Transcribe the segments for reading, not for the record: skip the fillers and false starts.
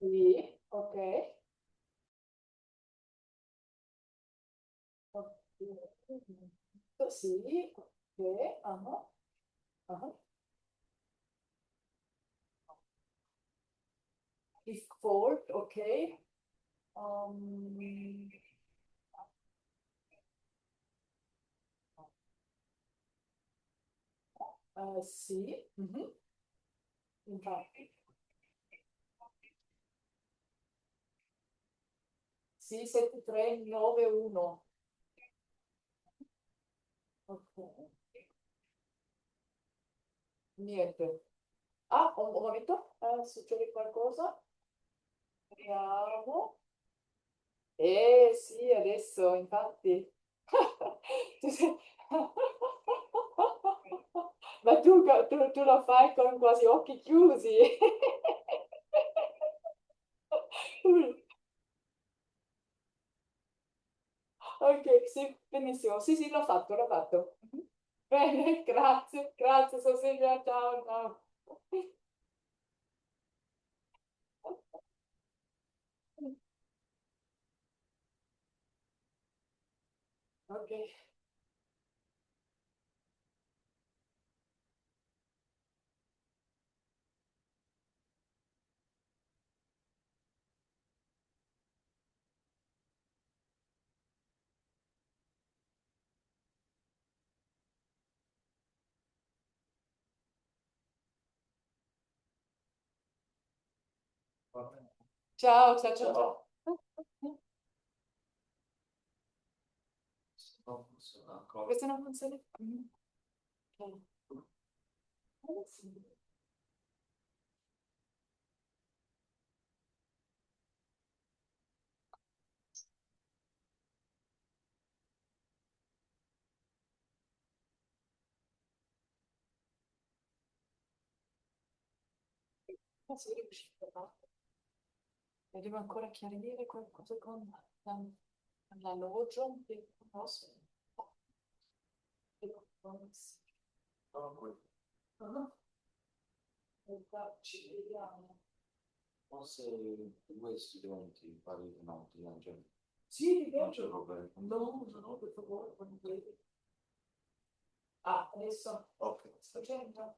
Sì, ok. Ok. Sì, ok. Ah, ah. Default, ok. Um, sì, mhm, infatti. Sì, 7391. Ok. Niente. Ah, un momento, succede qualcosa? Vediamo. Sì, adesso, infatti. Tu sei- Ma tu lo fai con quasi occhi chiusi. Ok, sì, benissimo. Sì, sì, l'ho fatto, l'ho fatto. Mhm. Bene, grazie, grazie Cecilia, ciao, ciao. Ok. Ciao, ciao, ciao, ciao. Questo non funziona? Mhm. Ok. Sì. Non si riuscito, no? E devo ancora chiarire qualcosa con l'alloggio che conosco. Che conosco. Ah, ci vediamo. Forse due studenti parlano di angelo. Sì, Non c'è vedo. problema. No, no, no, per favore, non vedo. Ah, adesso Ok. sto facendo.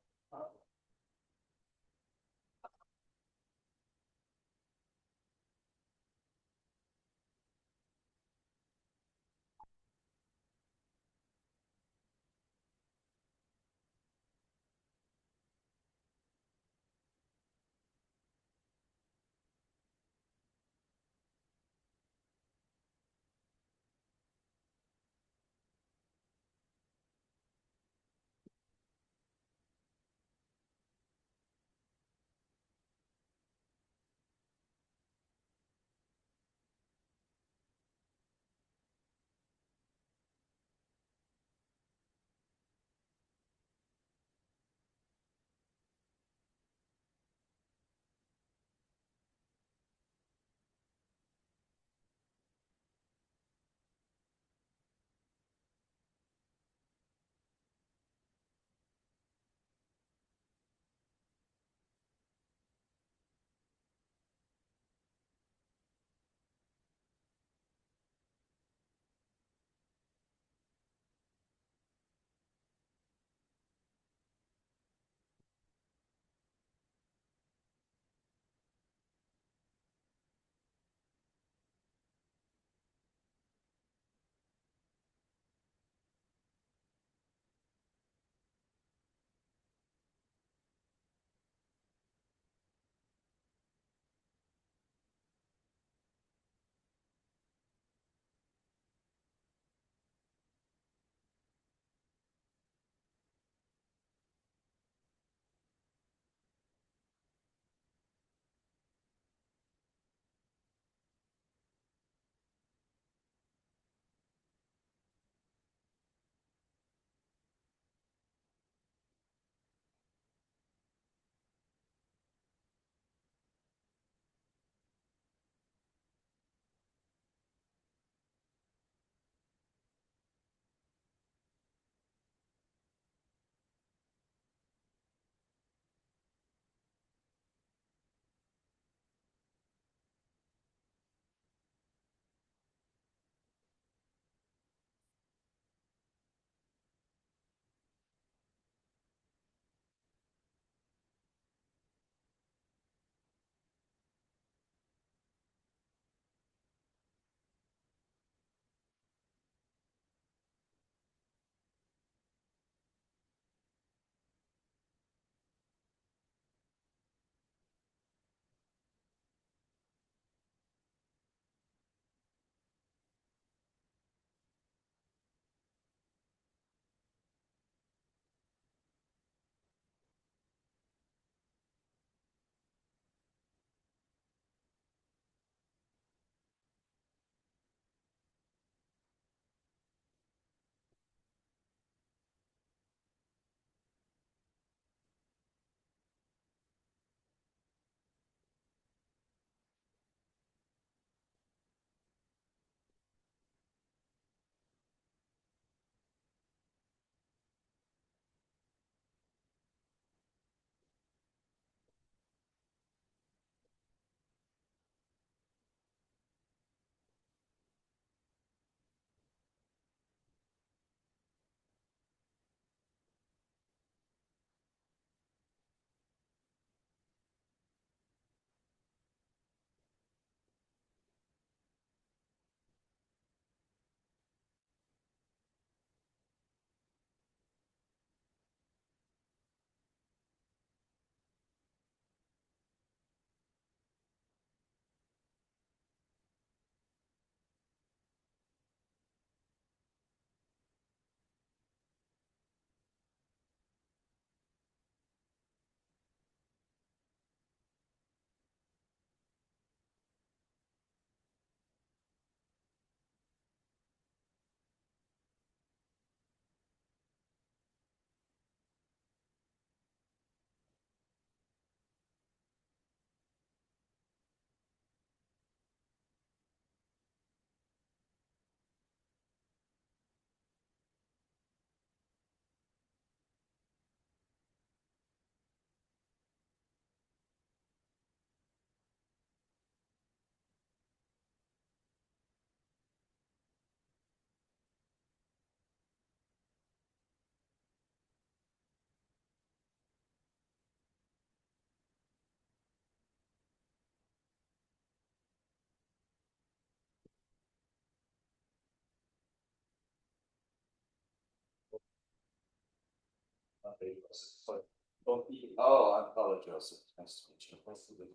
Oh, I'm Father Joseph. Nice to meet you.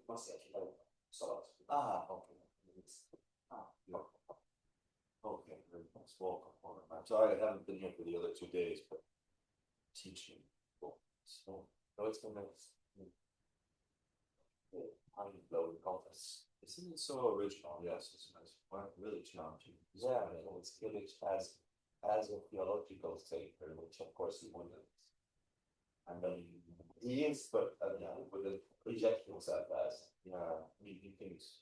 Okay. Yeah. Okay, very nice. Welcome. I'm sorry I haven't been here for the other 2 days, but teaching. So, no, it's been nice. Mind-blowing conference. Isn't it so original? Yes, it's nice. Well, really challenging. Yeah, it's Illich as a theological thinker, which of course he wouldn't. I mean, he is, but with the projecting himself as, he thinks,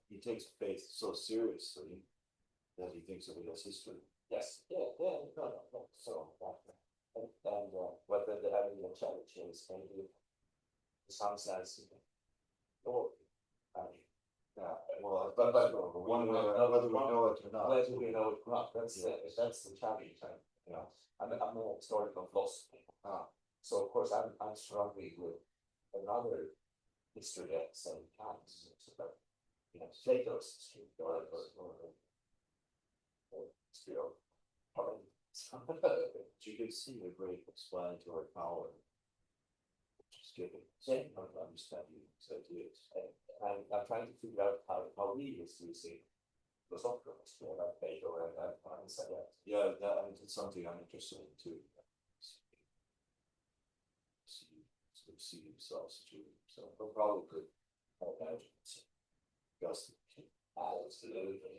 he takes faith so seriously that he thinks of it as history. Yes, no. So, and what the having the challenge is maybe in some sense, or, well, but one way or whether we know it or not. Whether we know it or not, that's the challenge. I'm a historical philosopher. So of course I'm struggling with another history at the same time. So that, Plato's history or history of you can see the great explanatory power which is given. Understanding these ideas. And I'm trying to figure out how he is using philosophical history like Plato and said that. Yeah, and it's something I'm interested in too. See themselves through. So no probably could imagine. Absolutely.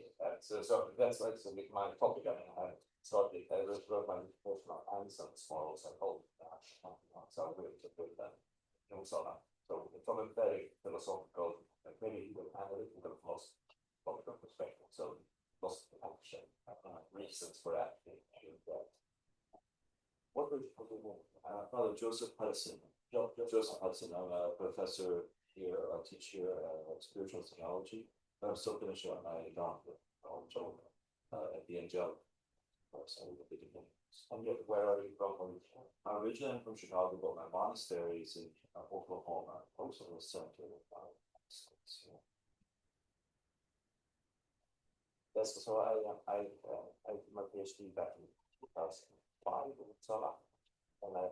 So that's like my topic. I started. I wrote my report on Anderson's morals and hope. So I'm going to put that. So from a very philosophical, maybe even analytical philosophical perspective. So philosophical action, reasons for acting. What was Father Joseph Hudson? Joseph Hudson. I'm a professor here. I teach here spiritual theology. I'm still finishing up my doctorate at the angelical. And where are you from? Originally I'm from Chicago, but my monastery is in Oklahoma, also the center of Yes, so I did my PhD back in 2005 in Uppsala, and I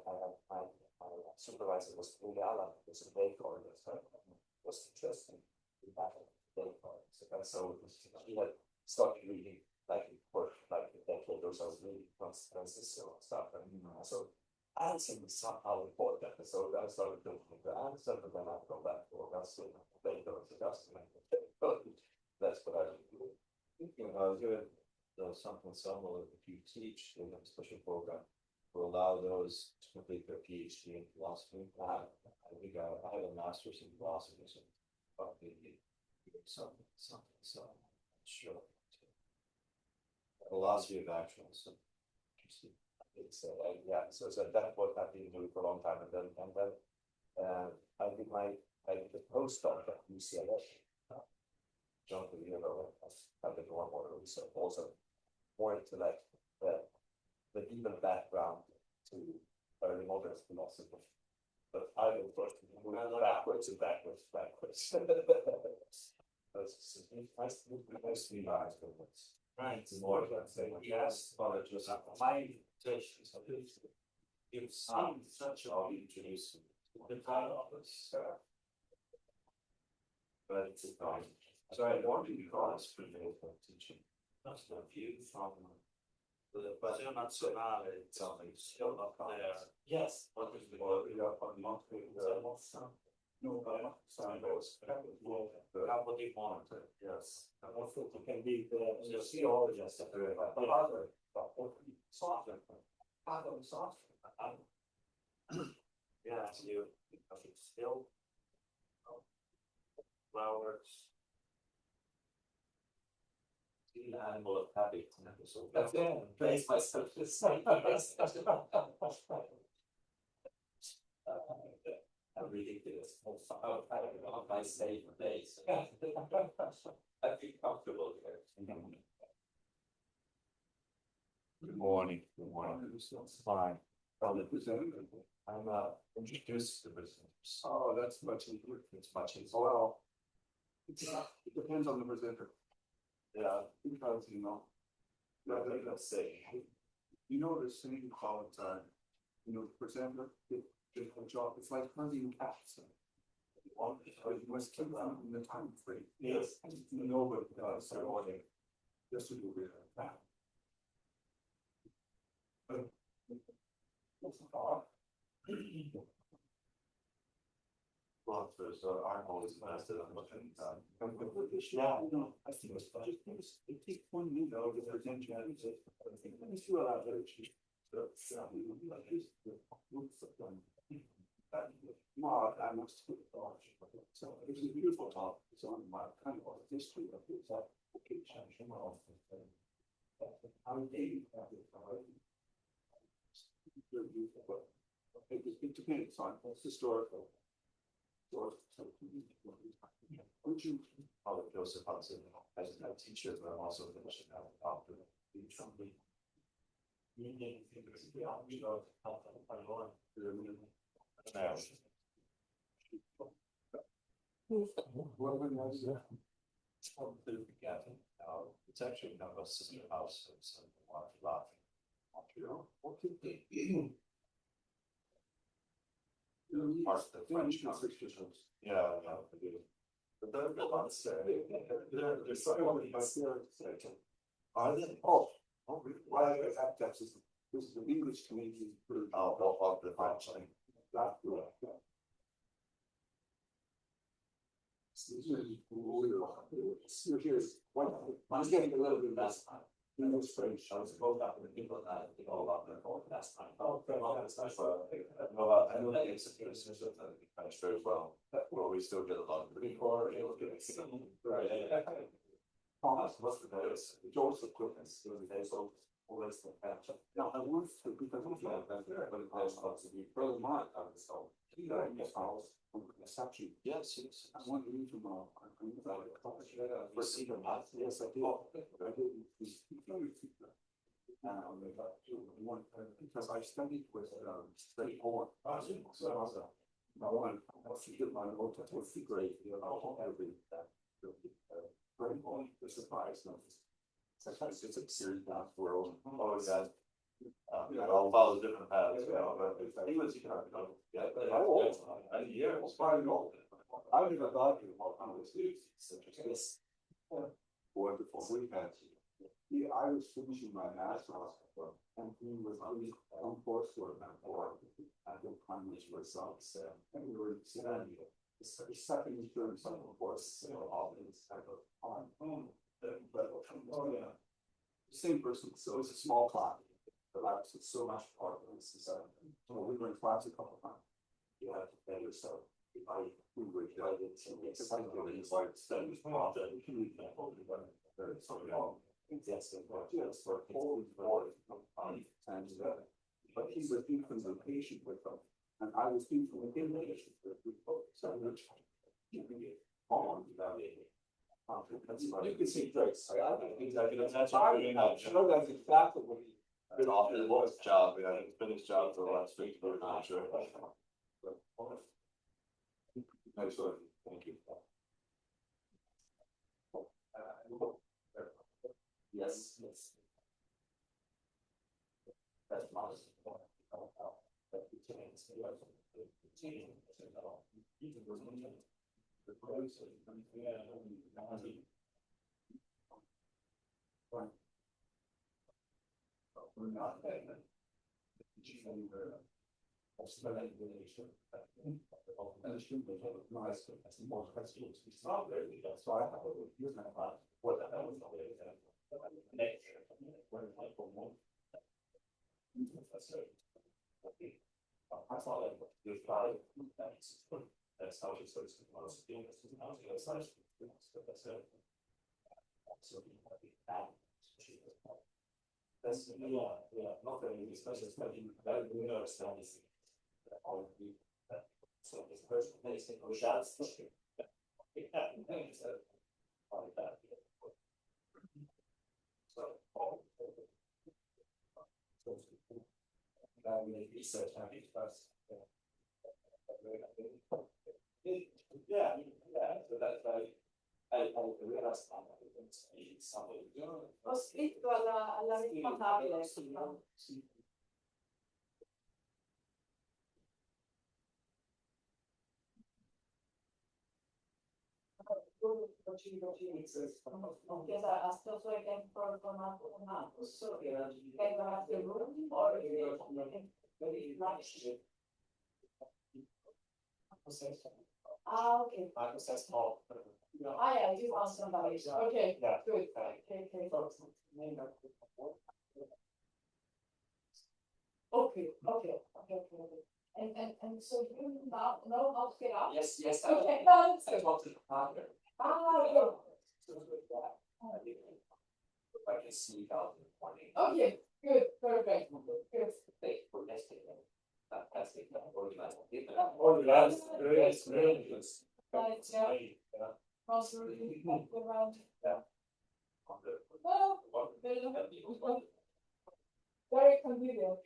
my supervisor was Uppsala, was a day coordinator, so it was interesting to back in day coordinator. So he had started reading like for like a decade or so, reading Francis and stuff, and so answer was somehow important. So I started looking at the answer, but then I go back to Augustine, Plato, and Augustine. That's what I do. Given something similar, if you teach in a special program to allow those to complete their PhD in philosophy, I think I have a master's in philosophy, so probably something, so I'm sure. Philosophy of action, so interesting. It's so that's what I've been doing for a long time, and then I did the postdoc at UCLA. John the I've been one more research, also more into like the deeper background to early modern philosophy. But I will first move backwards. Nice to be right. More than say yes, Father Joseph. My invitation is to give some such of introducing the title of this. But it's a so I wanted to call this for teaching. That's the view from the Museo Nazionale itself. Yes. What is the monthly Capo di Monte, yes. And also it can be the theologist of the other software. Yes, you still flowers. Animal of habit. That's it. Praise myself. I'm ridiculous. On my safe days. I feel comfortable here. Good morning. Good morning. Fine. I'm introduced to the presenters. Oh, that's much easier. It's much easier. Well, it depends on the presenter. Yeah, because let's say, the same call time for example, the job, it's like hunting cats. You must keep them in the time frame. Yes. Nobody does, so just to do with that. Well, so I'm always fasted on looking at I think it takes 1 minute to present you. Let me see what I've heard. I must put the arch. So it's a beautiful talk. It's on my kind of history of this application. I'm dating it depends on historical. Would you Father Joseph Hudson as a teacher, but I'm also finishing out after the it's actually not a sister house, it's a lot. Part of the French constitutions. Yeah, but the ones they're so are they? Oh, why this is an English Canadian version. Of the French thing. Here's one. I was getting a little bit last time. French. I was both up with the people that all about the last time. Okay. I know that it's a French very well. Well, we still get a lot of before right. Thomas, what's the notice? Joseph Quickness, always the patch. Now, I want to, because I'm not that there, but it has lots of you. Brother Mark, I was told. He got in his house from the section. Yes. I want to read from Receive a month. Yes, I did. I didn't. Because I studied with Straight Horn. So I want to get my notes at 4th grade. Very point the surprise notice. Sometimes it's a serious math world. Oh, yeah. I'll follow different paths. But he was, yeah, it's fine. I would have thought you more conversations. Wonderful. We had. I was finishing my master's, and he was on course for I think Congress results, and we were studying the second term, some of course, all this type of on. Same person, so it's a small class, but I was so much part of this. So we were in class a couple of times. You have to pay yourself. We were invited to get something like studies project. Yes, for whole board and but he was infinitely patient with them, and I was infinitely impatient with both. So much keeping it on without it. You can see Drake's. That's exactly what he did off his last job. Yeah, it's been his job for the last 3 years, I'm sure. Nice one. Thank you. Yes. That's modest. We're not that's how it's supposed to that's not very especially studying very good studies. So this person makes it shots. Research yeah, so that's like I realized Ho scritto alla responsabile. Because I asked also again for so can I have the room or okay. Yeah, you asked somebody. Okay, Yeah. good. Okay. Okay. And so you now know how to get out? Yes. Okay, no, that's I good. talked to the partner. Good. If I can sneak out in the morning. Okay, good, perfect. Good. They were nesting. Fantastic. Oh, yes. Really good. Nice, yeah. Also, around. Yeah. Well, very convenient.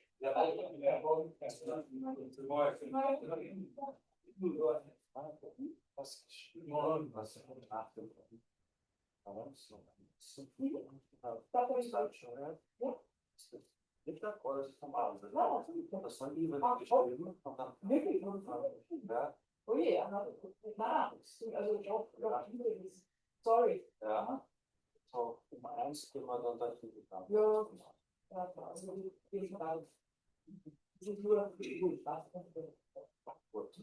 Oh yeah, also Job, sorry. Ja. So, eins können wir dann dazu getan. Ja, also die Frage. Sind nur gut, was? Gut.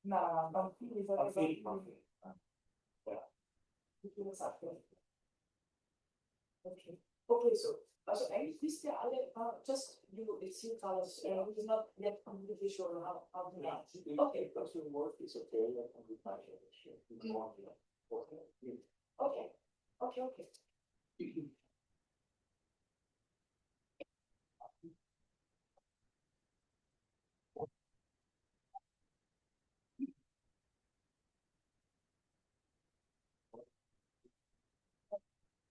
Na, am viel ist Ja. Okay, so. Also eigentlich wisst ihr alle, just you, it's you tell us, we do not yet completely sure how to do. Okay. That's your work is okay, that can be fine. Okay.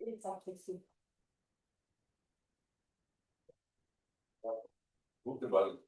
Exactly. Gute Wahl.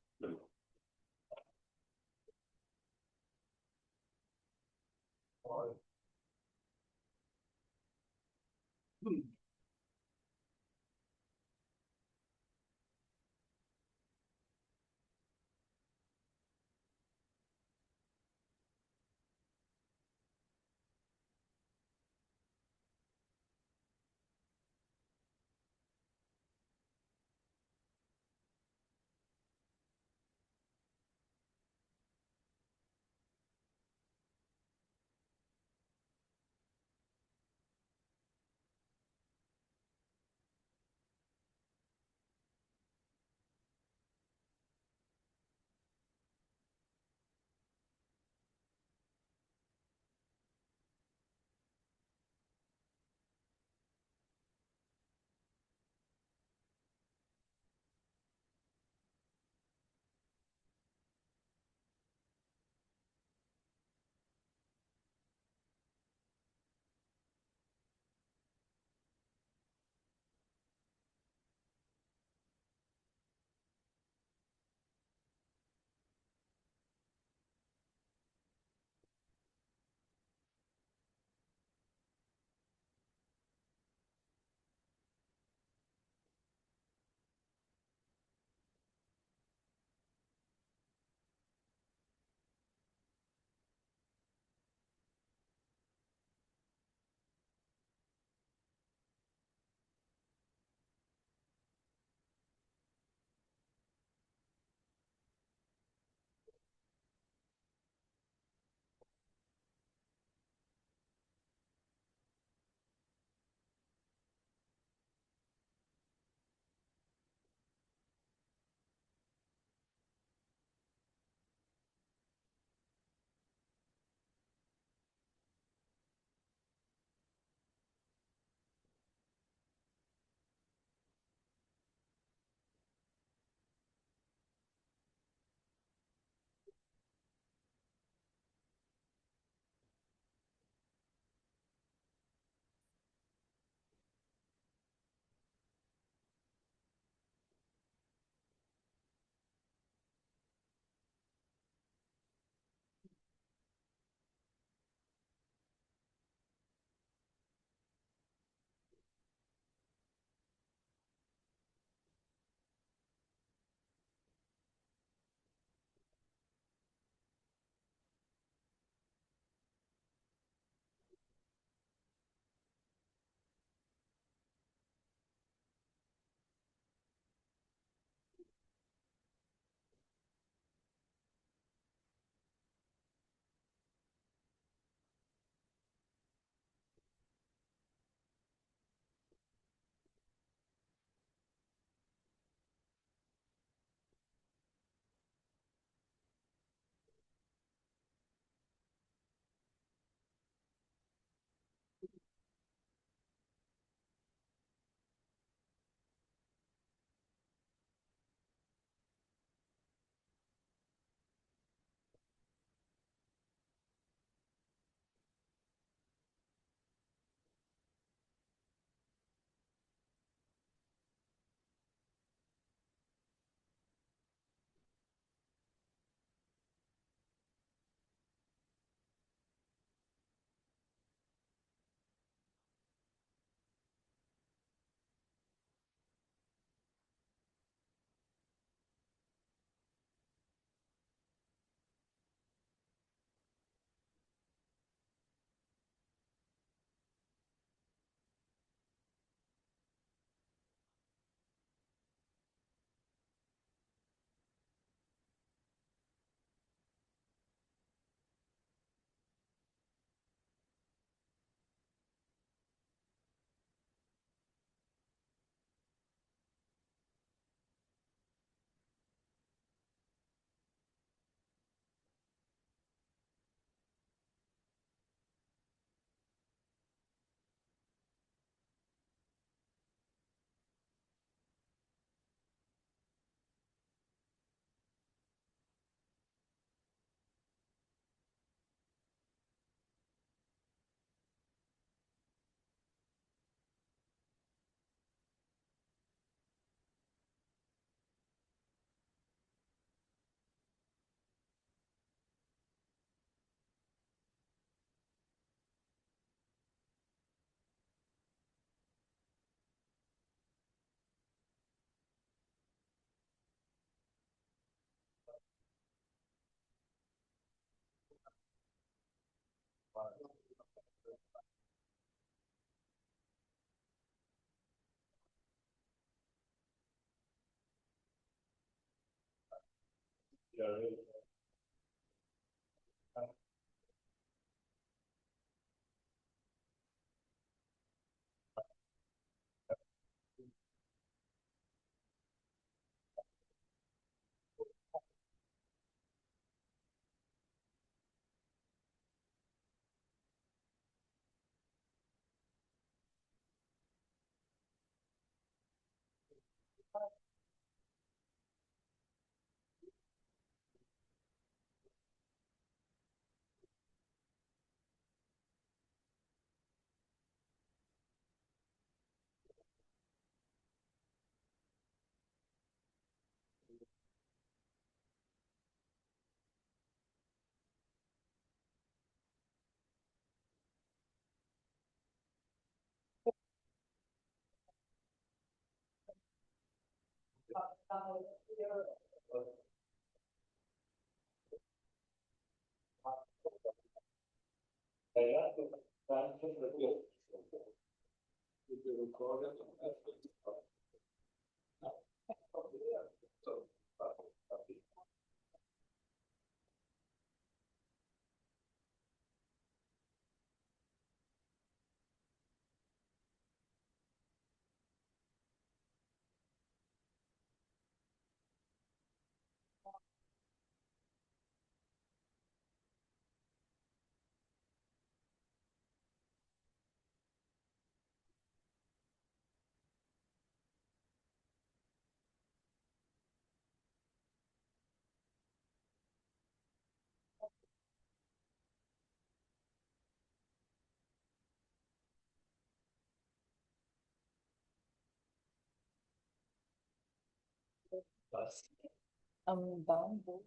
Andando.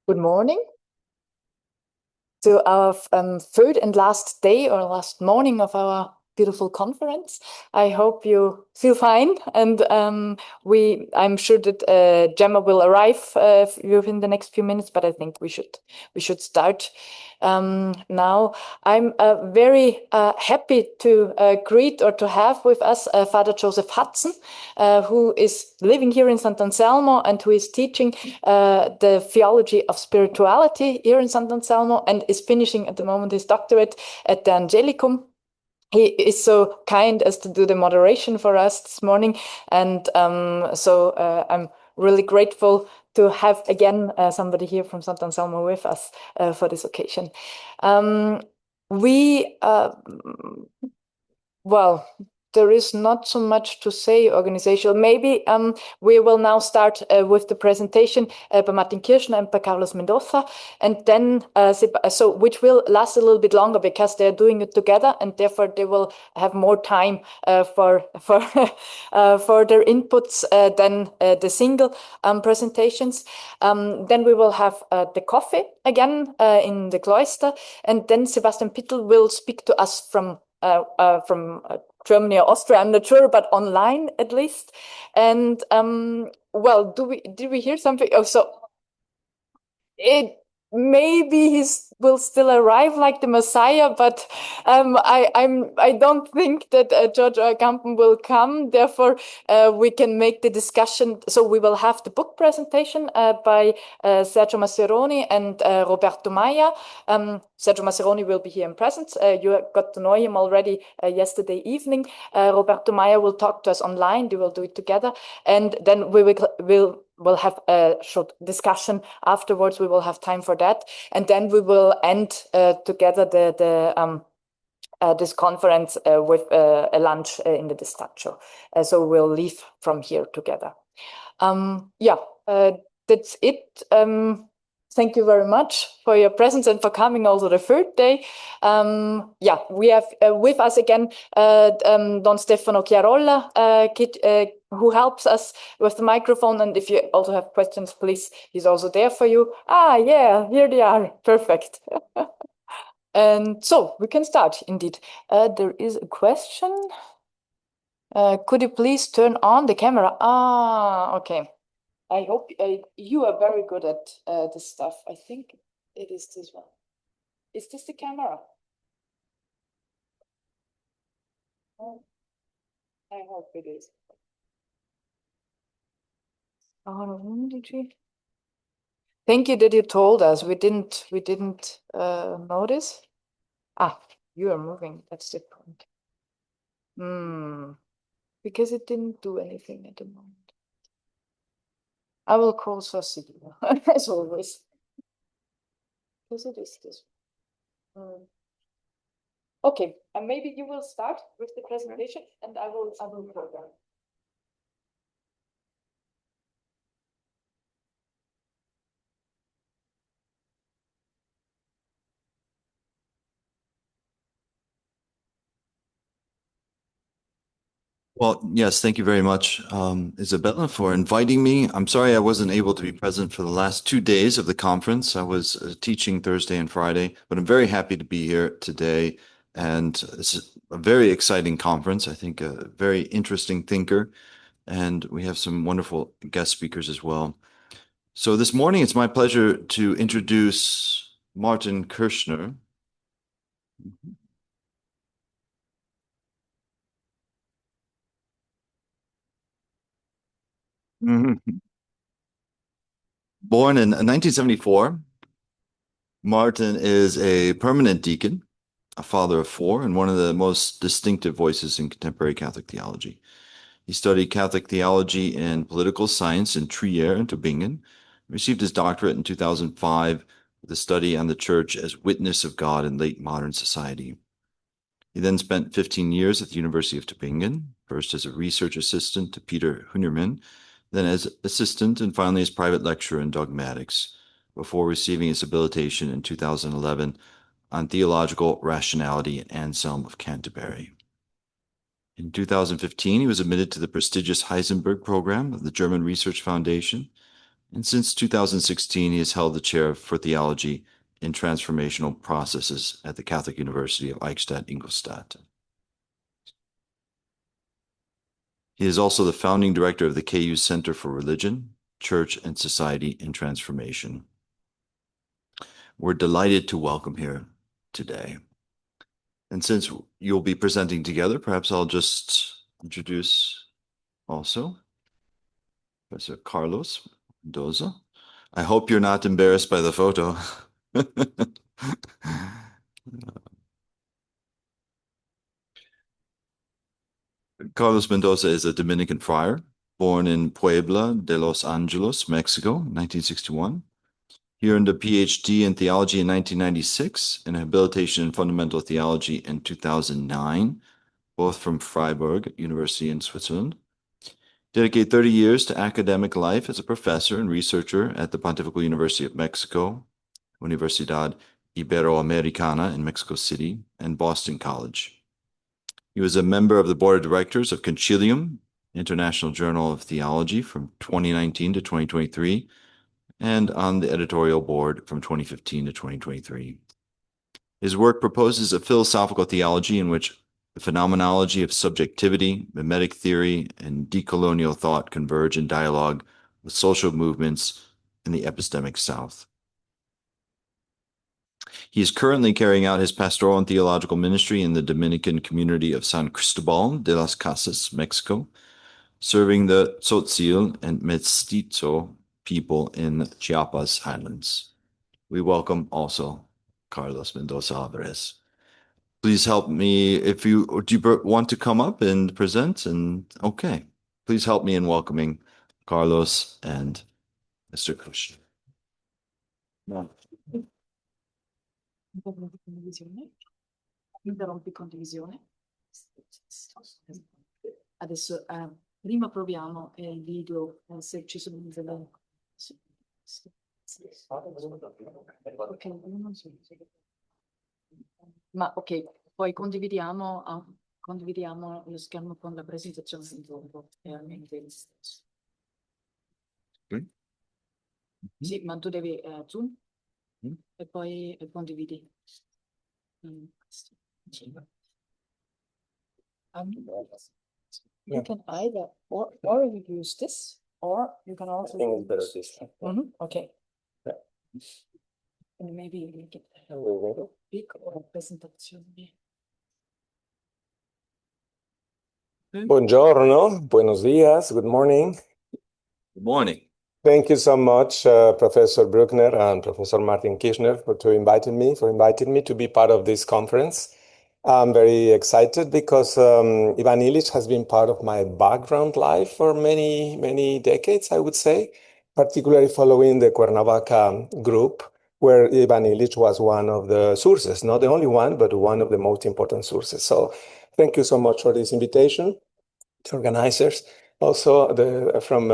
Good morning to our third and last day or last morning of our beautiful conference. I hope you feel fine, and I'm sure that Gemma will arrive within the next few minutes, but I think we should start now. I'm very happy to greet or to have with us Father Joseph Hudson, who is living here in Sant'Anselmo and who is teaching the theology of spirituality here in Sant'Anselmo and is finishing at the moment his doctorate at the Angelicum. He is so kind as to do the moderation for us this morning, and so I'm really grateful to have again somebody here from Sant'Anselmo with us for this occasion. Well, there is not so much to say organizational. Maybe we will now start with the presentation by Martin Kirschner and by Carlos Mendoza, and then which will last a little bit longer because they're doing it together, and therefore they will have more time for their inputs than the single presentations. Then we will have the coffee again in the cloister, and then Sebastian Pittel will speak to us from Germany or Austria, I'm not sure, but online at least. And well, did we hear something? Oh, so maybe he will still arrive like the Messiah, but I don't think that George Campen will come. Therefore, we can make the discussion. So we will have the book presentation by Sergio Mascheroni and Roberto Maia. Sergio Mascheroni will be here in presence. You got to know him already yesterday evening. Roberto Maia will talk to us online. They will do it together, and then we'll have a short discussion afterwards. We will have time for that, and then we will end together this conference with a lunch in the Distaccio. So we'll leave from here together. That's it. Thank you very much for your presence and for coming also the third day. We have with us again Don Stefano Chiarolla, who helps us with the microphone. And if you also have questions, please, he's also there for you. Yeah, here they are. Perfect. And so we can start indeed. There is a question. Could you please turn on the camera? Okay. I hope you are very good at this stuff. I think it is this one. Is this the camera? Oh, I hope it is. Did you? Thank you that you told us. We didn't notice. You are moving. That's the point. Because it didn't do anything at the moment. I will call Sosito, as always. Because it is this. Okay, and maybe you will start with the presentation, and I will program. Well, yes, thank you very much, Isabella, for inviting me. I'm sorry I wasn't able to be present for the last 2 days of the conference. I was teaching Thursday and Friday, but I'm very happy to be here today. And it's a very exciting conference. I think a very interesting thinker, and we have some wonderful guest speakers as well. So this morning, it's my pleasure to introduce Martin Kirschner. Born in 1974, Martin is a permanent deacon, a father of 4, and one of the most distinctive voices in contemporary Catholic theology. He studied Catholic theology and political science in Trier and Tübingen, received his doctorate in 2005 with a study on the Church as witness of God in late modern society. He then spent 15 years at the University of Tübingen, first as a research assistant to Peter Hunnermann, then as assistant, and finally as private lecturer in dogmatics, before receiving his habilitation in 2011 on theological rationality at Anselm of Canterbury. In 2015, he was admitted to the prestigious Heisenberg program of the German Research Foundation, And since 2016, he has held the chair for theology in transformational processes at the Catholic University of Eichstätt, Ingolstadt. He is also the founding director of the KU Center for Religion, Church, and Society in Transformation. We're delighted to welcome here today. And since you'll be presenting together, perhaps I'll just introduce also Professor Carlos Mendoza. I hope you're not embarrassed by the photo. Carlos Mendoza is a Dominican friar, born in Puebla de Los Angeles, Mexico, 1961. He earned a PhD in theology in 1996 and a habilitation in fundamental theology in 2009, both from Freiburg University in Switzerland. Dedicated 30 years to academic life as a professor and researcher at the Pontifical University of Mexico, Universidad Iberoamericana in Mexico City, and Boston College. He was a member of the board of directors of Concilium, International Journal of Theology, from 2019 to 2023, and on the editorial board from 2015 to 2023. His work proposes a philosophical theology in which the phenomenology of subjectivity, mimetic theory, and decolonial thought converge in dialogue with social movements in the epistemic South. He is currently carrying out his pastoral and theological ministry in the Dominican community of San Cristobal de las Casas, Mexico, serving the Tzotzil and Mestizo people in Chiapas Highlands. We welcome also Carlos Mendoza Alvarez. Please help me if you want to come up and present, and okay, please help me in welcoming Carlos and Mr. Kush. Interrompi condivisione. Adesso prima proviamo il video se ci sono delle... Ok, ma ok, poi condividiamo lo schermo con la presentazione del dopo. Sì, ma tu devi zoom e poi condividi. You can either or you use this, or you can also. I think it's better this. Okay. Yeah. And maybe we get big or presentazione. Buongiorno, buenos dias, good morning. Good morning. Thank you so much, Professor Bruckner and Professor Martin Kirchner for inviting me to be part of this conference. I'm very excited because Ivan Illich has been part of my background life for many, many decades, I would say, particularly following the Cuernavaca group, where Ivan Illich was one of the sources, not the only one, but one of the most important sources. So thank you so much for this invitation to organizers. Also from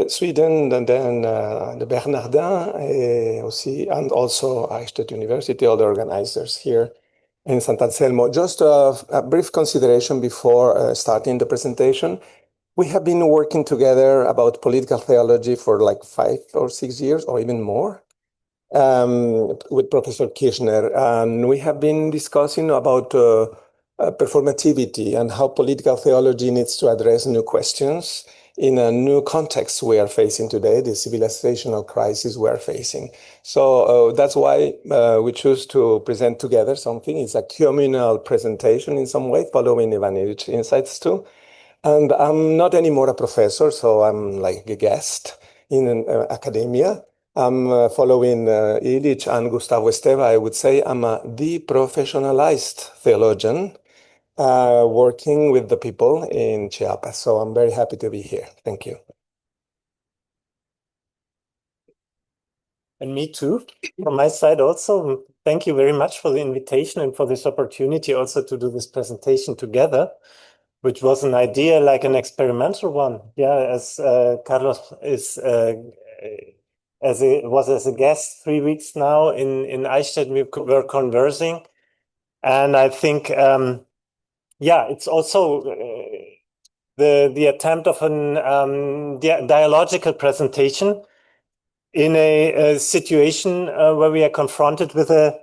Sweden, and then the Bernardins, aussi, and also Eichstätt University, all the organizers here in Sant'Anselmo. Just a brief consideration before starting the presentation. We have been working together about political theology for like 5 or 6 years, or even more, with Professor Kirchner. And we have been discussing about performativity and how political theology needs to address new questions in a new context we are facing today, the civilizational crisis we are facing. So that's why we choose to present together something. It's a communal presentation in some way, following Ivan Illich insights too. And I'm not anymore a professor, so I'm like a guest in academia. I'm following Illich and Gustavo Esteva. I would say I'm a deprofessionalized theologian, working with the people in Chiapas. So I'm very happy to be here. Thank you. And me too. From my side also, thank you very much for the invitation and for this opportunity also to do this presentation together, which was an idea, like an experimental one. Yeah, as Carlos is as a guest 3 weeks now in Eichstätt, we were conversing, and I think yeah, it's also the attempt of an dialogical presentation in a situation where we are confronted with a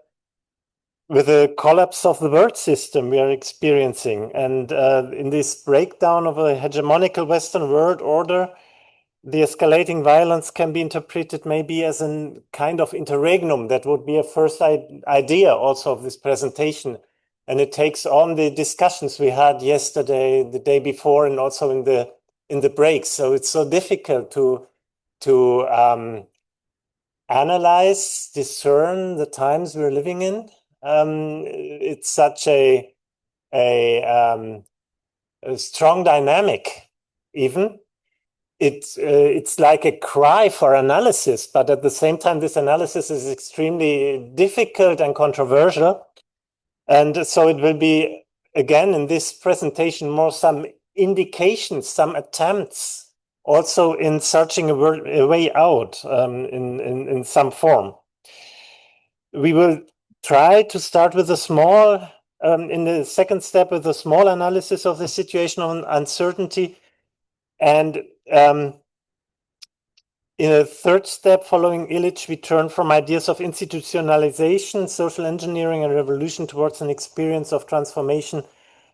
collapse of the word system we are experiencing. And in this breakdown of a hegemonical Western world order, the escalating violence can be interpreted maybe as a kind of interregnum. That would be a first idea also of this presentation. And it takes on the discussions we had yesterday, the day before, and also in the breaks. So it's so difficult to analyze, discern the times we're living in. It's such a strong dynamic, even. It's like a cry for analysis, but at the same time, this analysis is extremely difficult and controversial. And so it will be, again, in this presentation, more some indications, some attempts, also in searching a way out in some form. We will try to start with a small, in the second step, with a small analysis of the situation of uncertainty. And in a third step, following Illich, we turn from ideas of institutionalization, social engineering, and revolution towards an experience of transformation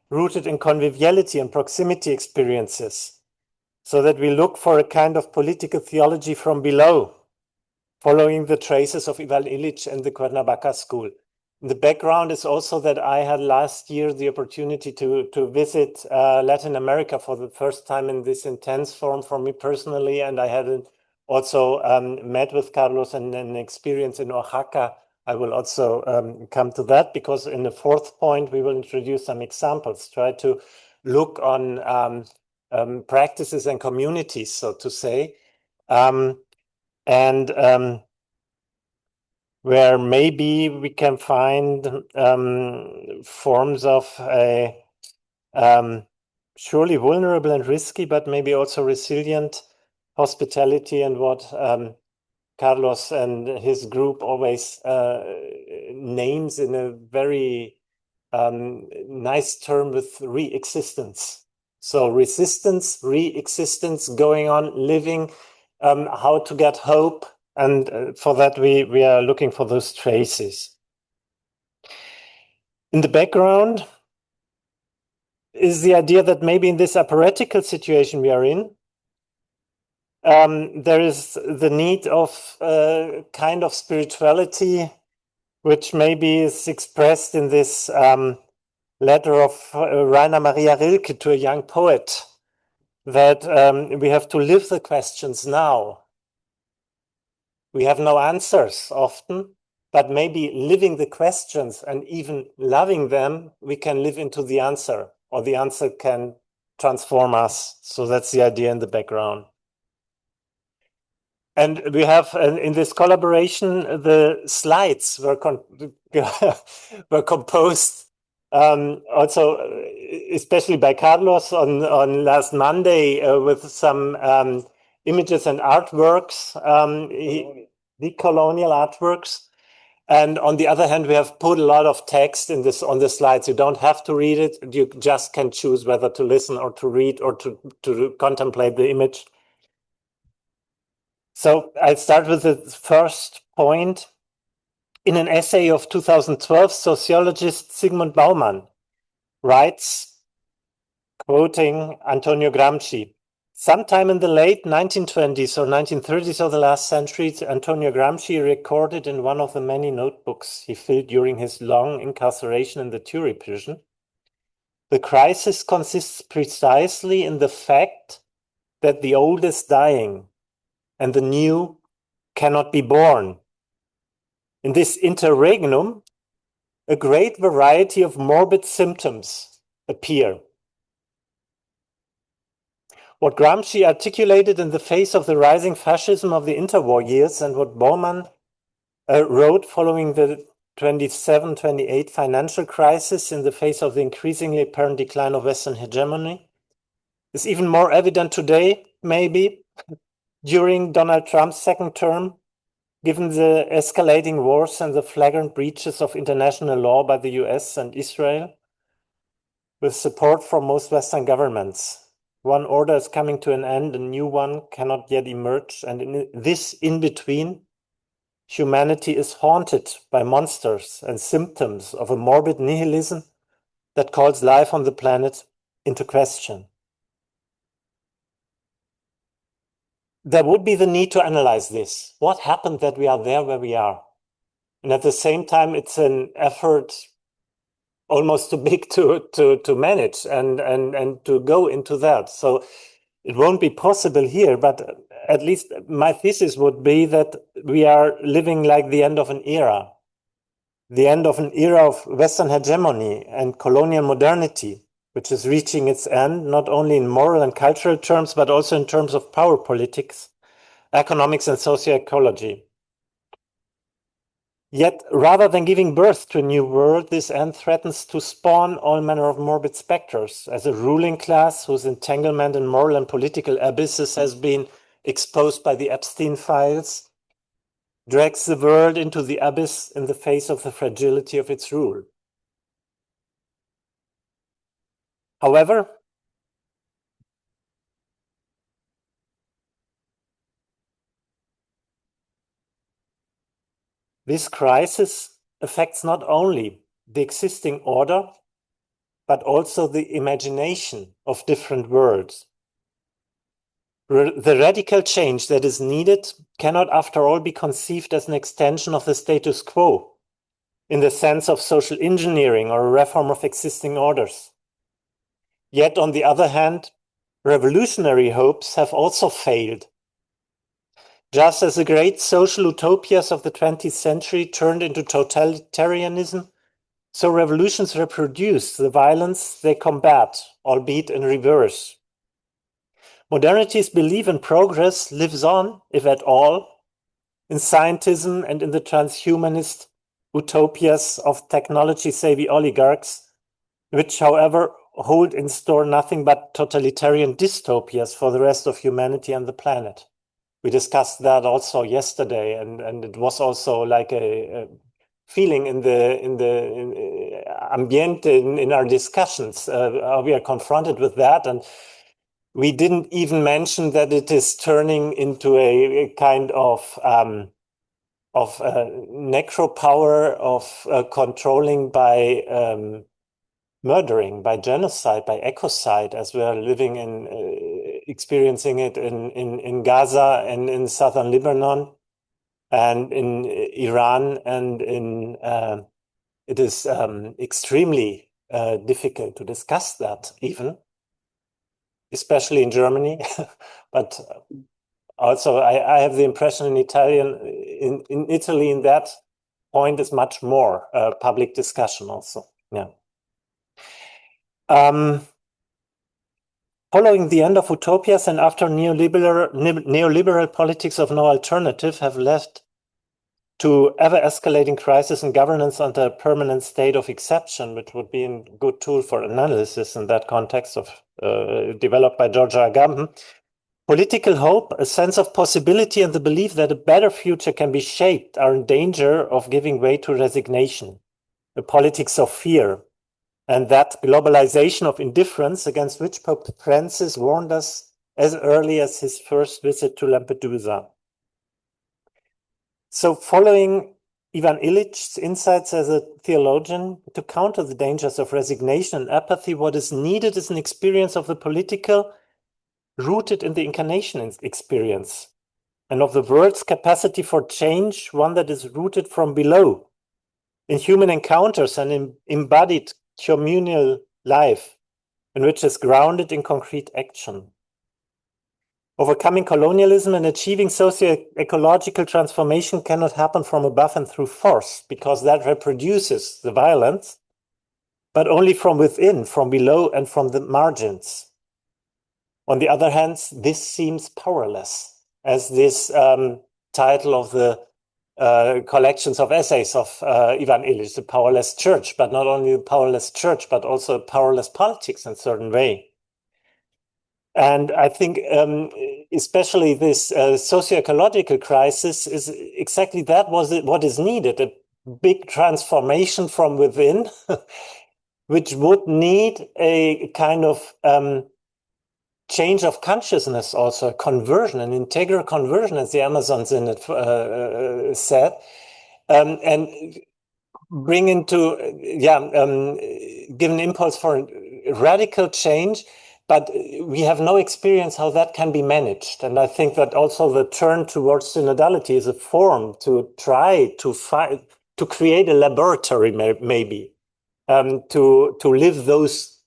rooted in conviviality and proximity experiences, so that we look for a kind of political theology from below, following the traces of Ivan Illich and the Cuernavaca School. The background is also that I had last year the opportunity to visit Latin America for the first time in this intense form for me personally, and I had also met with Carlos and an experience in Oaxaca. I will also come to that, because in the fourth point we will introduce some examples, try to look on practices and communities, so to say, and where maybe we can find forms of a surely vulnerable and risky, but maybe also resilient hospitality, and what Carlos and his group always names in a very nice term with re-existence. So resistance, re-existence, going on, living, how to get hope. And for that, we are looking for those traces. In the background is the idea that maybe in this apparatical situation we are in, there is the need of a kind of spirituality, which maybe is expressed in this letter of Rainer Maria Rilke to a young poet, that we have to live the questions now. We have no answers often, but maybe living the questions and even loving them, we can live into the answer, or the answer can transform us. So that's the idea in the background. And we have, in this collaboration, the slides were composed also, especially by Carlos on last Monday, with some images and artworks, the colonial artworks. And on the other hand, we have put a lot of text in this on the slides. You don't have to read it. You just can choose whether to listen or to read or to contemplate the image. So I'll start with the first point. In an essay of 2012, sociologist Zygmunt Bauman writes, quoting Antonio Gramsci, sometime in the late 1920s or 1930s of the last century, Antonio Gramsci recorded in one of the many notebooks he filled during his long incarceration in the Turi prison, the crisis consists precisely in the fact that the old is dying and the new cannot be born. In this interregnum, a great variety of morbid symptoms appear. What Gramsci articulated in the face of the rising fascism of the interwar years, and what Bauman wrote following the 27-28 financial crisis in the face of the increasingly apparent decline of Western hegemony, is even more evident today, maybe, during Donald Trump's second term, given the escalating wars and the flagrant breaches of international law by the US and Israel, with support from most Western governments. One order is coming to an end, a new one cannot yet emerge, and in this in-between, humanity is haunted by monsters and symptoms of a morbid nihilism that calls life on the planet into question. There would be the need to analyze this. What happened that we are there where we are? And at the same time, it's an effort almost too big to manage and to go into that. So it won't be possible here, but at least my thesis would be that we are living like the end of an era. The end of an era of Western hegemony and colonial modernity, which is reaching its end, not only in moral and cultural terms, but also in terms of power politics, economics, and socio-ecology. Yet, rather than giving birth to a new world, this end threatens to spawn all manner of morbid specters, as a ruling class whose entanglement in moral and political abysses has been exposed by the Epstein files, drags the world into the abyss in the face of the fragility of its rule. However, this crisis affects not only the existing order, but also the imagination of different worlds. The radical change that is needed cannot, after all, be conceived as an extension of the status quo, in the sense of social engineering or a reform of existing orders. Yet, on the other hand, revolutionary hopes have also failed. Just as the great social utopias of the 20th century turned into totalitarianism, so revolutions reproduce the violence they combat, albeit in reverse. Modernity's belief in progress lives on, if at all, in scientism and in the transhumanist utopias of technology-savvy oligarchs, which, however, hold in store nothing but totalitarian dystopias for the rest of humanity and the planet. We discussed that also yesterday, and it was also like a feeling in the ambiente in our discussions. We are confronted with that, and we didn't even mention that it is turning into a kind of necropower, of controlling by murdering, by genocide, by ecocide, as we are living in, experiencing it in Gaza and in southern Lebanon and in Iran, and in it is extremely difficult to discuss that even, especially in Germany, but also I have the impression in Italy in that point is much more public discussion also. Yeah. Following the end of utopias and after neoliberal politics of no alternative have led to ever-escalating crisis in governance under a permanent state of exception, which would be a good tool for analysis in that context of developed by Georgia Agamben, political hope, a sense of possibility, and the belief that a better future can be shaped are in danger of giving way to resignation, a politics of fear, and that globalization of indifference against which Pope Francis warned us as early as his first visit to Lampedusa. So following Ivan Illich's insights as a theologian, to counter the dangers of resignation and apathy, what is needed is an experience of the political rooted in the incarnation experience, and of the world's capacity for change, one that is rooted from below, in human encounters and in embodied communal life, and which is grounded in concrete action. Overcoming colonialism and achieving socio-ecological transformation cannot happen from above and through force, because that reproduces the violence, but only from within, from below, and from the margins. On the other hand, this seems powerless, as this title of the collections of essays of Ivan Illich, the powerless church, but not only the powerless church, but also powerless politics in a certain way. And I think especially this socio-ecological crisis is exactly that what is needed, a big transformation from within, which would need a kind of change of consciousness, also a conversion, an integral conversion, as the Amazons in it said, and bring into, give an impulse for radical change, but we have no experience how that can be managed. And I think that also the turn towards synodality is a form to try to create a laboratory, maybe, to live those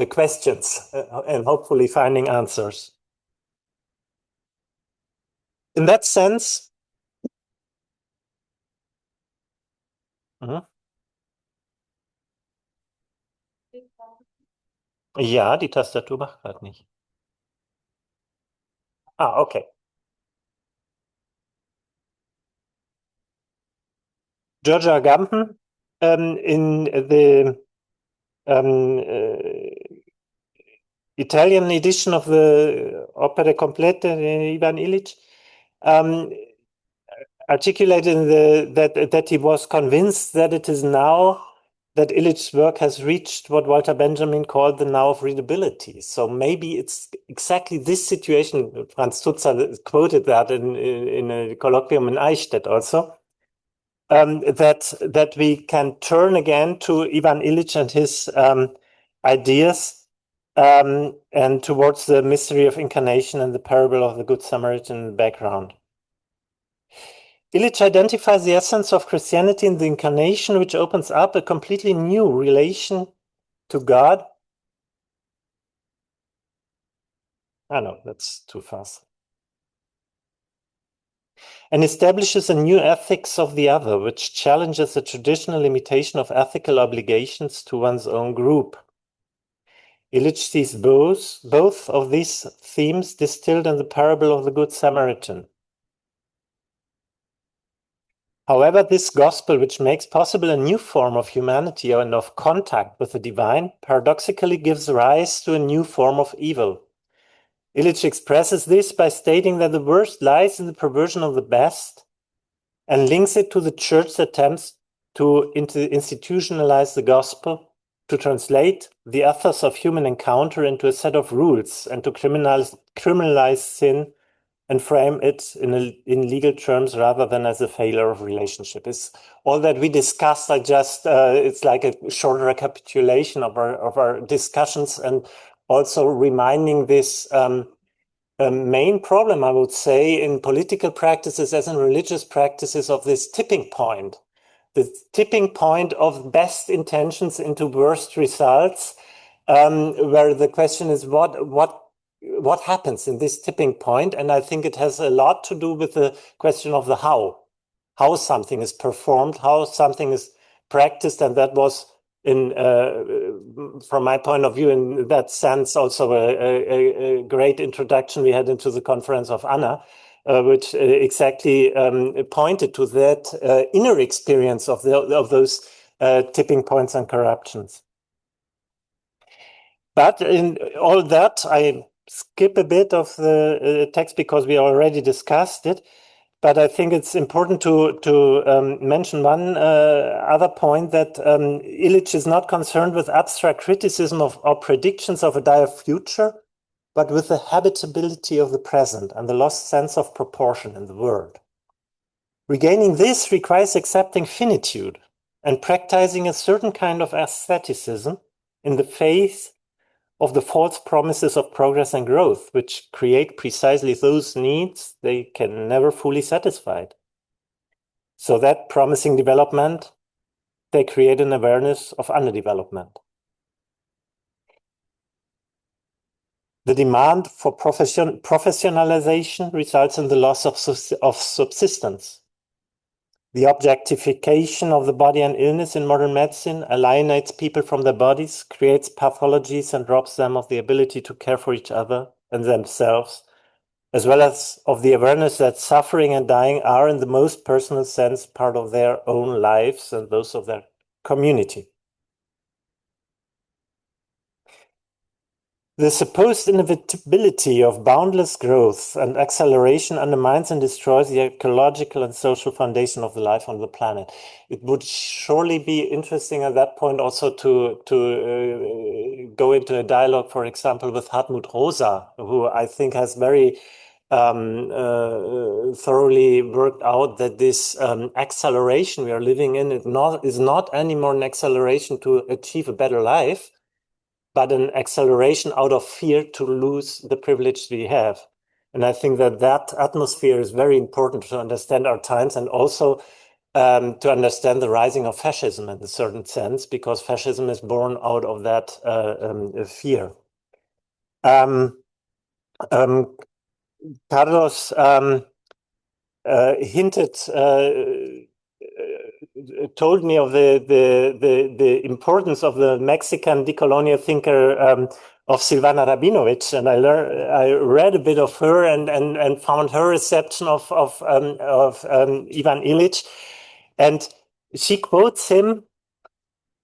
questions and hopefully finding answers. In that sense, ja, die Tastatur macht gerade nicht. Ah, okay. Georgia Gampen, in the Italian edition of the Opere Complete, Ivan Illich, articulated that he was convinced that it is now that Illich's work has reached what Walter Benjamin called the now of readability. So maybe it's exactly this situation. Franz Tutzer quoted that in a colloquium in Eichstätt also, that we can turn again to Ivan Illich and his ideas and towards the mystery of incarnation and the parable of the Good Samaritan in the background. Illich identifies the essence of Christianity in the incarnation, which opens up a completely new relation to God. Ah, no, that's too fast. And establishes a new ethics of the other, which challenges the traditional limitation of ethical obligations to one's own group. Illich sees both of these themes distilled in the parable of the Good Samaritan. However, this gospel, which makes possible a new form of humanity and of contact with the divine, paradoxically gives rise to a new form of evil. Illich expresses this by stating that the worst lies in the perversion of the best and links it to the church's attempts to institutionalize the gospel, to translate the ethos of human encounter into a set of rules and to criminalize sin and frame it in legal terms rather than as a failure of relationship. It's all that we discussed. It's like a short recapitulation of our discussions, and also reminding this main problem, I would say, in political practices as in religious practices, of this tipping point. The tipping point of best intentions into worst results, where the question is what happens in this tipping point? And I think it has a lot to do with the question of the how something is performed, how something is practiced. And that was, from my point of view, in that sense, also a great introduction we had into the conference of Anna, which exactly pointed to that inner experience of those tipping points and corruptions. But in all that, I skip a bit of the text because we already discussed it. But I think it's important to mention one other point, that Illich is not concerned with abstract criticism or predictions of a dire future, but with the habitability of the present and the lost sense of proportion in the world. Regaining this requires accepting finitude and practicing a certain kind of asceticism in the face of the false promises of progress and growth, which create precisely those needs they can never fully satisfy. So that promising development, they create an awareness of underdevelopment. The demand for professionalization results in the loss of subsistence. The objectification of the body and illness in modern medicine alienates people from their bodies, creates pathologies, and robs them of the ability to care for each other and themselves, as well as of the awareness that suffering and dying are, in the most personal sense, part of their own lives and those of their community. The supposed inevitability of boundless growth and acceleration undermines and destroys the ecological and social foundation of the life on the planet. It would surely be interesting at that point also to go into a dialogue, for example, with Hartmut Rosa, who I think has very thoroughly worked out that this acceleration we are living in is not anymore an acceleration to achieve a better life, but an acceleration out of fear to lose the privilege we have. And I think that that atmosphere is very important to understand our times, and also to understand the rising of fascism in a certain sense, because fascism is born out of that fear. Carlos told me of the importance of the Mexican decolonial thinker of Silvana Rabinovich, and I read a bit of her and found her reception of Ivan Illich, and she quotes him.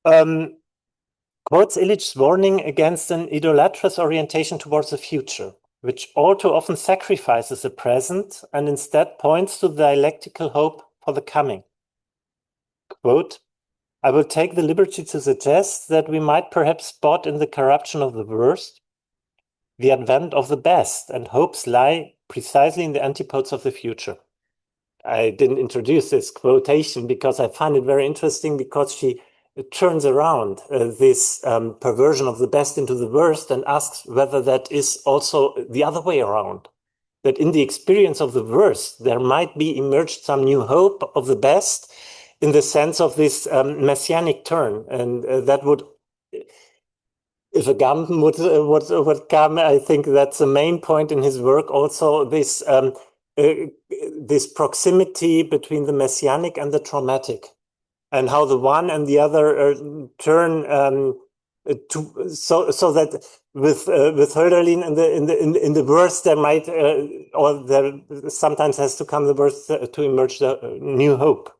Quotes Illich's warning against an idolatrous orientation towards the future, which all too often sacrifices the present and instead points to the dialectical hope for the coming. Quote, I will take the liberty to suggest that we might perhaps spot in the corruption of the worst the advent of the best, and hopes lie precisely in the antipodes of the future. I didn't introduce this quotation because I find it very interesting, because she turns around this perversion of the best into the worst and asks whether that is also the other way around. That in the experience of the worst, there might be emerged some new hope of the best, in the sense of this messianic turn. And that would, if a Gamben would come, I think that's the main point in his work. Also, this proximity between the messianic and the traumatic, and how the one and the other turn so that with Hölderlin in the worst there might or there sometimes has to come the worst to emerge the new hope.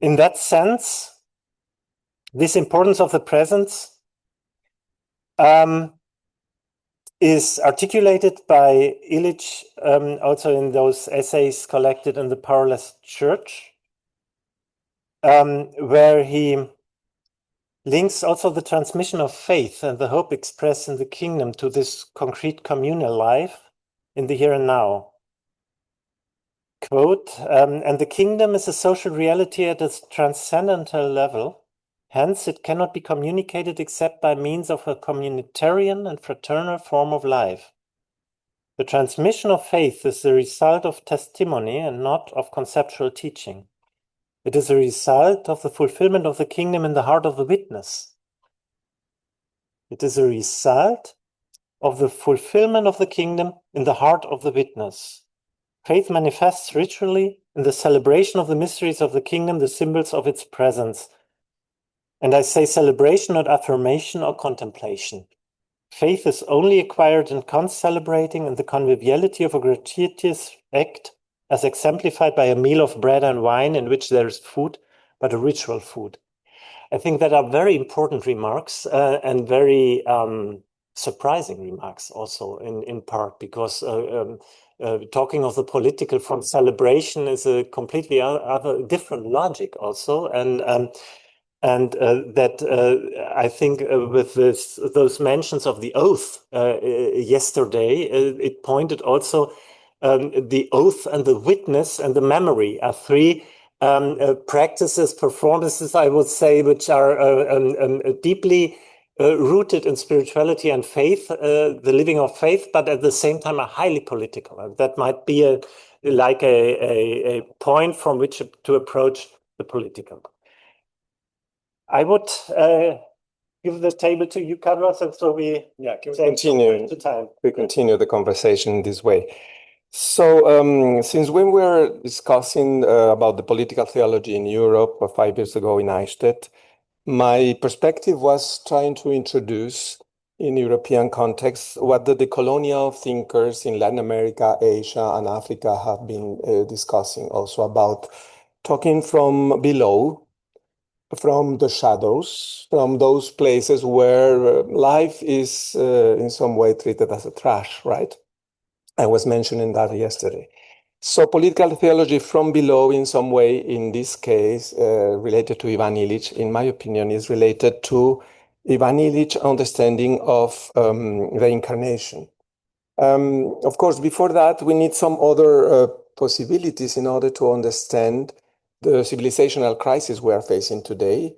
In that sense, this importance of the present is articulated by Illich also in those essays collected in the Powerless Church, where he links also the transmission of faith and the hope expressed in the kingdom to this concrete communal life in the here and now. Quote, and the kingdom is a social reality at a transcendental level. Hence, it cannot be communicated except by means of a communitarian and fraternal form of life. The transmission of faith is the result of testimony and not of conceptual teaching. It is a result of the fulfillment of the kingdom in the heart of the witness. It is a result of the fulfillment of the kingdom in the heart of the witness. Faith manifests ritually in the celebration of the mysteries of the kingdom, the symbols of its presence. And I say celebration, not affirmation or contemplation. Faith is only acquired in celebrating in the conviviality of a gratuitous act, as exemplified by a meal of bread and wine in which there is food, but a ritual food. I think that are very important remarks and very surprising remarks also in part, because talking of the political from celebration is a completely different logic also. And that I think with those mentions of the oath yesterday, it pointed also the oath and the witness and the memory are three practices, performances, I would say, which are deeply rooted in spirituality and faith, the living of faith, but at the same time are highly political. And that might be a point from which to approach the political. I would give the table to you, Carlos, and so we continue the conversation in this way. So since when we were discussing about the political theology in Europe 5 years ago in Eichstätt, my perspective was trying to introduce in European context what the decolonial thinkers in Latin America, Asia, and Africa have been discussing also about talking from below, from the shadows, from those places where life is in some way treated as a trash, right? I was mentioning that yesterday. So political theology from below, in some way, in this case, related to Ivan Illich, in my opinion, is related to Ivan Illich's understanding of reincarnation. Of course, before that, we need some other possibilities in order to understand the civilizational crisis we are facing today.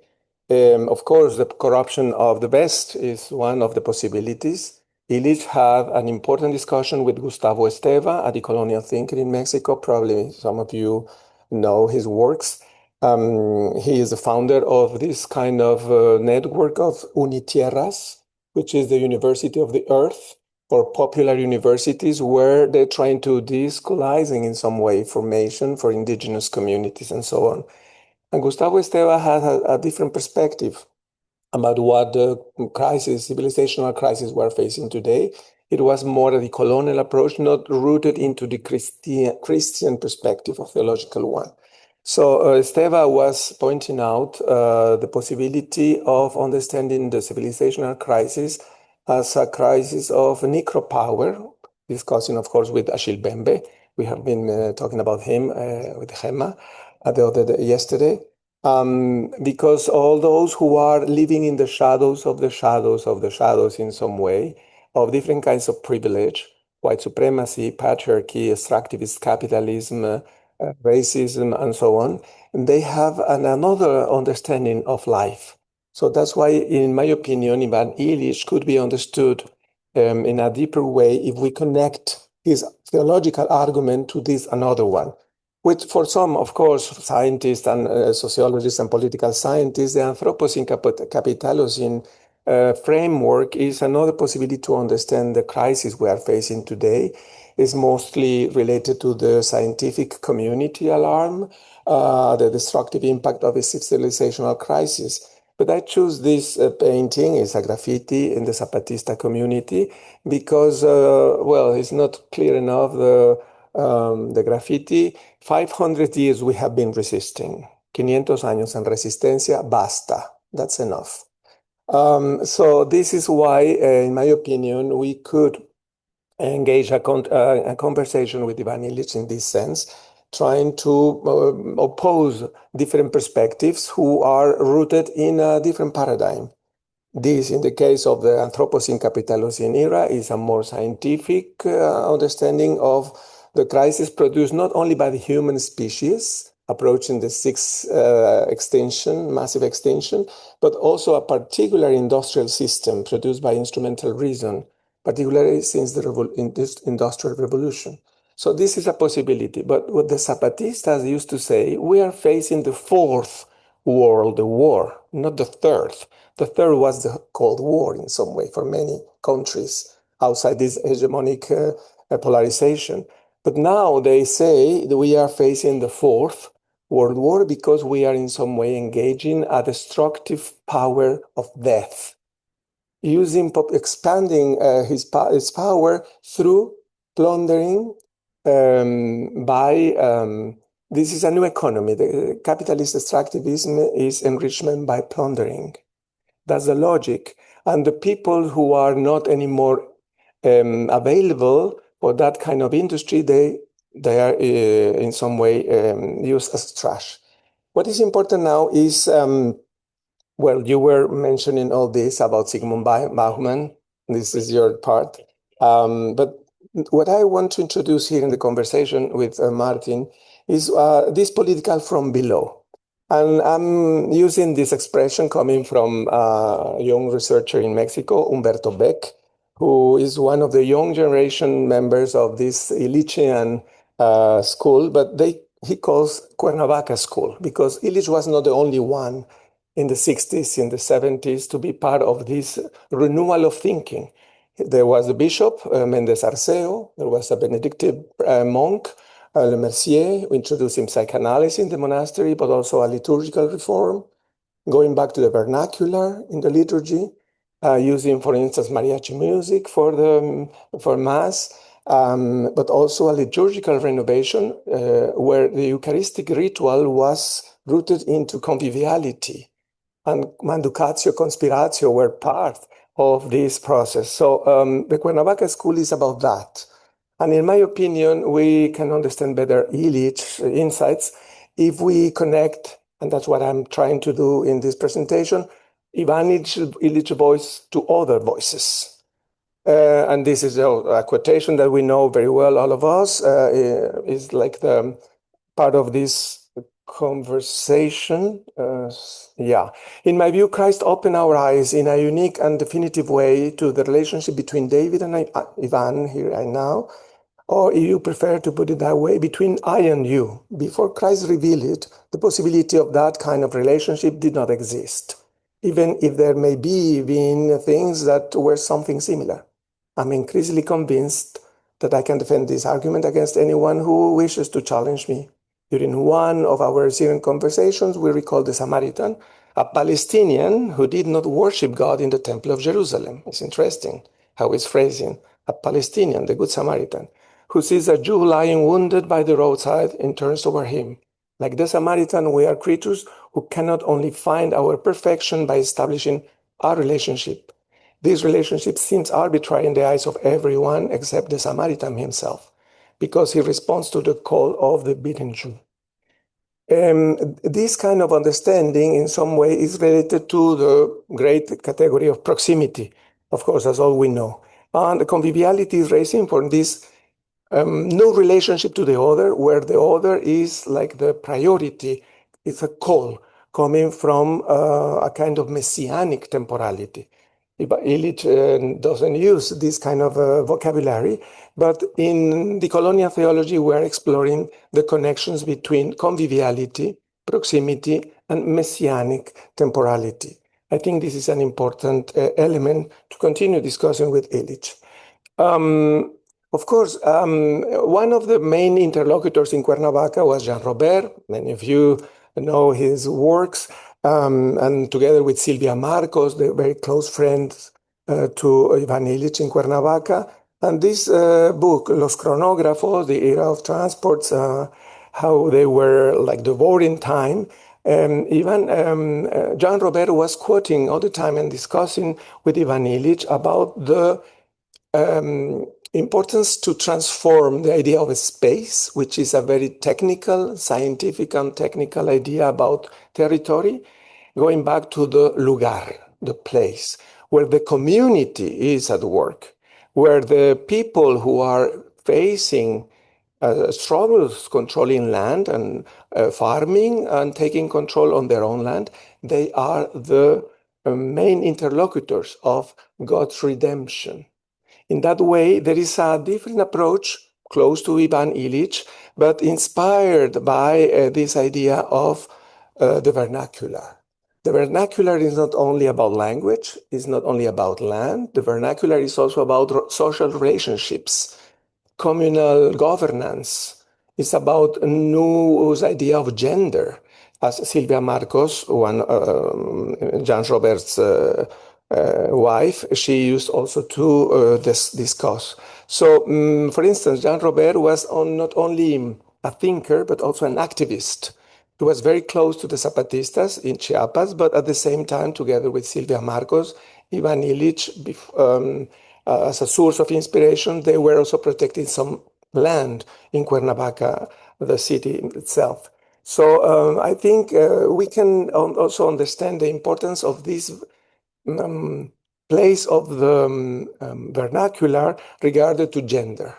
Of course, the corruption of the West is one of the possibilities. Illich had an important discussion with Gustavo Esteva, a decolonial thinker in Mexico. Probably some of you know his works. He is the founder of this kind of network of Unitierras, which is the University of the Earth, or popular universities, where they're trying to de-schooling in some way formation for indigenous communities and so on. And Gustavo Esteva had a different perspective about what the crisis, civilizational crisis we're facing today. It was more a colonial approach, not rooted into the Christian perspective of theological one. So Esteva was pointing out the possibility of understanding the civilizational crisis as a crisis of necropower, discussing, of course, with Achille Bembe. We have been talking about him with Gemma yesterday. Because all those who are living in the shadows of the shadows of the shadows in some way, of different kinds of privilege, white supremacy, patriarchy, extractivist capitalism, racism, and so on, they have another understanding of life. So that's why, in my opinion, Ivan Illich could be understood in a deeper way if we connect his theological argument to this another one. Which for some, of course, scientists and sociologists and political scientists, the Anthropocene Capitalocene framework is another possibility to understand the crisis we are facing today. It's mostly related to the scientific community alarm, the destructive impact of a civilizational crisis. But I choose this painting, it's a graffiti in the Zapatista community, because, well, it's not clear enough, the graffiti. 500 years we have been resisting. 500 años en resistencia, basta. That's enough. So this is why, in my opinion, we could engage a conversation with Ivan Illich in this sense, trying to oppose different perspectives who are rooted in a different paradigm. This, in the case of the Anthropocene Capitalocene era, is a more scientific understanding of the crisis produced not only by the human species, approaching the sixth extinction, massive extinction, but also a particular industrial system produced by instrumental reason, particularly since the industrial revolution. So this is a possibility. But what the Zapatistas used to say, we are facing the fourth world war, not the third. The third was the Cold War in some way for many countries outside this hegemonic polarization. But now they say that we are facing the fourth World War because we are in some way engaging a destructive power of death, expanding his power through plundering this is a new economy. The capitalist extractivism is enrichment by plundering. That's the logic. And the people who are not anymore available for that kind of industry, they are in some way used as trash. What is important now is, well, you were mentioning all this about Zygmunt Bauman. This is your part. But what I want to introduce here in the conversation with Martin is this political from below. And I'm using this expression coming from a young researcher in Mexico, Humberto Beck, who is one of the young generation members of this Illichian school, but he calls Cuernavaca school, because Illich was not the only one in the 60s, in the 70s, to be part of this renewal of thinking. There was a bishop, Méndez Arceo, there was a Benedictine monk, Le Mercier, who introduced him psychoanalysis in the monastery, but also a liturgical reform, going back to the vernacular in the liturgy, using, for instance, mariachi music for Mass, but also a liturgical renovation where the Eucharistic ritual was rooted into conviviality. And Manducatio, Conspiratio were part of this process. So the Cuernavaca school is about that. And in my opinion, we can understand better Illich insights if we connect, and that's what I'm trying to do in this presentation, Ivan Illich's voice to other voices. And this is a quotation that we know very well, all of us, is like the part of this conversation. In my view, Christ opened our eyes in a unique and definitive way to the relationship between David and Ivan, here and now, or if you prefer to put it that way, between I and you. Before Christ revealed it, the possibility of that kind of relationship did not exist, even if there may be been things that were something similar. I'm increasingly convinced that I can defend this argument against anyone who wishes to challenge me. During one of our Syrian conversations, we recalled the Samaritan, a Palestinian who did not worship God in the Temple of Jerusalem. It's interesting how it's phrasing. A Palestinian, the Good Samaritan, who sees a Jew lying wounded by the roadside and turns toward him. Like the Samaritan, we are creatures who cannot only find our perfection by establishing our relationship. This relationship seems arbitrary in the eyes of everyone except the Samaritan himself, because he responds to the call of the beaten Jew. This kind of understanding in some way is related to the great category of proximity. Of course, that's all we know. And the conviviality is raising for this no relationship to the other, where the other is like the priority. It's a call coming from a kind of messianic temporality. Illich doesn't use this kind of vocabulary, but in the colonial theology, we're exploring the connections between conviviality, proximity, and messianic temporality. I think this is an important element to continue discussing with Illich. Of course, one of the main interlocutors in Cuernavaca was Jean Robert. Many of you know his works. And together with Silvia Marcos, they're very close friends to Ivan Illich in Cuernavaca. And this book, Los Cronógrafos, the era of transports, how they were like devouring time. Even Jean Robert was quoting all the time and discussing with Ivan Illich about the importance to transform the idea of a space, which is a very technical, scientific and technical idea about territory, going back to the lugar, the place, where the community is at work, where the people who are facing struggles controlling land and farming and taking control on their own land, they are the main interlocutors of God's redemption. In that way, there is a different approach, close to Ivan Illich, but inspired by this idea of the vernacular. The vernacular is not only about language, it's not only about land. The vernacular is also about social relationships, communal governance. It's about Nu's idea of gender, as Silvia Marcos, one Jean Robert's wife, she used also to discuss. So, for instance, Jean Robert was not only a thinker, but also an activist. He was very close to the Zapatistas in Chiapas, but at the same time, together with Silvia Marcos, Ivan Illich, as a source of inspiration, they were also protecting some land in Cuernavaca, the city itself. So I think we can also understand the importance of this place of the vernacular regarded to gender.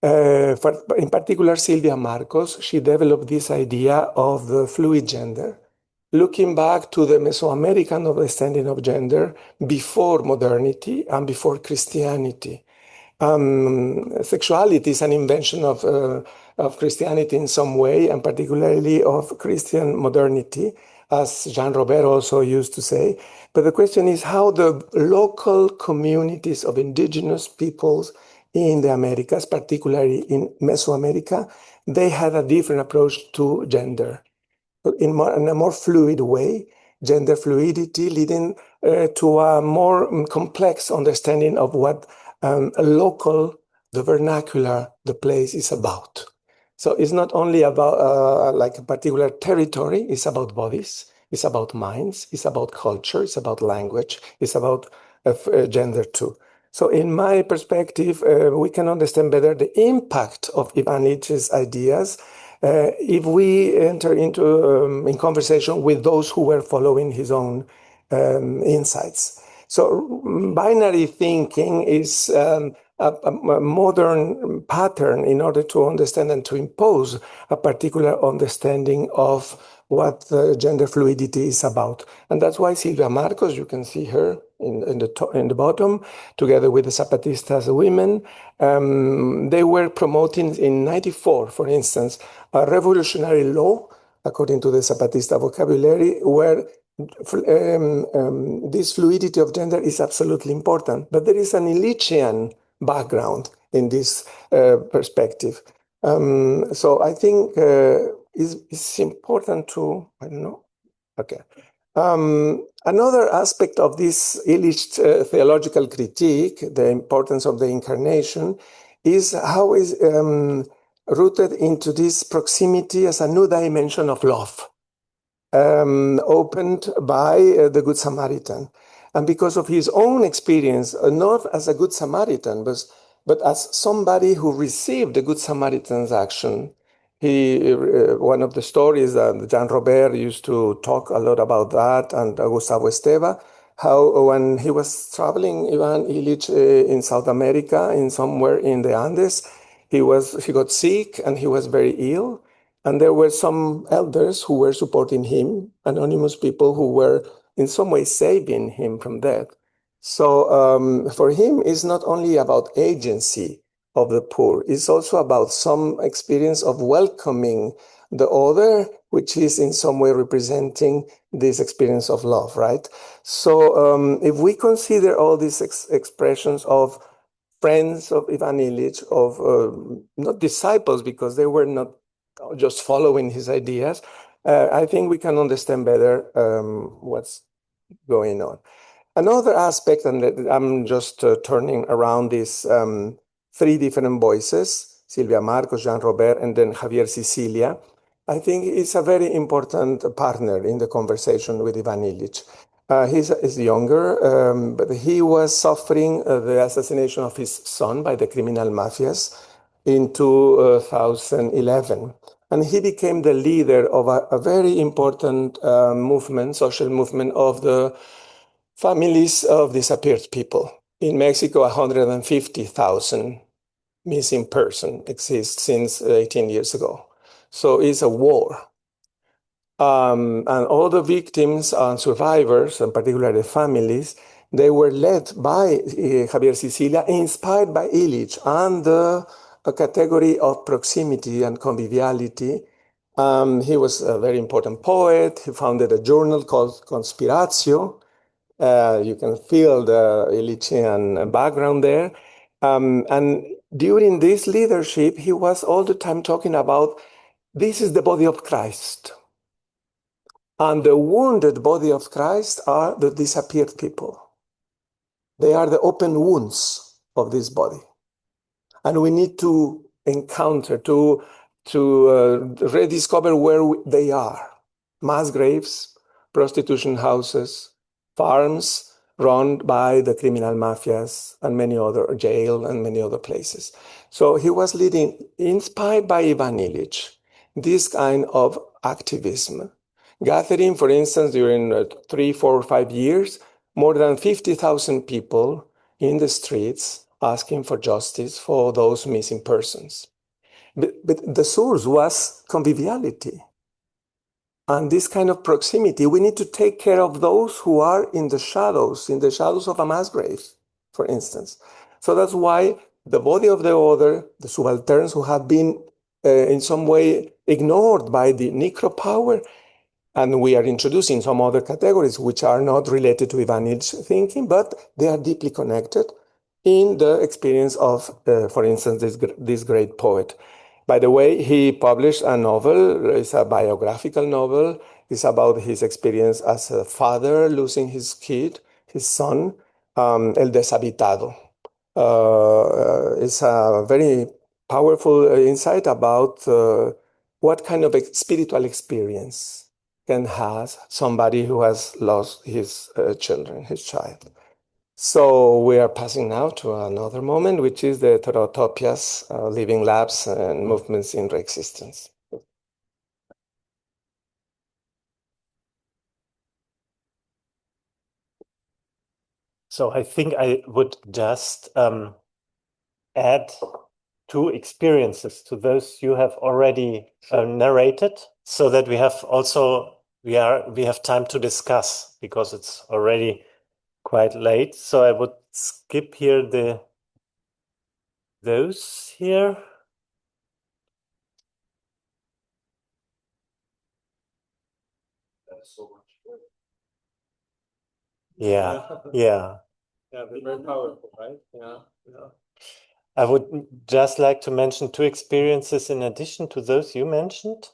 In particular, Silvia Marcos, she developed this idea of the fluid gender, looking back to the Mesoamerican understanding of gender before modernity and before Christianity. Sexuality is an invention of Christianity in some way, and particularly of Christian modernity, as Jean Robert also used to say. But the question is how the local communities of indigenous peoples in the Americas, particularly in Mesoamerica, they had a different approach to gender. In a more fluid way, gender fluidity leading to a more complex understanding of what local, the vernacular, the place is about. So it's not only about like a particular territory, it's about bodies, it's about minds, it's about culture, it's about language, it's about gender too. So in my perspective, we can understand better the impact of Ivan Illich's ideas if we enter into in conversation with those who were following his own insights. So binary thinking is a modern pattern in order to understand and to impose a particular understanding of what gender fluidity is about. And that's why Silvia Marcos, you can see her in the bottom, together with the Zapatistas women, they were promoting in 94, for instance, a revolutionary law, according to the Zapatista vocabulary, where this fluidity of gender is absolutely important. But there is an Illichian background in this perspective. So I think it's important to, I don't know, okay. Another aspect of this Illich theological critique, the importance of the incarnation, is how is rooted into this proximity as a new dimension of love, opened by the Good Samaritan. And because of his own experience, not as a Good Samaritan, but as somebody who received the Good Samaritan's action. One of the stories that Jean Robert used to talk a lot about that, and Gustavo Esteva, how when he was traveling, Ivan Illich, in South America, in somewhere in the Andes, he got sick and he was very ill. And there were some elders who were supporting him, anonymous people who were in some way saving him from death. So for him, it's not only about agency of the poor, it's also about some experience of welcoming the other, which is in some way representing this experience of love, right? So if we consider all these expressions of friends of Ivan Illich, of not disciples, because they were not just following his ideas, I think we can understand better what's going on. Another aspect, and I'm just turning around these three different voices, Silvia Marcos, Jean Robert, and then Javier Sicilia, I think is a very important partner in the conversation with Ivan Illich. He's younger, but he was suffering the assassination of his son by the criminal mafias in 2011. And he became the leader of a very important movement, social movement of the families of disappeared people. In Mexico, 150,000 missing persons exist since 18 years ago. So it's a war. And all the victims and survivors, and particularly families, they were led by Javier Sicilia, inspired by Illich and the category of proximity and conviviality. He was a very important poet. He founded a journal called Conspiratio. You can feel the Illichian background there. And during this leadership, he was all the time talking about, this is the body of Christ. And the wounded body of Christ are the disappeared people. They are the open wounds of this body. And we need to encounter, to rediscover where they are. Mass graves, prostitution houses, farms run by the criminal mafias, and many other, jail and many other places. So he was leading, inspired by Ivan Illich, this kind of activism, gathering, for instance, during 3, 4, 5 years, more than 50,000 people in the streets asking for justice for those missing persons. But the source was conviviality. And this kind of proximity, we need to take care of those who are in the shadows of a mass grave, for instance. So that's why the body of the other, the subalterns who have been in some way ignored by the necro power, and we are introducing some other categories which are not related to Ivan Illich thinking, but they are deeply connected in the experience of, for instance, this great poet. By the way, he published a novel, it's a biographical novel. It's about his experience as a father losing his kid, his son, El Deshabitado. It's a very powerful insight about what kind of spiritual experience can have somebody who has lost his children, his child. So we are passing now to another moment, which is the Torotopias, living labs and movements in re-existence. So I think I would just add two experiences to those you have already narrated, so that we have also we have time to discuss, because it's already quite late. So I would skip here those here. That's so much. Yeah. Yeah, very powerful, right? Yeah. I would just like to mention two experiences in addition to those you mentioned.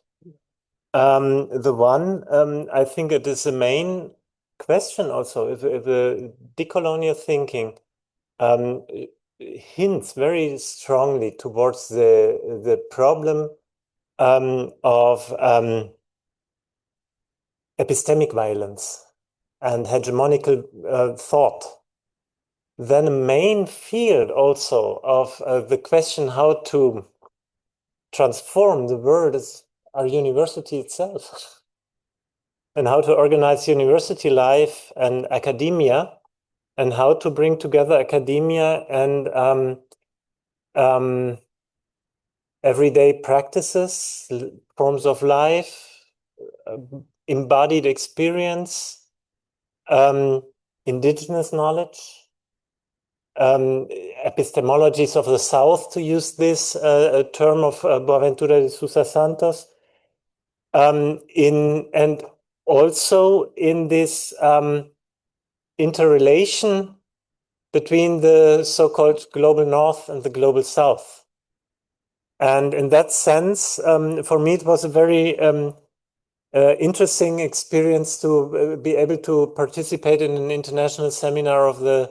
The one, I think it is the main question also, if the decolonial thinking hints very strongly towards the problem of epistemic violence and hegemonical thought. Then a main field also of the question how to transform the world is our university itself, and how to organize university life and academia, and how to bring together academia and everyday practices, forms of life, embodied experience, indigenous knowledge, epistemologies of the South, to use this term of Boaventura de Sousa Santos, and also in this interrelation between the so-called global North and the global South. And in that sense, for me, it was a very interesting experience to be able to participate in an international seminar of the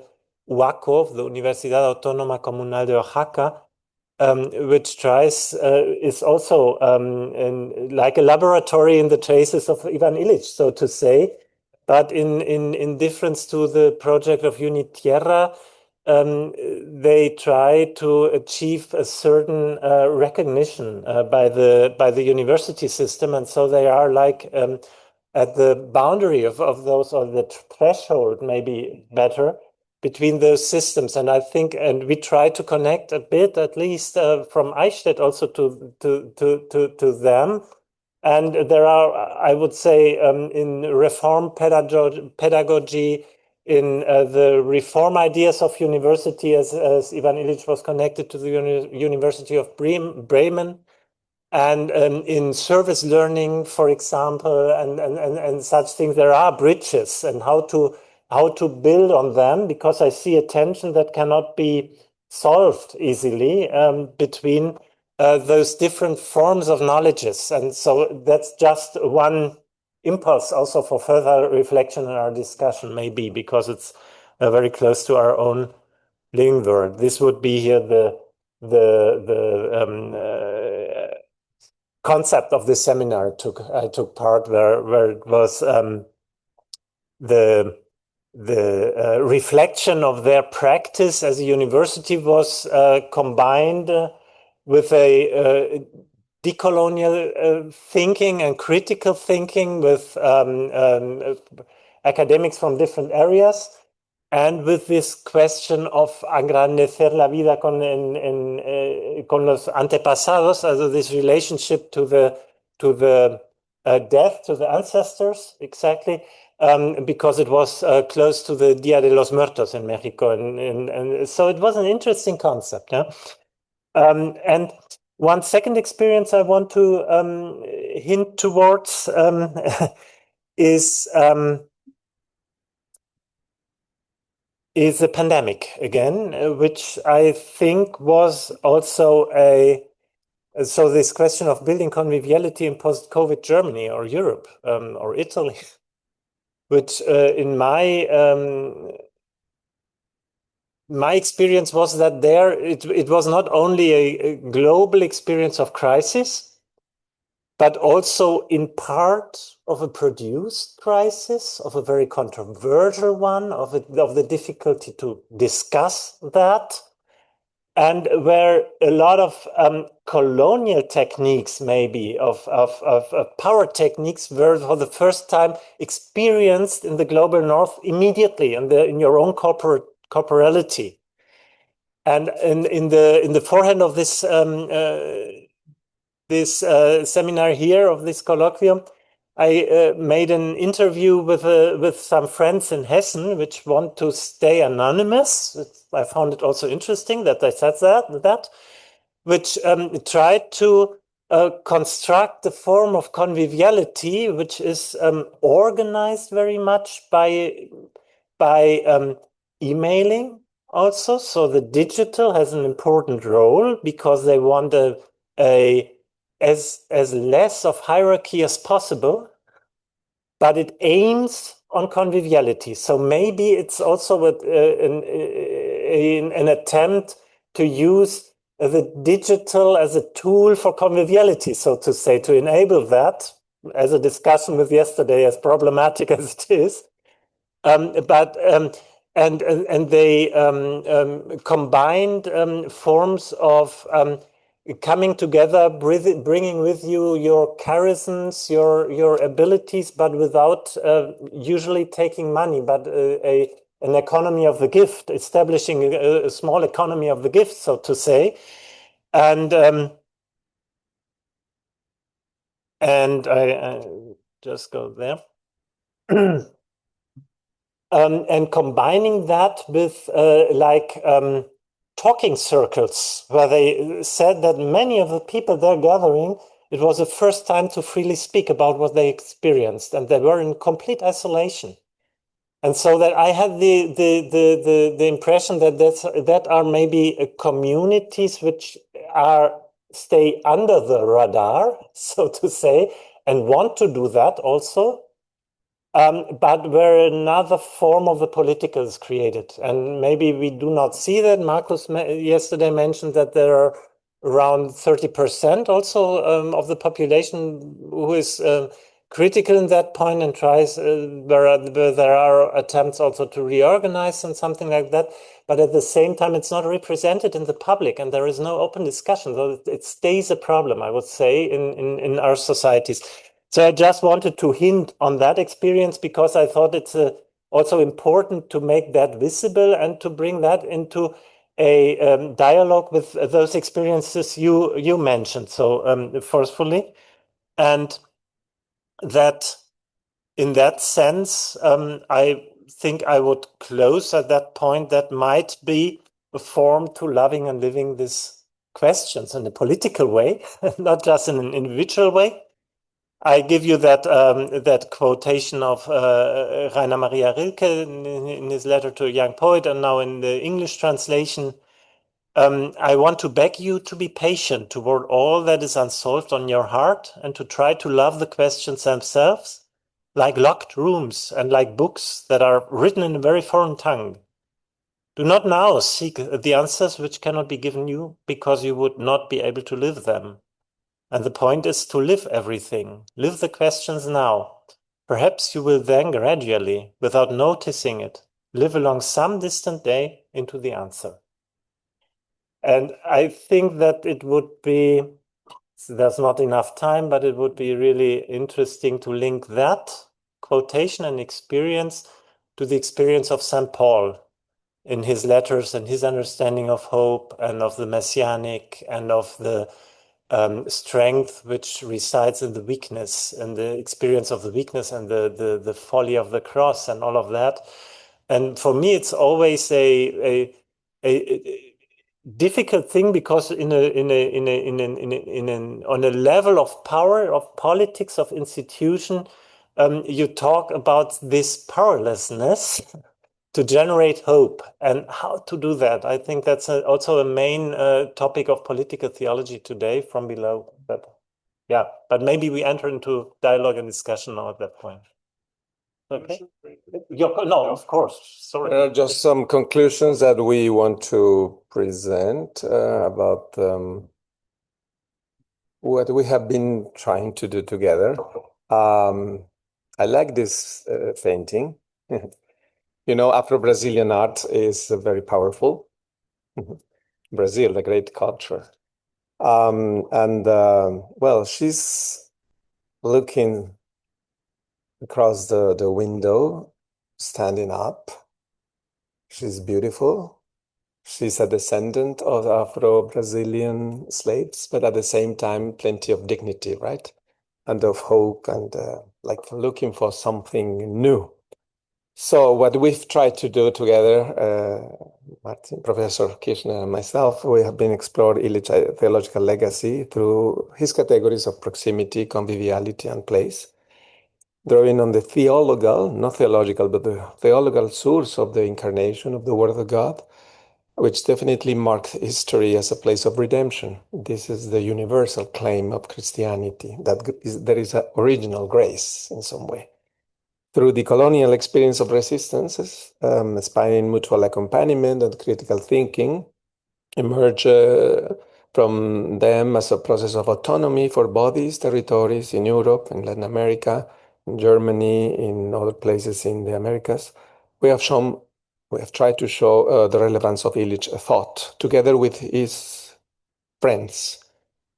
UACO, of the Universidad Autónoma Comunal de Oaxaca, which is also like a laboratory in the traces of Ivan Illich, so to say, but in difference to the project of Unitierra, they try to achieve a certain recognition by the university system, and so they are like at the boundary of those, or the threshold, maybe better, between those systems. And I think, and we try to connect a bit, at least from Eichstätt, also to them. And there are, I would say, in reform pedagogy, in the reform ideas of university, as Ivan Illich was connected to the University of Bremen, and in service learning, for example, and such things, there are bridges, and how to build on them, because I see a tension that cannot be solved easily between those different forms of knowledges. And so that's just one impulse also for further reflection in our discussion, maybe, because it's very close to our own living world. This would be here the concept of this seminar I took part, where it was the reflection of their practice as a university was combined with a decolonial thinking and critical thinking with academics from different areas, and with this question of engrandecer la vida con los antepasados, also this relationship to the death, to the ancestors, exactly, because it was close to the Dia de los Muertos in Mexico, and so it was an interesting concept. Yeah? And one second experience I want to hint towards is a pandemic again, which I think was also so this question of building conviviality in post-COVID Germany or Europe or Italy, which in my experience was that there it was not only a global experience of crisis, but also in part of a produced crisis, of a very controversial one, of the difficulty to discuss that, and where a lot of colonial techniques, maybe of power techniques, were for the first time experienced in the global north immediately in your own corporality. And in the forehand of this seminar here, of this colloquium, I made an interview with some friends in Hessen, which want to stay anonymous. I found it also interesting that they said that which tried to construct a form of conviviality, which is organized very much by emailing also. So the digital has an important role because they want as less of hierarchy as possible, but it aims on conviviality. So maybe it's also an attempt to use the digital as a tool for conviviality, so to say, to enable that, as a discussion with yesterday, as problematic as it is. And they combined forms of coming together, bringing with you your charisms, your abilities, but without usually taking money, but an economy of the gift, establishing a small economy of the gift, so to say. And I just go there. And combining that with talking circles, where they said that many of the people they're gathering, it was the first time to freely speak about what they experienced, and they were in complete isolation. And so that I had the impression that are maybe communities which stay under the radar, so to say, and want to do that also. But where another form of the political is created. And maybe we do not see that. Marcus yesterday mentioned that there are around 30% also of the population who is critical in that point and tries, where there are attempts also to reorganize and something like that. But at the same time, it's not represented in the public and there is no open discussion. So it stays a problem, I would say, in our societies. So I just wanted to hint on that experience because I thought it's also important to make that visible and to bring that into a dialogue with those experiences you mentioned so forcefully. And that in that sense, I think I would close at that point. That might be a form to loving and living these questions in a political way, not just in an individual way. I give you that quotation of Rainer Maria Rilke in his letter to a young poet, and now in the English translation. I want to beg you to be patient toward all that is unsolved on your heart and to try to love the questions themselves like locked rooms and like books that are written in a very foreign tongue. Do not now seek the answers which cannot be given you because you would not be able to live them. And the point is to live everything. Live the questions now. Perhaps you will then gradually, without noticing it, live along some distant day into the answer. And I think that it would be, there's not enough time, but it would be really interesting to link that quotation and experience to the experience of St. Paul in his letters and his understanding of hope and of the messianic and of the strength which resides in the weakness and the experience of the weakness and the folly of the cross and all of that. And for me, it's always a difficult thing because on a level of power, of politics, of institution, you talk about this powerlessness to generate hope and how to do that. I think that's also a main topic of political theology today from below. But yeah, but maybe we enter into dialogue and discussion now at that point. Okay. No, of course. Sorry. There are just some conclusions that we want to present about what we have been trying to do together. I like this painting. You know, Afro-Brazilian art is very powerful. Brazil, the great culture. Well, she's looking across the window, standing up. She's beautiful. She's a descendant of Afro-Brazilian slaves, but at the same time, plenty of dignity, right? And of hope and like looking for something new. So what we've tried to do together, Martin, Professor Kirchner and myself, we have been exploring Illich's theological legacy through his categories of proximity, conviviality, and place, drawing on the theological, not theological, but the theological source of the incarnation of the Word of God, which definitely marks history as a place of redemption. This is the universal claim of Christianity, that there is an original grace in some way. Through the colonial experience of resistances, aspiring mutual accompaniment and critical thinking, emerge from them as a process of autonomy for bodies, territories in Europe, in Latin America, in Germany, in other places in the Americas. We have tried to show the relevance of Illich thought, together with his friends.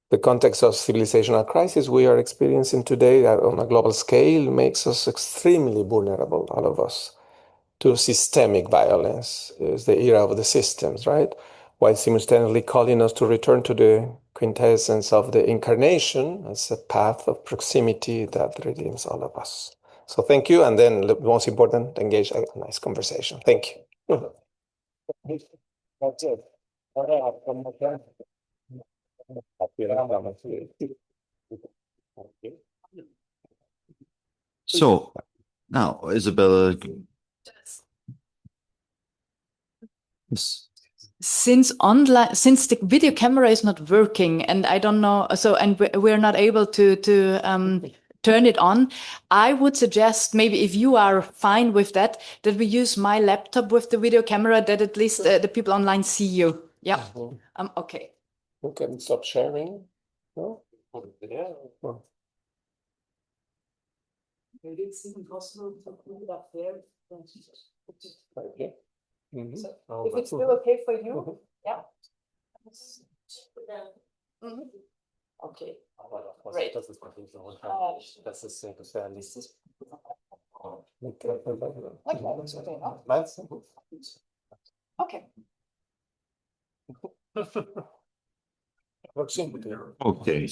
The context of civilizational crisis we are experiencing today on a global scale makes us extremely vulnerable, all of us, to systemic violence. It's the era of the systems, right? While simultaneously calling us to return to the quintessence of the incarnation as a path of proximity that redeems all of us. So thank you, and then the most important, engage a nice conversation. Thank you. That's it. So now, Isabella, yes. Since the video camera is not working, and I don't know, and we're not able to turn it on, I would suggest, maybe if you are fine with that we use my laptop with the video camera, that at least the people online see you. Yeah. Okay. We can stop sharing. No? Yeah. Maybe it's even possible to put it up there. Okay. So if it's still okay for you, yeah. Okay. Great. Das ist sehr realistisch. Okay. Okay.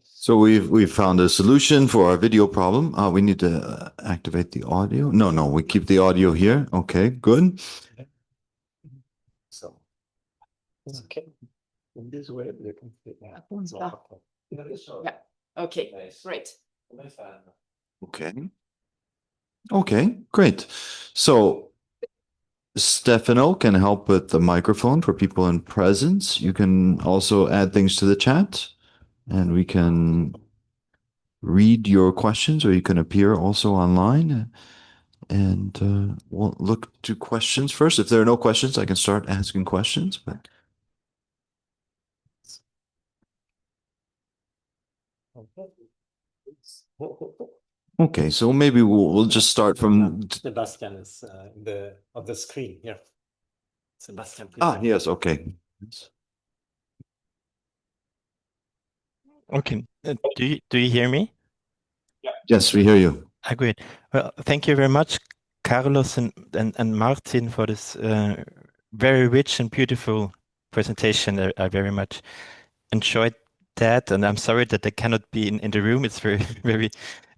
So we've found a solution for our video problem. We need to activate the audio. No, we keep the audio here. Okay, good. So it's okay. In this way, they can fit now. Yeah. Okay. Great. Okay, great. So Stefano can help with the microphone for people in presence. You can also add things to the chat, and we can read your questions, or you can appear also online. And we'll look to questions first. If there are no questions, I can start asking questions. But okay, so maybe we'll just start from Sebastian is on the screen here. Sebastian, please. Yes, okay. Okay. Do you hear me? Yes, we hear you. Great. Well, thank you very much, Carlos and Martin, for this very rich and beautiful presentation. I very much enjoyed that, and I'm sorry that I cannot be in the room. It's very, very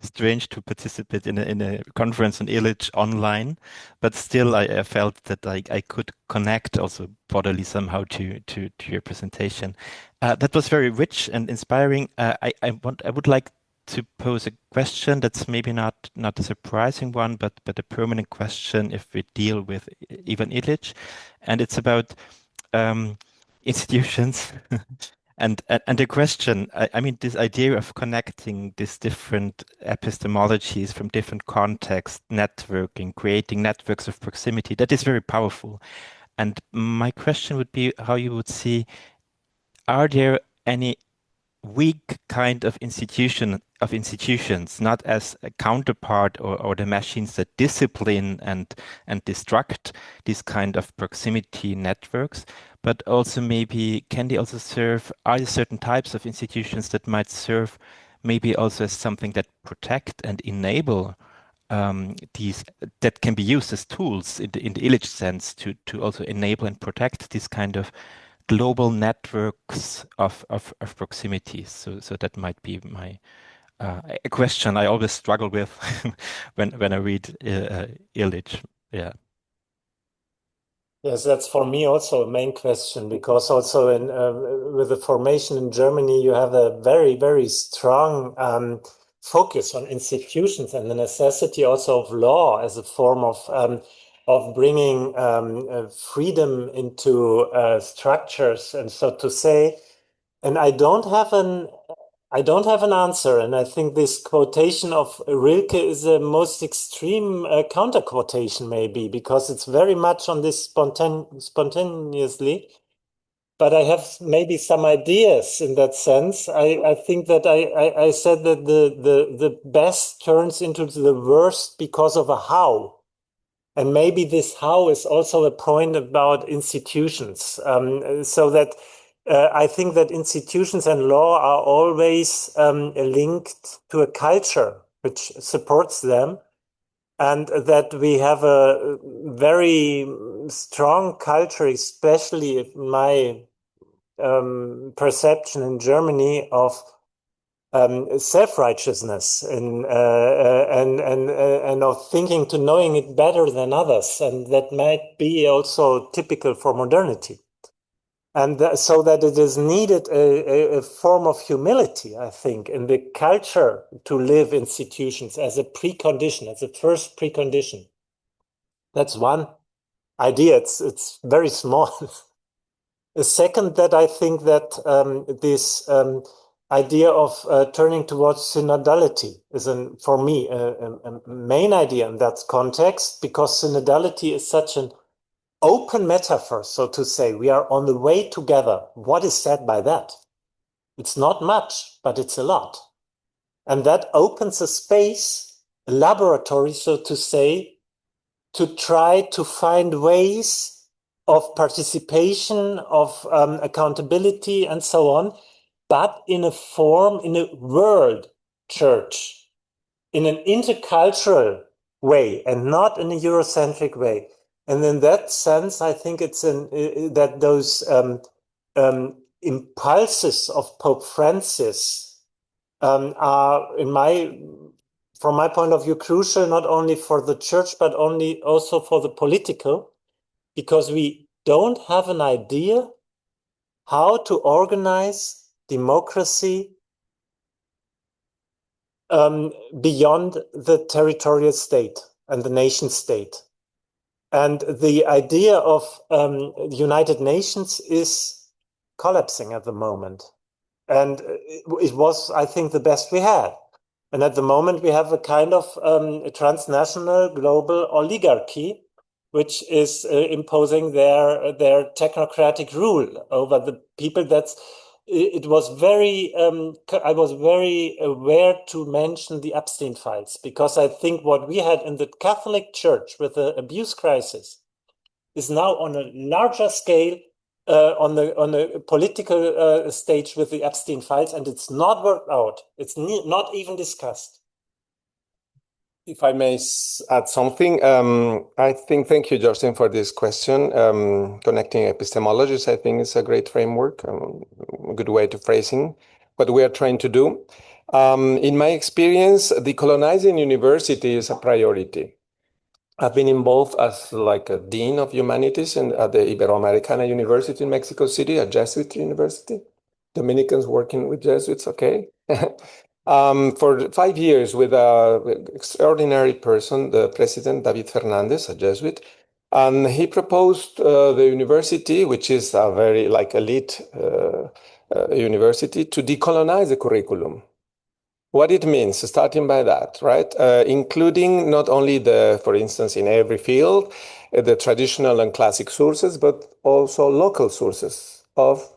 strange to participate in a conference on Illich online, but still I felt that I could connect also bodily somehow to your presentation. That was very rich and inspiring. I would like to pose a question that's maybe not a surprising one, but a permanent question if we deal with Ivan Illich, and it's about institutions. And the question, I mean, this idea of connecting these different epistemologies from different contexts, networking, creating networks of proximity, that is very powerful. And my question would be how you would see, are there any weak kind of institutions, not as a counterpart or the machines that discipline and destruct these kind of proximity networks, but also maybe can they also serve, are there certain types of institutions that might serve maybe also as something that protect and enable these, that can be used as tools in the Illich sense to also enable and protect this kind of global networks of proximity. So that might be my a question I always struggle with when I read Illich. Yeah. Yes, that's for me also a main question, because also in with the formation in Germany, you have a very, very strong focus on institutions and the necessity also of law as a form of bringing freedom into structures, and so to say. And I don't have an answer, and I think this quotation of Rilke is the most extreme counter quotation, maybe, because it's very much on this spontaneously. But I have maybe some ideas in that sense. I think that I said that the best turns into the worst because of a how. And maybe this how is also a point about institutions. So that I think that institutions and law are always linked to a culture which supports them, and that we have a very strong culture, especially in my perception in Germany, of self-righteousness and of thinking to knowing it better than others, and that might be also typical for modernity. And so that it is needed a form of humility, I think, in the culture to live institutions as a precondition, as a first precondition. That's one idea. It's very small. A second, that I think that this idea of turning towards synodality is, for me, a main idea in that context, because synodality is such an open metaphor, so to say. We are on the way together. What is said by that? It's not much, but it's a lot. And that opens a space, a laboratory, so to say, to try to find ways of participation, of accountability, and so on, but in a form, in a world church, in an intercultural way, and not in a Eurocentric way. And in that sense, I think it's that those impulses of Pope Francis are, from my point of view, crucial not only for the church, but also for the political, because we don't have an idea how to organize democracy beyond the territorial state and the nation state. And the idea of the United Nations is collapsing at the moment. And it was, I think, the best we had. And at the moment, we have a kind of a transnational global oligarchy, which is imposing their technocratic rule over the people. It was very, I was very aware to mention the Epstein files, because I think what we had in the Catholic Church with the abuse crisis is now on a larger scale on the political stage with the Epstein files, and it's not worked out. It's not even discussed. If I may add something, I think, thank you, Justin, for this question. Connecting epistemologies, I think, is a great framework, a good way to phrasing what we are trying to do. In my experience, decolonizing university is a priority. I've been involved as like a dean of humanities at the Iberoamericana University in Mexico City, a Jesuit university. Dominicans working with Jesuits, okay. For 5 years with an extraordinary person, the president, David Fernandez, a Jesuit, and he proposed the university, which is a very like elite university, to decolonize the curriculum. What it means, starting by that, right? Including not only for instance, in every field, the traditional and classic sources, but also local sources of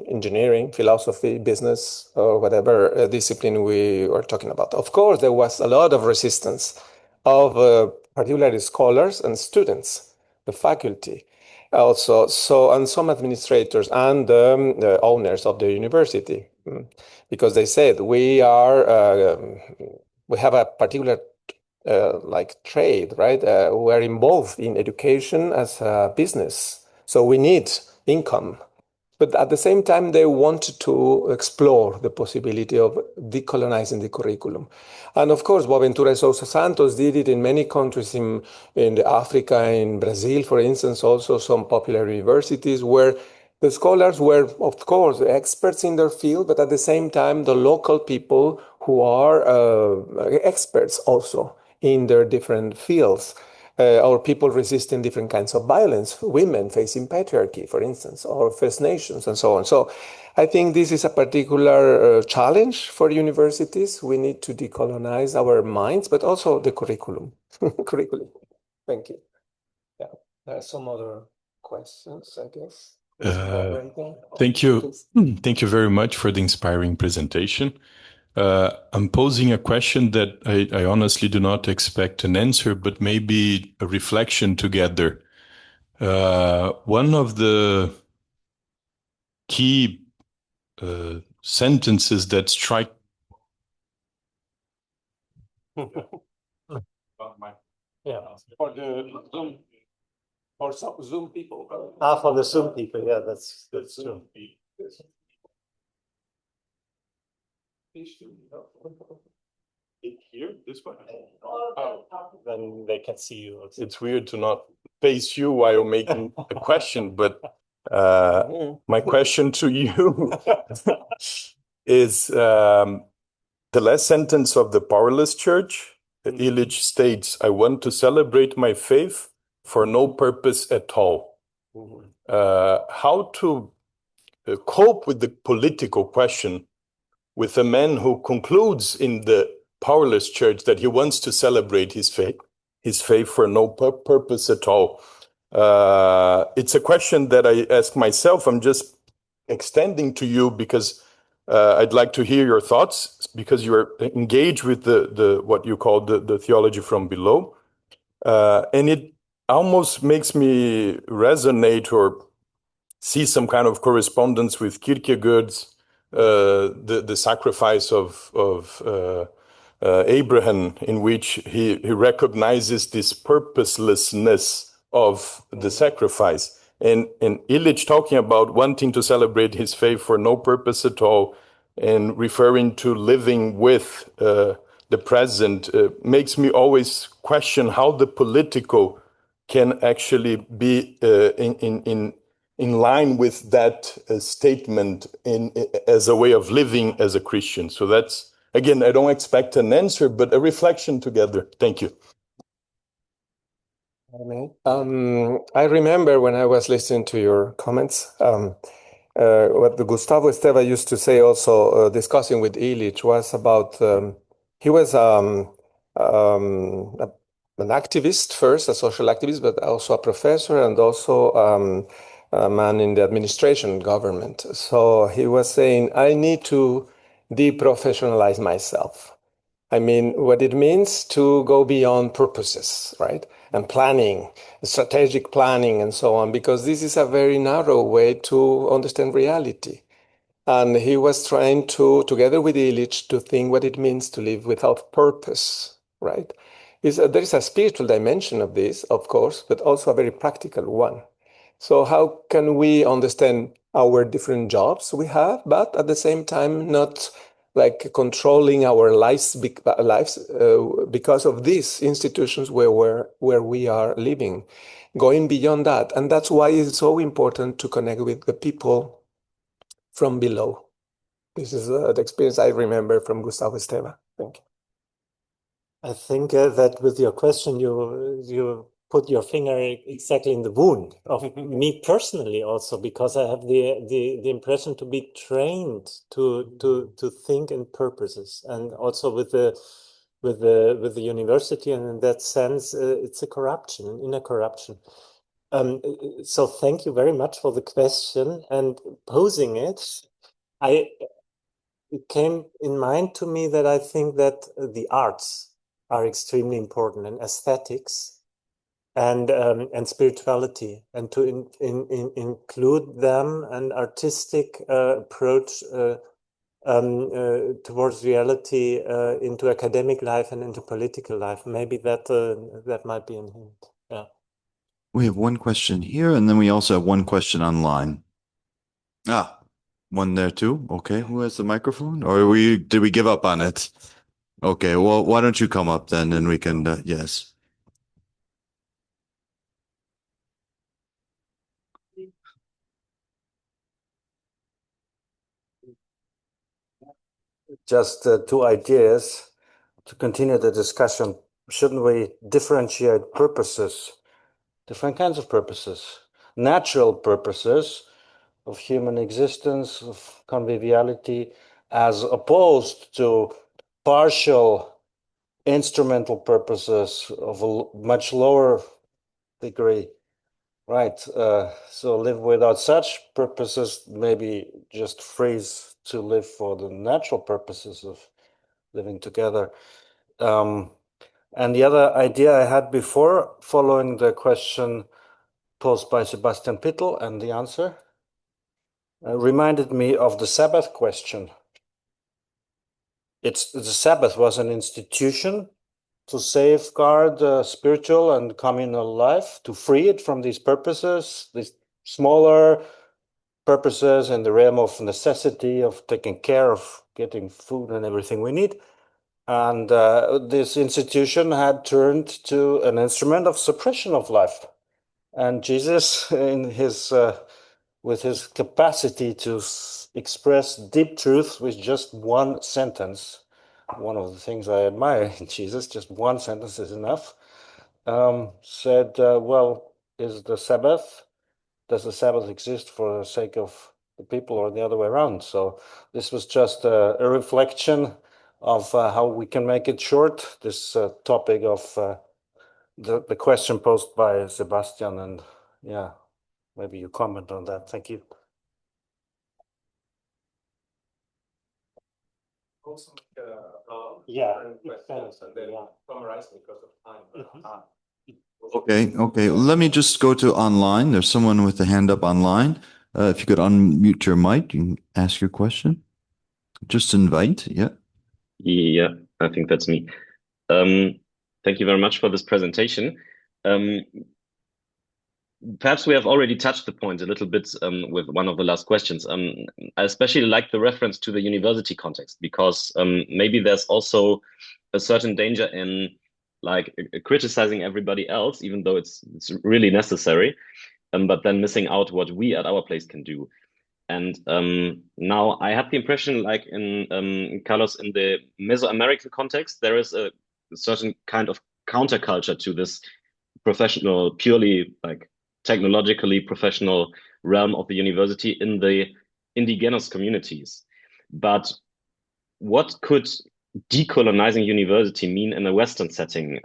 engineering, philosophy, business, or whatever discipline we were talking about. Of course, there was a lot of resistance of particularly scholars and students, the faculty also, and some administrators and the owners of the university, because they said we have a particular trade, right? We're involved in education as a business, so we need income. But at the same time, they wanted to explore the possibility of decolonizing the curriculum. And of course, Boaventura Sousa Santos did it in many countries in Africa, in Brazil, for instance, also some popular universities where the scholars were, of course, experts in their field, but at the same time, the local people who are experts also in their different fields. Or people resisting different kinds of violence, women facing patriarchy, for instance, or First Nations, and so on. So I think this is a particular challenge for universities. We need to decolonize our minds, but also the curriculum. Thank you. Yeah, there are some other questions, I guess. Thank you. Thank you very much for the inspiring presentation. I'm posing a question that I honestly do not expect an answer, but maybe a reflection together. One of the key sentences that strike. Yeah, for the Zoom, for some Zoom people. For the Zoom people, yeah, that's true. Here, this one. Then they can see you. Also. It's weird to not face you while making a question, but my question to you is the last sentence of the Powerless Church. Illich states, "I want to celebrate my faith for no purpose at all." How to cope with the political question with a man who concludes in the Powerless Church that he wants to celebrate his faith for no purpose at all. It's a question that I ask myself. I'm just extending to you because I'd like to hear your thoughts, because you are engaged with the what you call the theology from below. And it almost makes me resonate or see some kind of correspondence with Kierkegaard's the sacrifice of Abraham, in which he recognizes this purposelessness of the sacrifice. And Illich talking about wanting to celebrate his faith for no purpose at all, and referring to living with the present, makes me always question how the political can actually be in line with that statement as a way of living as a Christian. So that's, again, I don't expect an answer, but a reflection together. Thank you. I remember when I was listening to your comments, what the Gustavo Esteva used to say also, discussing with Illich, was about, he was an activist first, a social activist, but also a professor and also a man in the administration government. So he was saying, I need to deprofessionalize myself. I mean, what it means to go beyond purposes, right? And planning, strategic planning and so on, because this is a very narrow way to understand reality. And he was trying to, together with Illich, to think what it means to live without purpose, right? There is a spiritual dimension of this, of course, but also a very practical one. So how can we understand our different jobs we have, but at the same time not like controlling our lives because of these institutions where we are living, going beyond that. And that's why it's so important to connect with the people from below. This is the experience I remember from Gustavo Esteva. Thank you. I think that with your question, you put your finger exactly in the wound of me personally also, because I have the impression to be trained to think in purposes, and also with the university, and in that sense, it's a corruption, an inner corruption. So thank you very much for the question and posing it. It came in mind to me that I think that the arts are extremely important, and aesthetics and spirituality, and to include them, an artistic approach towards reality into academic life and into political life. Maybe that might be a hint. Yeah. We have one question here, and then we also have one question online. One there too. Okay, who has the microphone? Or did we give up on it? Okay, well, why don't you come up then, and we can, yes. Just two ideas to continue the discussion. Shouldn't we differentiate purposes, different kinds of purposes, natural purposes of human existence, of conviviality, as opposed to partial instrumental purposes of a much lower degree, right? So live without such purposes, maybe just freeze to live for the natural purposes of living together. And the other idea I had before, following the question posed by Sebastian Pittel and the answer, reminded me of the Sabbath question. The Sabbath was an institution to safeguard spiritual and communal life, to free it from these purposes, these smaller purposes in the realm of necessity, of taking care of getting food and everything we need. And this institution had turned to an instrument of suppression of life. And Jesus, in his with his capacity to express deep truth with just one sentence, one of the things I admire in Jesus, just one sentence is enough, said, well, does the Sabbath exist for the sake of the people or the other way around? So this was just a reflection of how we can make it short, this topic of the question posed by Sebastian. And yeah, maybe you comment on that. Thank you. Summarize because of time. Okay. Let me just go to online. There's someone with a hand up online. If you could unmute your mic, you can ask your question. Just invite, yeah. Yeah, I think that's me. Thank you very much for this presentation. Perhaps we have already touched the point a little bit with one of the last questions. I especially like the reference to the university context, because maybe there's also a certain danger in like criticizing everybody else, even though it's really necessary, but then missing out what we at our place can do. And now I have the impression, like in Carlos, in the Mesoamerican context, there is a certain kind of counterculture to this professional, purely like technologically professional realm of the university in the indigenous communities. But what could decolonizing university mean in a Western setting?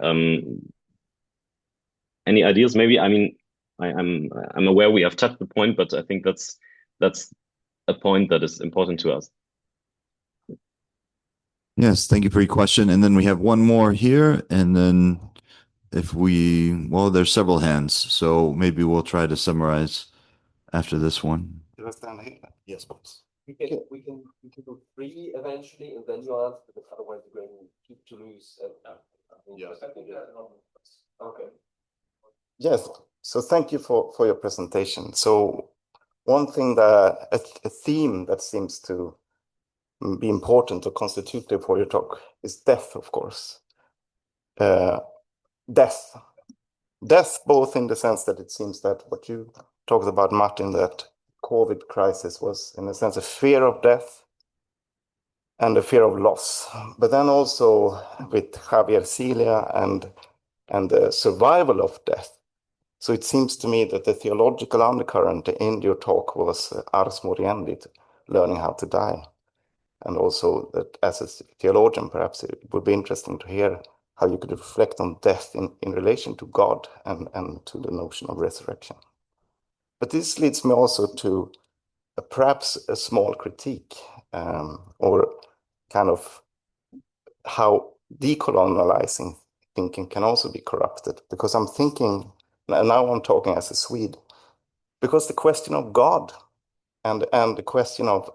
Any ideas? Maybe, I mean, I'm aware we have touched the point, but I think that's a point that is important to us. Yes, thank you for your question. And then we have one more here, and then well, there's several hands, so maybe we'll try to summarize after this one. Yes, please. We can do three eventually, and then you answer, because otherwise we're going to lose. Yes. Okay. Yes. So thank you for your presentation. So one thing that a theme that seems to be important or constitutive for your talk is death, of course. Death, both in the sense that it seems that what you talked about, Martin, that COVID crisis was in a sense a fear of death and a fear of loss, but then also with Javier Cilia and the survival of death. So it seems to me that the theological undercurrent in your talk was ars moriendi, learning how to die. And also that as a theologian, perhaps it would be interesting to hear how you could reflect on death in relation to God and to the notion of resurrection. But this leads me also to perhaps a small critique, or kind of how decolonializing thinking can also be corrupted. Because I'm thinking, and now I'm talking as a Swede, because the question of God and the question of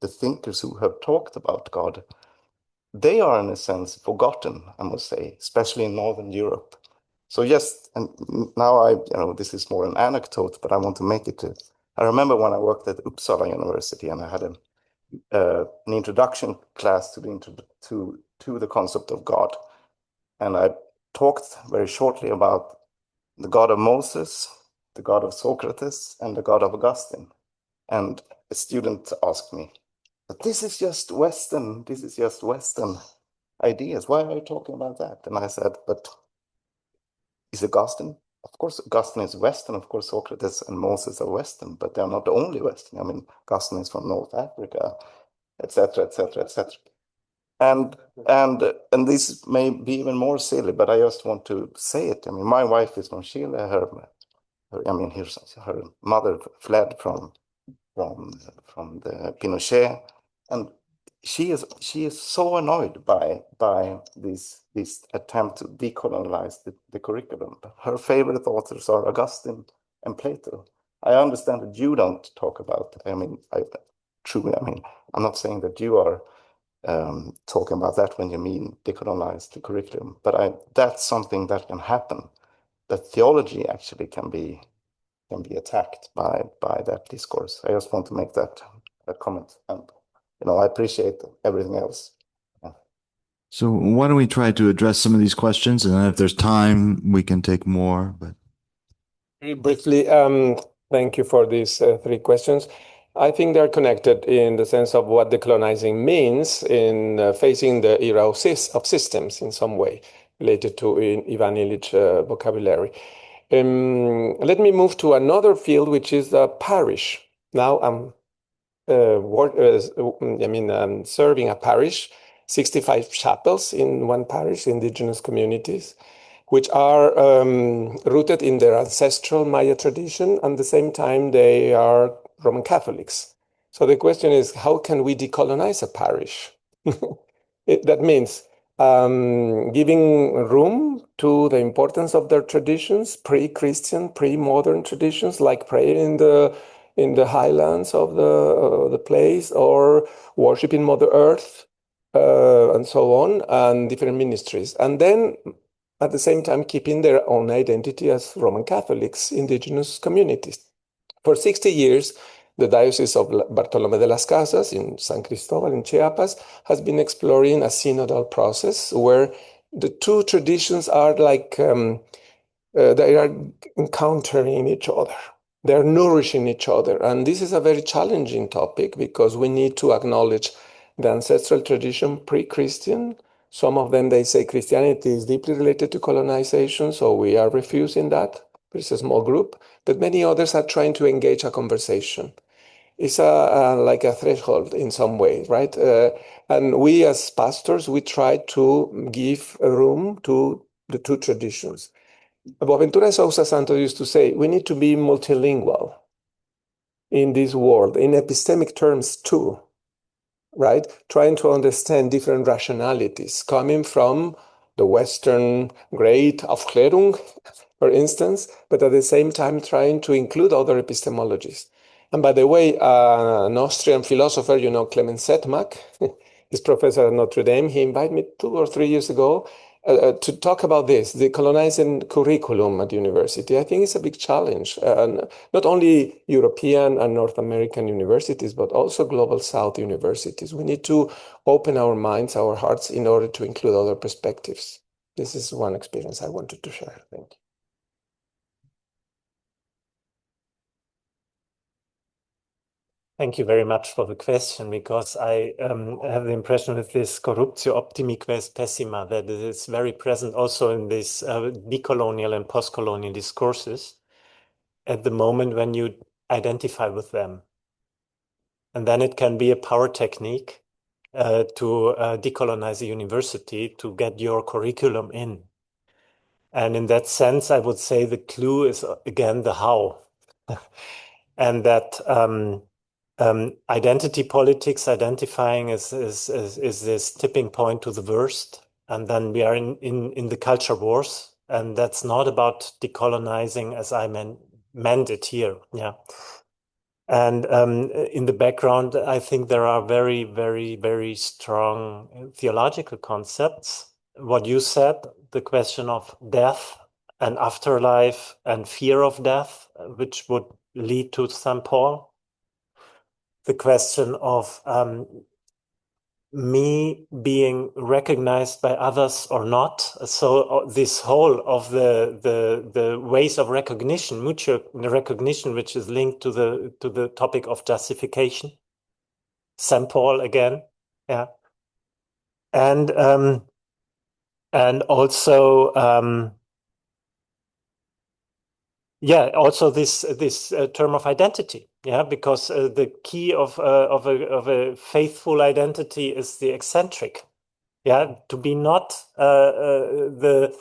the thinkers who have talked about God, they are in a sense forgotten, I must say, especially in Northern Europe. So yes, and now this is more an anecdote, but I want to make it. I remember when I worked at Uppsala University and I had an introduction class to the concept of God, and I talked very shortly about the God of Moses, the God of Socrates, and the God of Augustine. And a student asked me, "But this is just Western ideas. Why are you talking about that?" And I said, "But is Augustine? Of course, Augustine is Western. Of course, Socrates and Moses are Western, but they are not the only Western. I mean, Augustine is from North Africa, etc., etc., etc." And this may be even more silly, but I just want to say it. I mean, my wife is from Chile. Her mother fled from the Pinochet, and she is so annoyed by this attempt to decolonize the curriculum. Her favorite authors are Augustine and Plato. I understand that you don't talk about. I mean, I'm not saying that you are talking about that when you mean decolonize the curriculum, but that's something that can happen. That theology actually can be attacked by that discourse. I just want to make that comment, and I appreciate everything else. Yeah. So why don't we try to address some of these questions, and then if there's time, we can take more. But very briefly, thank you for these 3 questions. I think they're connected in the sense of what decolonizing means in facing the era of systems in some way, related to Ivan Illich vocabulary. Let me move to another field, which is the parish. Now I'm serving a parish, 65 chapels in one parish, indigenous communities, which are rooted in their ancestral Maya tradition, and at the same time they are Roman Catholics. So the question is, how can we decolonize a parish? That means giving room to the importance of their traditions, pre-Christian, pre-modern traditions, like praying in the highlands of the place, or worshiping Mother Earth, and so on, and different ministries. And then at the same time keeping their own identity as Roman Catholics, indigenous communities. For 60 years, the Diocese of Bartolomé de las Casas in San Cristobal in Chiapas has been exploring a synodal process where the 2 traditions are like, they are encountering each other. They're nourishing each other. And this is a very challenging topic because we need to acknowledge the ancestral tradition pre-Christian. Some of them, they say Christianity is deeply related to colonization, so we are refusing that. It's a small group, but many others are trying to engage a conversation. It's like a threshold in some way, right? And we as pastors, we try to give room to the 2 traditions. Boaventura Sousa Santos used to say, we need to be multilingual in this world, in epistemic terms too, right? Trying to understand different rationalities coming from the Western great Aufklärung, for instance, but at the same time trying to include other epistemologies. And by the way, an Austrian philosopher, Clement Setmak, he's professor at Notre Dame, he invited me 2 or 3 years ago to talk about this, the colonizing curriculum at university. I think it's a big challenge, not only European and North American universities, but also global South universities. We need to open our minds, our hearts, in order to include other perspectives. This is one experience I wanted to share. Thank you. Thank you very much for the question, because I have the impression with this Corruptio, optimi, quae, pessima, that it is very present also in these decolonial and post-colonial discourses at the moment when you identify with them. And then it can be a power technique to decolonize a university to get your curriculum in. And in that sense, I would say the clue is again the how. And that identity politics, identifying is this tipping point to the worst. And then we are in the culture wars. And that's not about decolonizing as I meant it here. Yeah. And in the background, I think there are very, very, very strong theological concepts. What you said, the question of death and afterlife and fear of death, which would lead to St. Paul. The question of me being recognized by others or not. So this whole of the ways of recognition, mutual recognition, which is linked to the topic of justification. St. Paul again, yeah, and also yeah, also this term of identity, yeah, because the key of a faithful identity is the eccentric, yeah, to be not the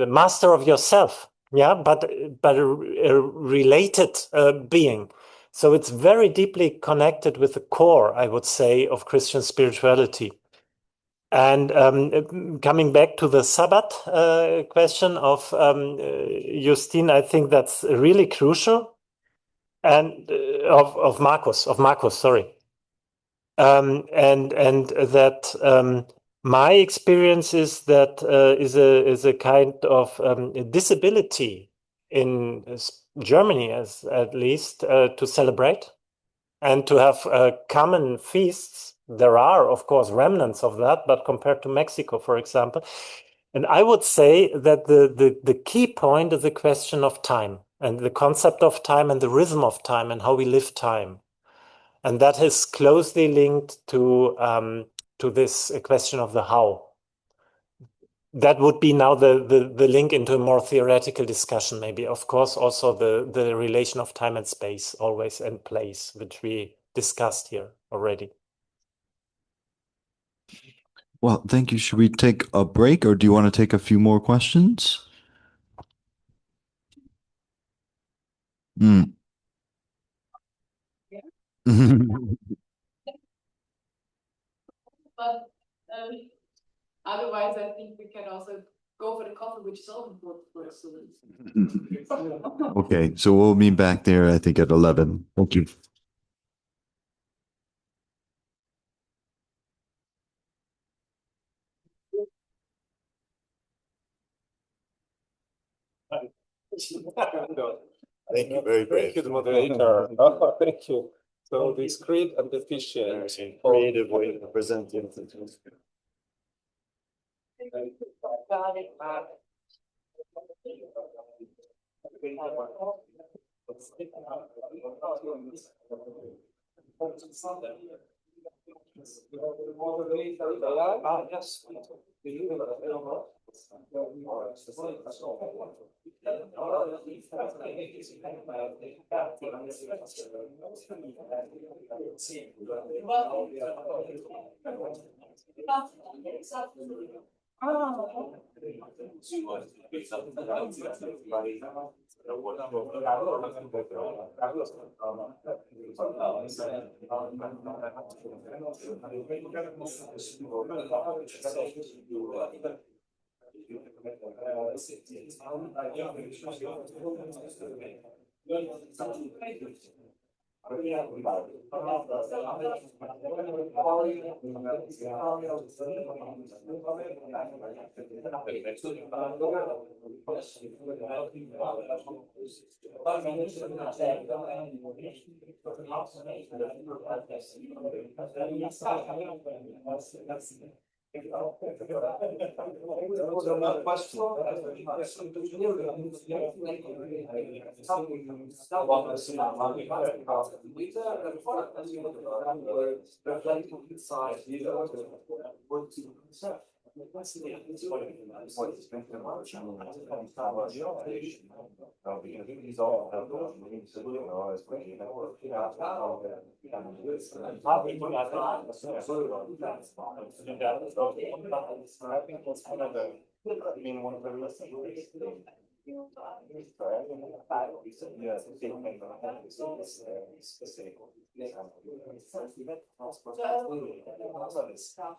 master of yourself, yeah, but a related being. So it's very deeply connected with the core, I would say, of Christian spirituality. And coming back to the Sabbath question of Justine, I think that's really crucial. And of Marcus, sorry. And that my experience is that is a kind of disability in Germany, as at least, to celebrate and to have common feasts. There are, of course, remnants of that, but compared to Mexico, for example. And I would say that the key point is the question of time and the concept of time and the rhythm of time and how we live time. And that is closely linked to this question of the how. That would be now the link into a more theoretical discussion, maybe. Of course, also the relation of time and space, always, and place, which we discussed here already. Well, thank you. Should we take a break, or do you want to take a few more questions? Mm. But otherwise, I think we can also go for the coffee, which is also important for students. Okay, so we'll meet back there, I think, at 11. Thank you. Thank you, very brave. Thank you, the moderator. Oh, thank you. So discreet and efficient. Creative way to present it. Ah, yes.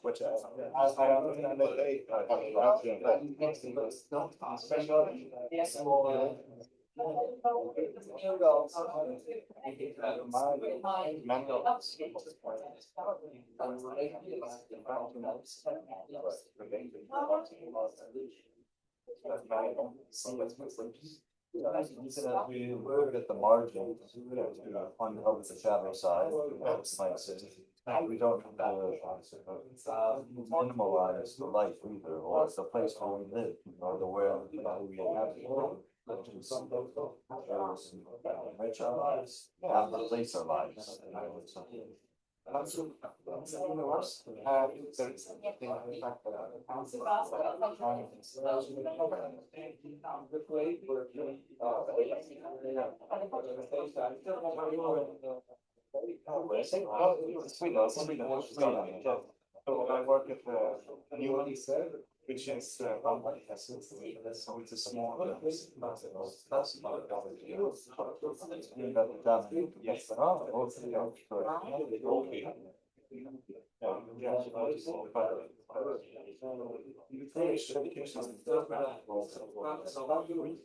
Which I understand that they we were at the margin on the shadow side. We don't minimalize the life either, or the place where we live, or the where we have enrich our lives, and replace our lives. So I work at the new one, which is so it's a small yes, what are you doing?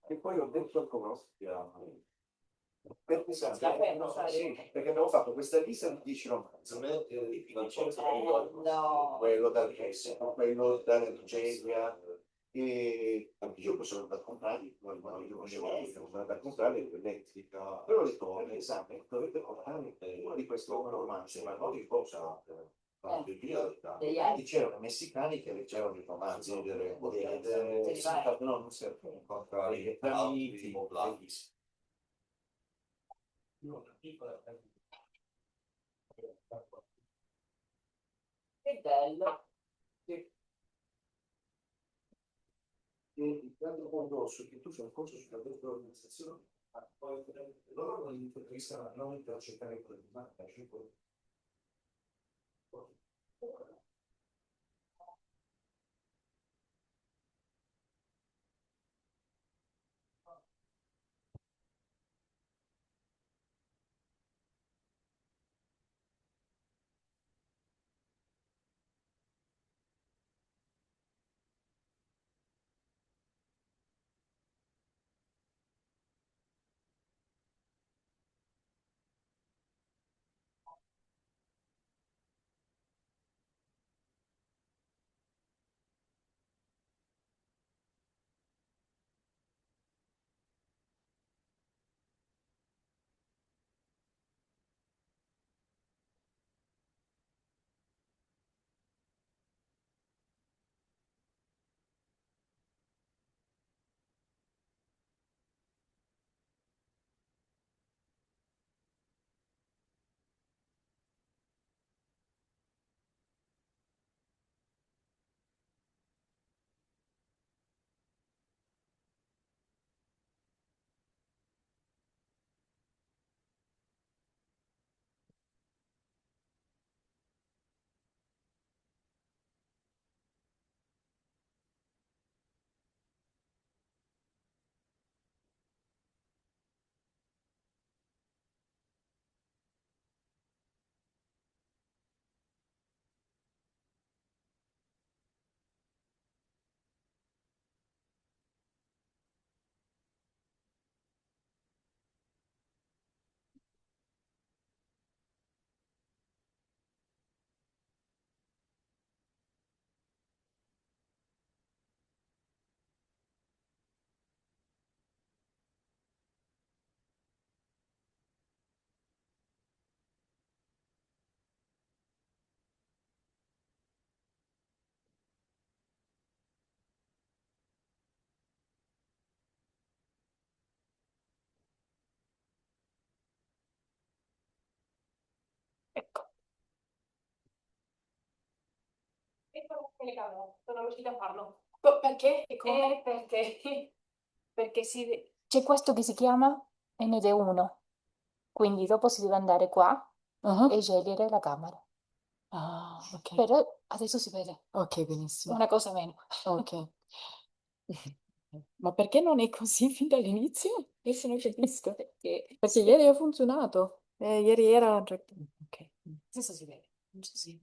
Che poi ho detto al Corruptio, perché abbiamo fatto questa lista di 10 romanzi, quello dal Pessima, quello dall'Evangelia, e io posso andare a comprare, io posso andare a comprare quelletti, però ho detto all'esame dovete comprare uno di questi romanzi, ma non di cosa. C'erano messicani che leggevano i romanzi delle non si incontrare i vietnamiti o che bello. E il grande concorso che tu fai un corso sulla organizzazione, poi loro non intervistano, non intercettare il problema. Sono riuscita a farlo. Perché? E come? Perché c'è questo che si chiama ND1. Quindi dopo si deve andare qua e scegliere la camera. Ah, ok. Però adesso si vede. Ok, benissimo. Una cosa meno. Ok. Ma perché non è così fin dall'inizio? Adesso non capisco Perché ieri ha funzionato. Ieri era... Ok. Adesso si vede. Sì.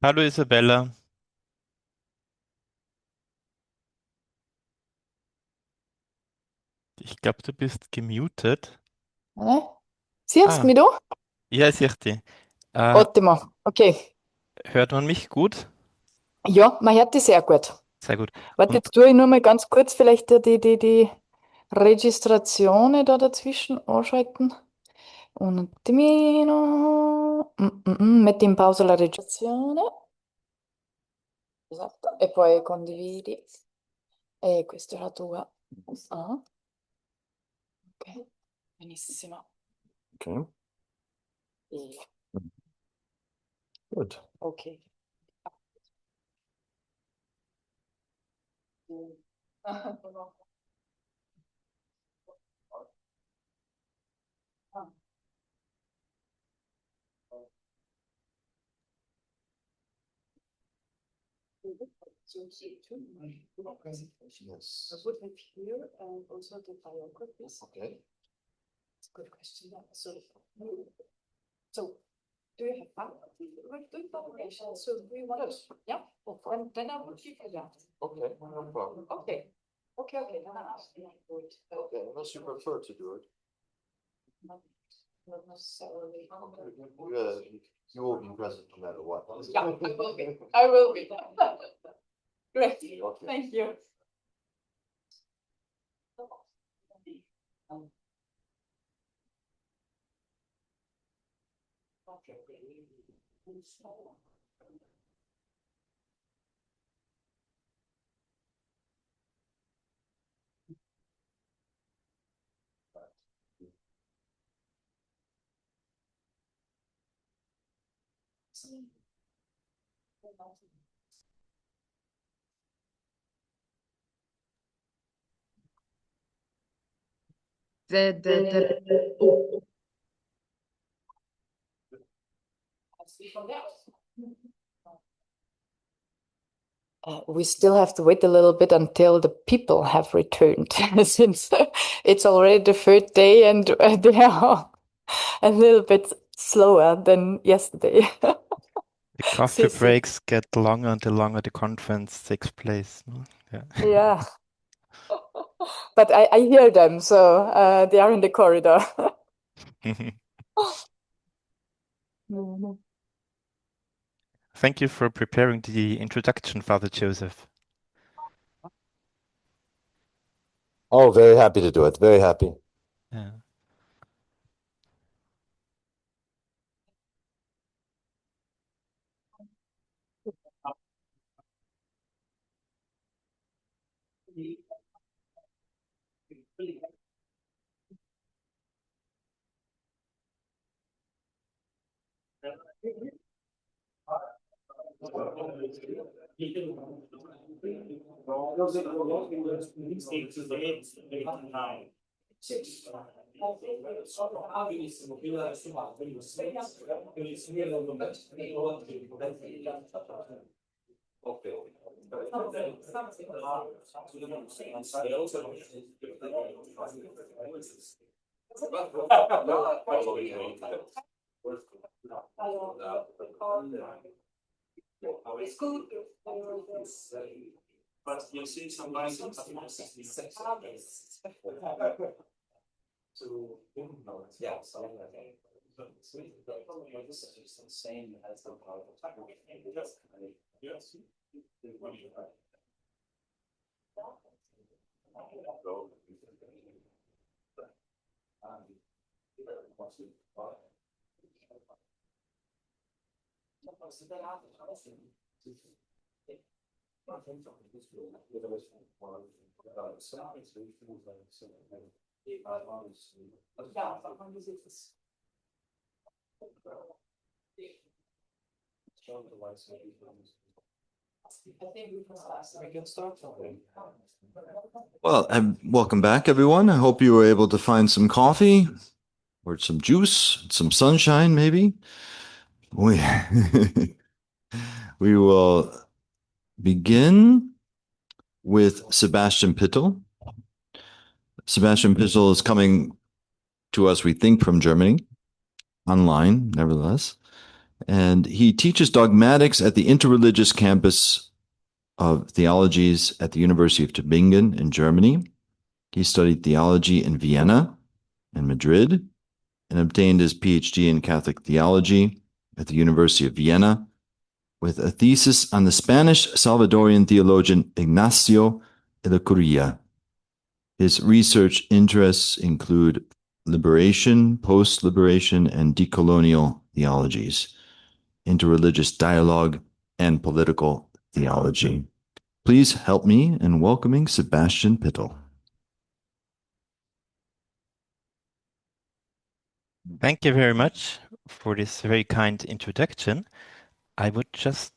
Hallo Isabella. Ich glaube, du bist gemutet. Siehst du mich da? Ja, ich sehe dich. Ottimo. Okay. Hört man mich gut? Ja, man hört dich sehr gut. Sehr gut. Warte, Und jetzt tue ich nur mal ganz kurz vielleicht die Registrazione da dazwischen anschalten. Un attimino. Metti in pausa la registrazione. Esatto. E poi condividi. E questa è la tua. Ah. Ok. Benissimo. Okay. E- Good. Ok. Yes. I would have here also the biographies. Okay. It's a good question. So, do you have faculty with good publication? So, do you want to? Yeah. And then I will give you that. Okay, no problem. Okay. Okay. Then I ask you to do it. Okay, unless you prefer to do it. Not necessarily. You will be present no matter what. Yeah, I will be. I will be. Great. Okay. Thank you. We still have to wait a little bit until the people have returned, since it's already the third day and they are a little bit slower than yesterday. the coffee breaks get longer the longer the conference takes place. No? Yeah. Yeah. But I hear them, so they are in the corridor. Thank you for preparing the introduction, Father Joseph. Oh, very happy to do it. Very happy. Yeah. But you see some license. To yeah, so this is the same as the power of yes. We can start. Well, welcome back, everyone. I hope you were able to find some coffee or some juice, some sunshine, maybe. We will begin with Sebastian Pittel. Sebastian Pittel is coming to us, we think, from Germany, online, nevertheless. And he teaches dogmatics at the interreligious campus of theologies at the University of Tübingen in Germany. He studied theology in Vienna and Madrid and obtained his PhD in Catholic theology at the University of Vienna with a thesis on the Spanish Salvadorian theologian Ignacio Ellacuría. His research interests include liberation, post-liberation, and decolonial theologies, interreligious dialogue, and political theology. Please help me in welcoming Sebastian Pittel. Thank you very much for this very kind introduction. I would just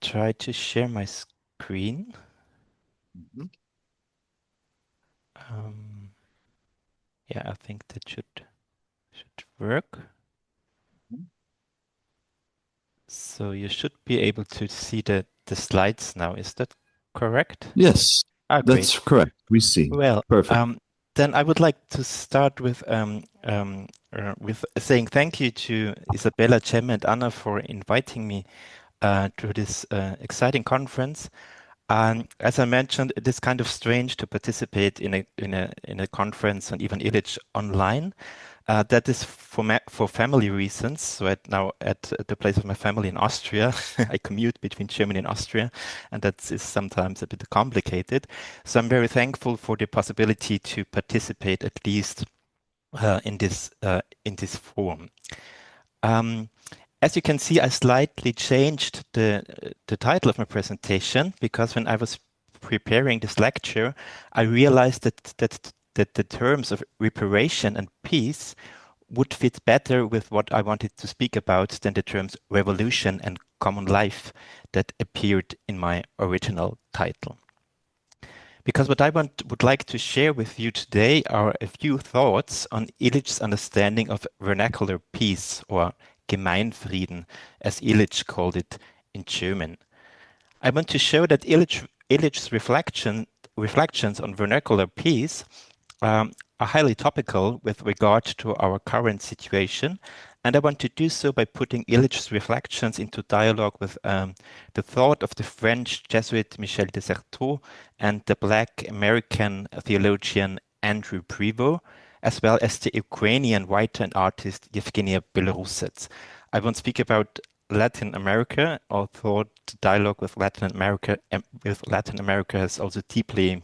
try to share my screen. Yeah, I think that should work. So you should be able to see the slides now. Is that correct? Yes, that's great. correct. We see. Well, perfect. Then I would like to start with saying thank you to Isabella, Cem, and Anna for inviting me to this exciting conference. As I mentioned, it is kind of strange to participate in a conference on Ivan Illich online. That is for family reasons. So now at the place of my family in Austria, I commute between Germany and Austria, and that is sometimes a bit complicated. So I'm very thankful for the possibility to participate at least in this forum. As you can see, I slightly changed the title of my presentation because when I was preparing this lecture, I realized that the terms of reparation and peace would fit better with what I wanted to speak about than the terms revolution and common life that appeared in my original title. Because what I would like to share with you today are a few thoughts on Illich's understanding of vernacular peace, or Gemeinfrieden, as Illich called it in German. I want to show that Illich's reflections on vernacular peace are highly topical with regard to our current situation, and I want to do so by putting Illich's reflections into dialogue with the thought of the French Jesuit Michel de Certeau and the Black American theologian Andrew Prevost, as well as the Ukrainian writer and artist Yevgenia Belorusets. I won't speak about Latin America, although the dialogue with Latin America has also deeply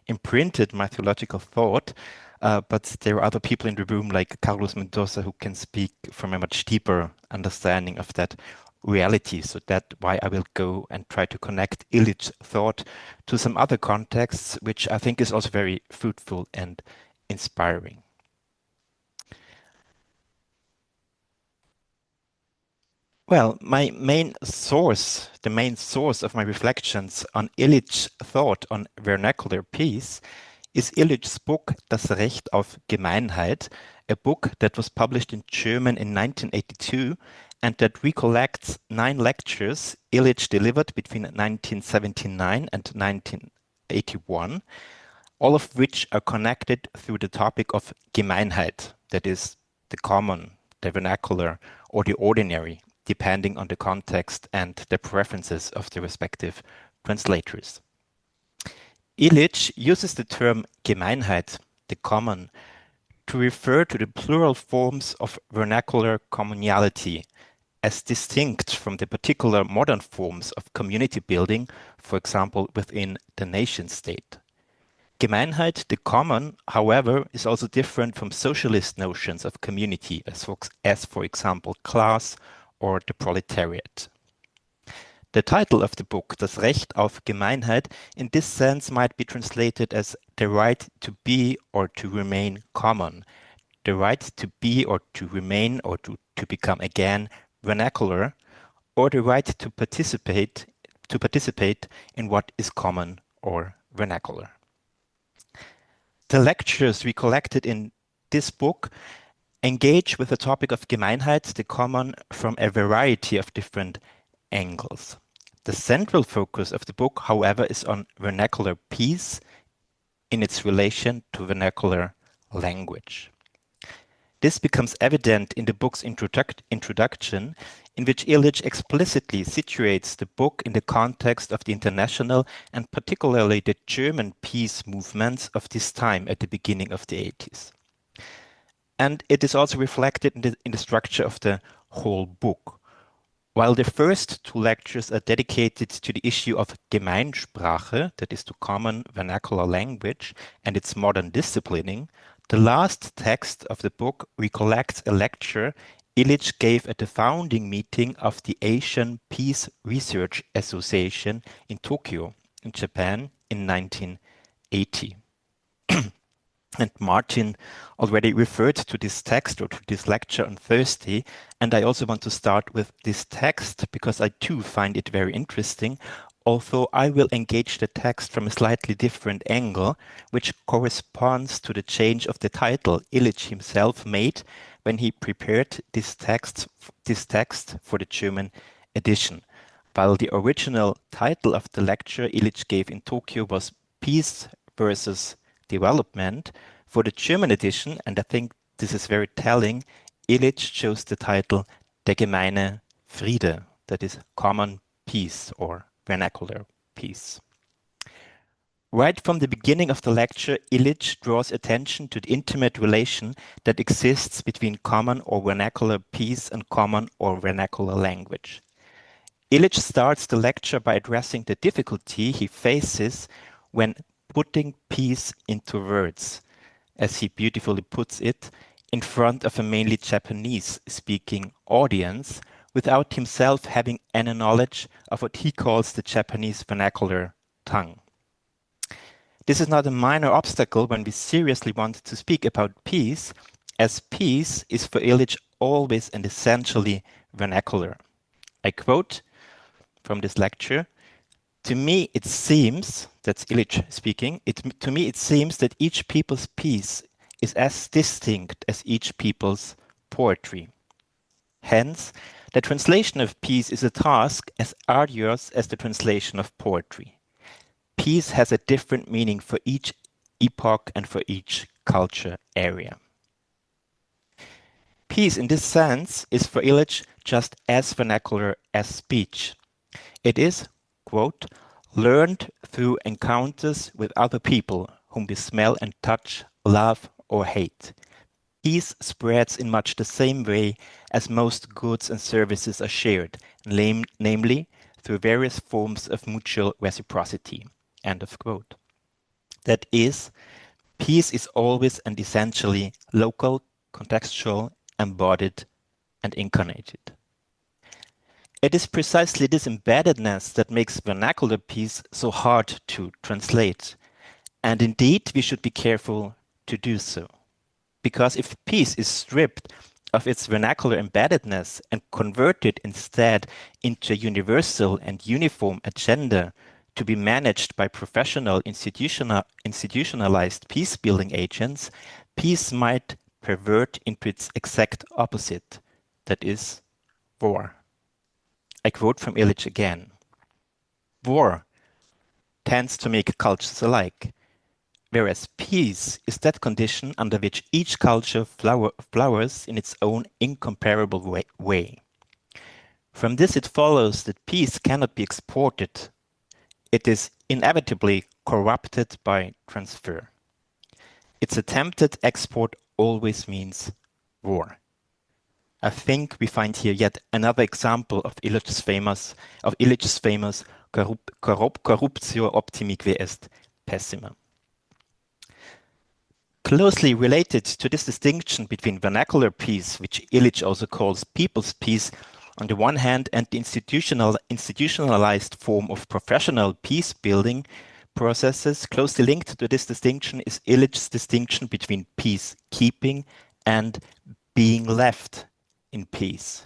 imprinted my theological thought, but there are other people in the room like Carlos Mendoza who can speak from a much deeper understanding of that reality. So that's why I will go and try to connect Illich's thought to some other contexts, which I think is also very fruitful and inspiring. Well, the main source of my reflections on Illich's thought on vernacular peace is Illich's book Das Recht auf Gemeinheit, a book that was published in German in 1982 and that recollects 9 lectures Illich delivered between 1979 and 1981, all of which are connected through the topic of Gemeinheit, that is, the common, the vernacular, or the ordinary, depending on the context and the preferences of the respective translators. Illich uses the term Gemeinheit, the common, to refer to the plural forms of vernacular communality, as distinct from the particular modern forms of community building, for example, within the nation-state. Gemeinheit, the common, however, is also different from socialist notions of community, as for example, class or the proletariat. The title of the book, Das Recht auf Gemeinheit, in this sense might be translated as the right to be or to remain common, the right to be or to remain or to become again vernacular, or the right to participate in what is common or vernacular. The lectures we collected in this book engage with the topic of Gemeinheit, the common, from a variety of different angles. The central focus of the book, however, is on vernacular peace in its relation to vernacular language. This becomes evident in the book's introduction, in which Illich explicitly situates the book in the context of the international and particularly the German peace movements of this time at the beginning of the 80s. And it is also reflected in the structure of the whole book. While the first two lectures are dedicated to the issue of Gemeinsprache, that is to common vernacular language, and its modern disciplining, the last text of the book recollects a lecture Illich gave at the founding meeting of the Asian Peace Research Association in Tokyo, in Japan, in 1980. And Martin already referred to this text or to this lecture on Thursday, and I also want to start with this text because I too find it very interesting, although I will engage the text from a slightly different angle, which corresponds to the change of the title Illich himself made when he prepared this text for the German edition. While the original title of the lecture Illich gave in Tokyo was Peace versus Development, for the German edition, and I think this is very telling, Illich chose the title Der gemeine Friede, that is common peace or vernacular peace. Right from the beginning of the lecture, Illich draws attention to the intimate relation that exists between common or vernacular peace and common or vernacular language. Illich starts the lecture by addressing the difficulty he faces when putting peace into words, as he beautifully puts it, in front of a mainly Japanese-speaking audience, without himself having any knowledge of what he calls the Japanese vernacular tongue. This is not a minor obstacle when we seriously want to speak about peace, as peace is for Illich always and essentially vernacular. I quote from this lecture, "To me it seems," that's Illich speaking, "to me it seems that each people's peace is as distinct as each people's poetry. Hence, the translation of peace is a task as arduous as the translation of poetry. Peace has a different meaning for each epoch and for each culture area." Peace in this sense is for Illich just as vernacular as speech. It is, quote, "learned through encounters with other people whom we smell and touch, love or hate. Peace spreads in much the same way as most goods and services are shared, namely through various forms of mutual reciprocity." End of quote. That is, peace is always and essentially local, contextual, embodied, and incarnated. It is precisely this embeddedness that makes vernacular peace so hard to translate. And indeed, we should be careful to do so. Because if peace is stripped of its vernacular embeddedness and converted instead into a universal and uniform agenda to be managed by professional institutionalized peace-building agents, peace might pervert into its exact opposite, that is, war. I quote from Illich again. "War tends to make cultures alike, whereas peace is that condition under which each culture flowers in its own incomparable way. From this it follows that peace cannot be exported. It is inevitably corrupted by transfer. Its attempted export always means war." I think we find here yet another example of Illich's famous Corruptio optimi quae est pessima. Closely related to this distinction between vernacular peace, which Illich also calls people's peace, on the one hand, and the institutionalized form of professional peace building processes, closely linked to this distinction is Illich's distinction between peacekeeping and being left in peace.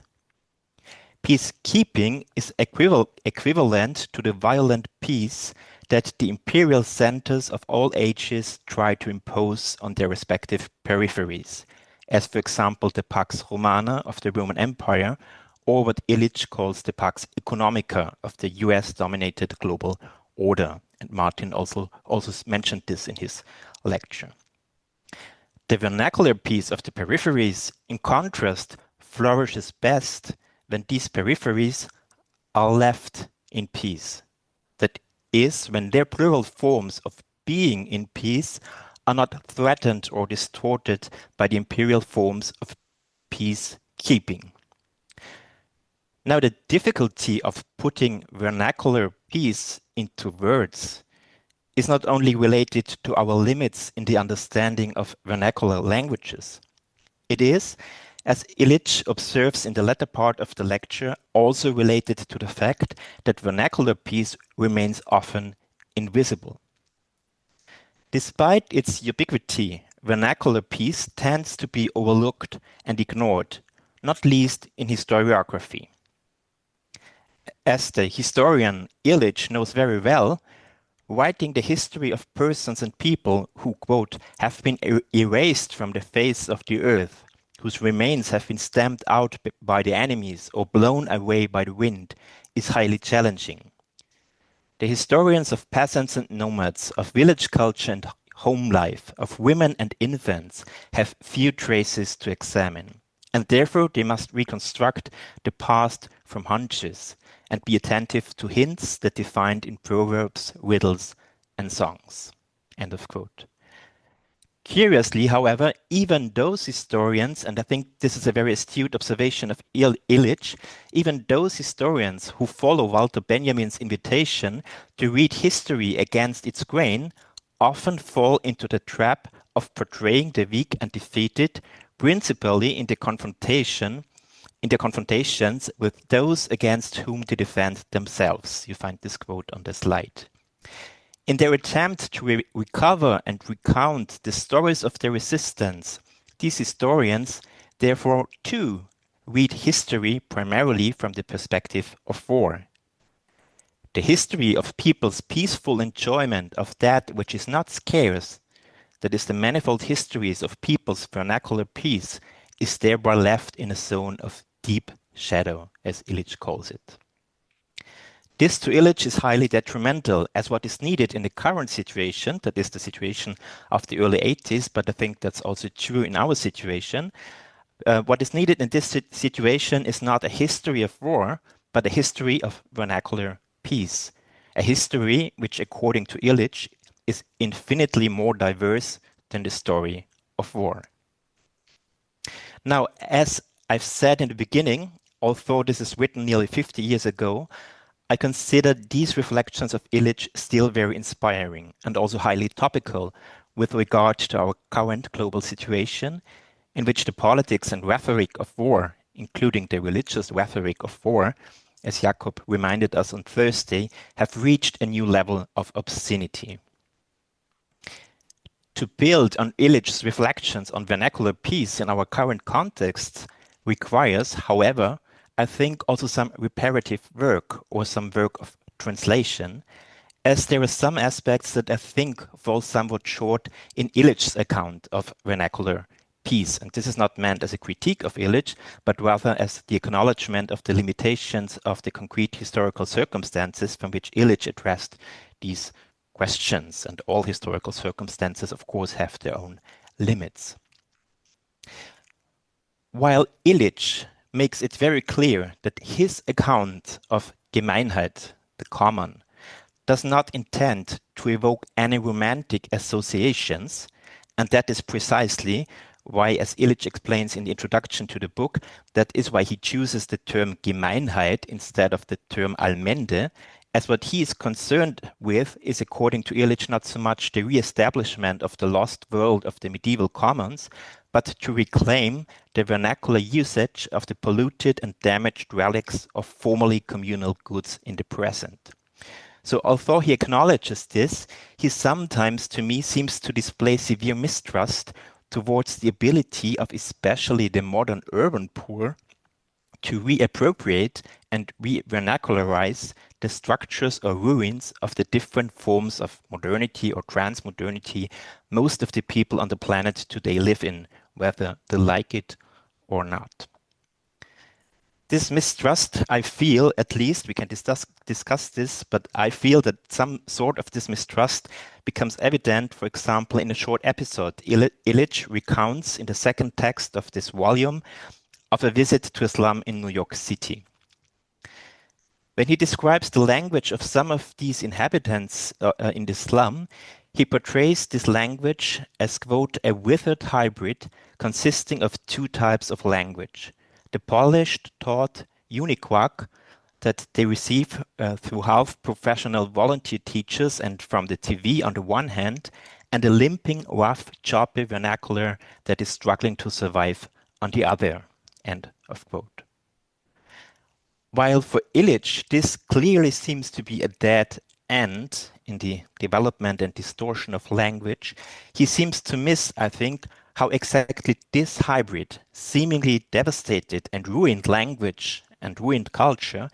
Peacekeeping is equivalent to the violent peace that the imperial centers of all ages try to impose on their respective peripheries, as for example the Pax Romana of the Roman Empire, or what Illich calls the Pax Economica of the US-dominated global order. And Martin also mentioned this in his lecture. The vernacular piece of the peripheries, in contrast, flourishes best when these peripheries are left in peace. That is, when their plural forms of being in peace are not threatened or distorted by the imperial forms of peacekeeping. Now, the difficulty of putting vernacular peace into words is not only related to our limits in the understanding of vernacular languages. It is, as Illich observes in the latter part of the lecture, also related to the fact that vernacular peace remains often invisible. Despite its ubiquity, vernacular peace tends to be overlooked and ignored, not least in historiography. As the historian Illich knows very well, writing the history of persons and people who, quote, have been erased from the face of the earth, whose remains have been stamped out by the enemies or blown away by the wind, is highly challenging. The historians of peasants and nomads, of village culture and home life, of women and infants have few traces to examine, and therefore they must reconstruct the past from hunches and be attentive to hints that they find in proverbs, riddles, and songs. End of quote. Curiously, however, even those historians, and I think this is a very astute observation of Illich, even those historians who follow Walter Benjamin's invitation to read history against its grain often fall into the trap of portraying the weak and defeated, principally in the confrontations with those against whom they defend themselves. You find this quote on the slide. In their attempt to recover and recount the stories of their resistance, these historians, therefore, too, read history primarily from the perspective of war. The history of people's peaceful enjoyment of that which is not scarce, that is the manifold histories of people's vernacular peace, is thereby left in a zone of deep shadow, as Illich calls it. This to Illich is highly detrimental, as what is needed in the current situation, that is the situation of the early 80s, but I think that's also true in our situation. What is needed in this situation is not a history of war, but a history of vernacular peace. A history which, according to Illich, is infinitely more diverse than the story of war. Now, as I've said in the beginning, although this is written nearly 50 years ago, I consider these reflections of Illich still very inspiring and also highly topical with regard to our current global situation, in which the politics and rhetoric of war, including the religious rhetoric of war, as Jakob reminded us on Thursday, have reached a new level of obscenity. To build on Illich's reflections on vernacular peace in our current context requires, however, I think also some reparative work or some work of translation, as there are some aspects that I think fall somewhat short in Illich's account of vernacular peace. And this is not meant as a critique of Illich, but rather as the acknowledgement of the limitations of the concrete historical circumstances from which Illich addressed these questions. And all historical circumstances, of course, have their own limits. While Illich makes it very clear that his account of Gemeinheit, the common, does not intend to evoke any romantic associations, and that is precisely why, as Illich explains in the introduction to the book, that is why he chooses the term Gemeinheit instead of the term Allmende, as what he is concerned with is, according to Illich, not so much the re-establishment of the lost world of the medieval commons, but to reclaim the vernacular usage of the polluted and damaged relics of formerly communal goods in the present. So although he acknowledges this, he sometimes, to me, seems to display severe mistrust towards the ability of especially the modern urban poor to reappropriate and re-vernacularize the structures or ruins of the different forms of modernity or transmodernity most of the people on the planet today live in, whether they like it or not. This mistrust, I feel, at least, we can discuss this, but I feel that some sort of this mistrust becomes evident, for example, in a short episode. Illich recounts in the second text of this volume of a visit to a slum in New York City. When he describes the language of some of these inhabitants in the slum, he portrays this language as, quote, a withered hybrid consisting of two types of language. The polished, taught uniquac that they receive through half-professional volunteer teachers and from the TV on the one hand, and the limping, rough, choppy vernacular that is struggling to survive on the other, end of quote. While for Illich, this clearly seems to be a dead end in the development and distortion of language, he seems to miss, I think, how exactly this hybrid, seemingly devastated and ruined language and ruined culture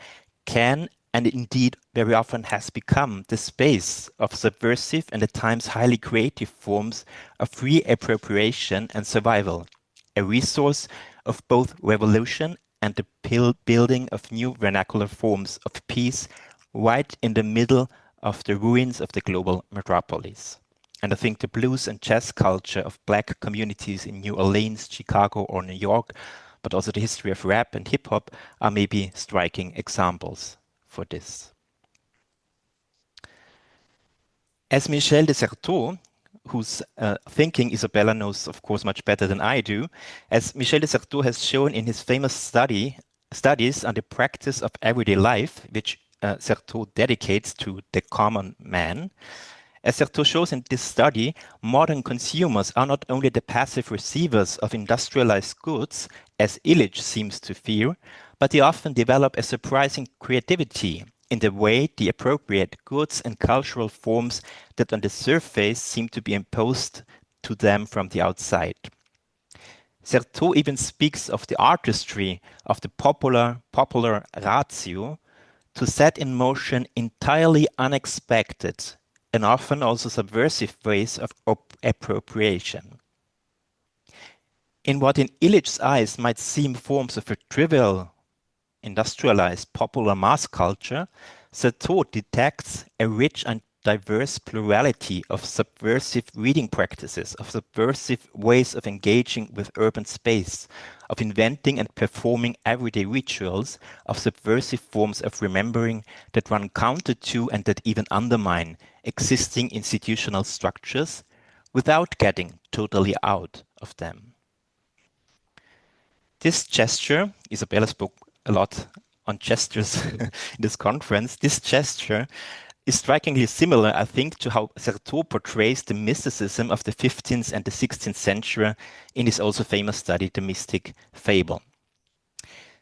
can, and indeed very often has become, the space of subversive and at times highly creative forms of free appropriation and survival, a resource of both revolution and the building of new vernacular forms of peace right in the middle of the ruins of the global metropolis. And I think the blues and jazz culture of Black communities in New Orleans, Chicago, or New York, but also the history of rap and hip-hop are maybe striking examples for this. As Michel de Certeau, whose thinking Isabella knows, of course, much better than I do, as Michel de Certeau has shown in his famous studies on the practice of everyday life, which Certeau dedicates to the common man. As Certeau shows in this study, modern consumers are not only the passive receivers of industrialized goods, as Illich seems to fear, but they often develop a surprising creativity in the way they appropriate goods and cultural forms that on the surface seem to be imposed to them from the outside. Certeau even speaks of the artistry of the popular ratio to set in motion entirely unexpected and often also subversive ways of appropriation. In what in Illich's eyes might seem forms of a trivial, industrialized popular mass culture, Certeau detects a rich and diverse plurality of subversive reading practices, of subversive ways of engaging with urban space, of inventing and performing everyday rituals, of subversive forms of remembering that run counter to and that even undermine existing institutional structures without getting totally out of them. This gesture, Isabella spoke a lot on gestures in this conference, this gesture is strikingly similar, I think, to how Certeau portrays the mysticism of the 15th and the 16th century in his also famous study, The Mystic Fable.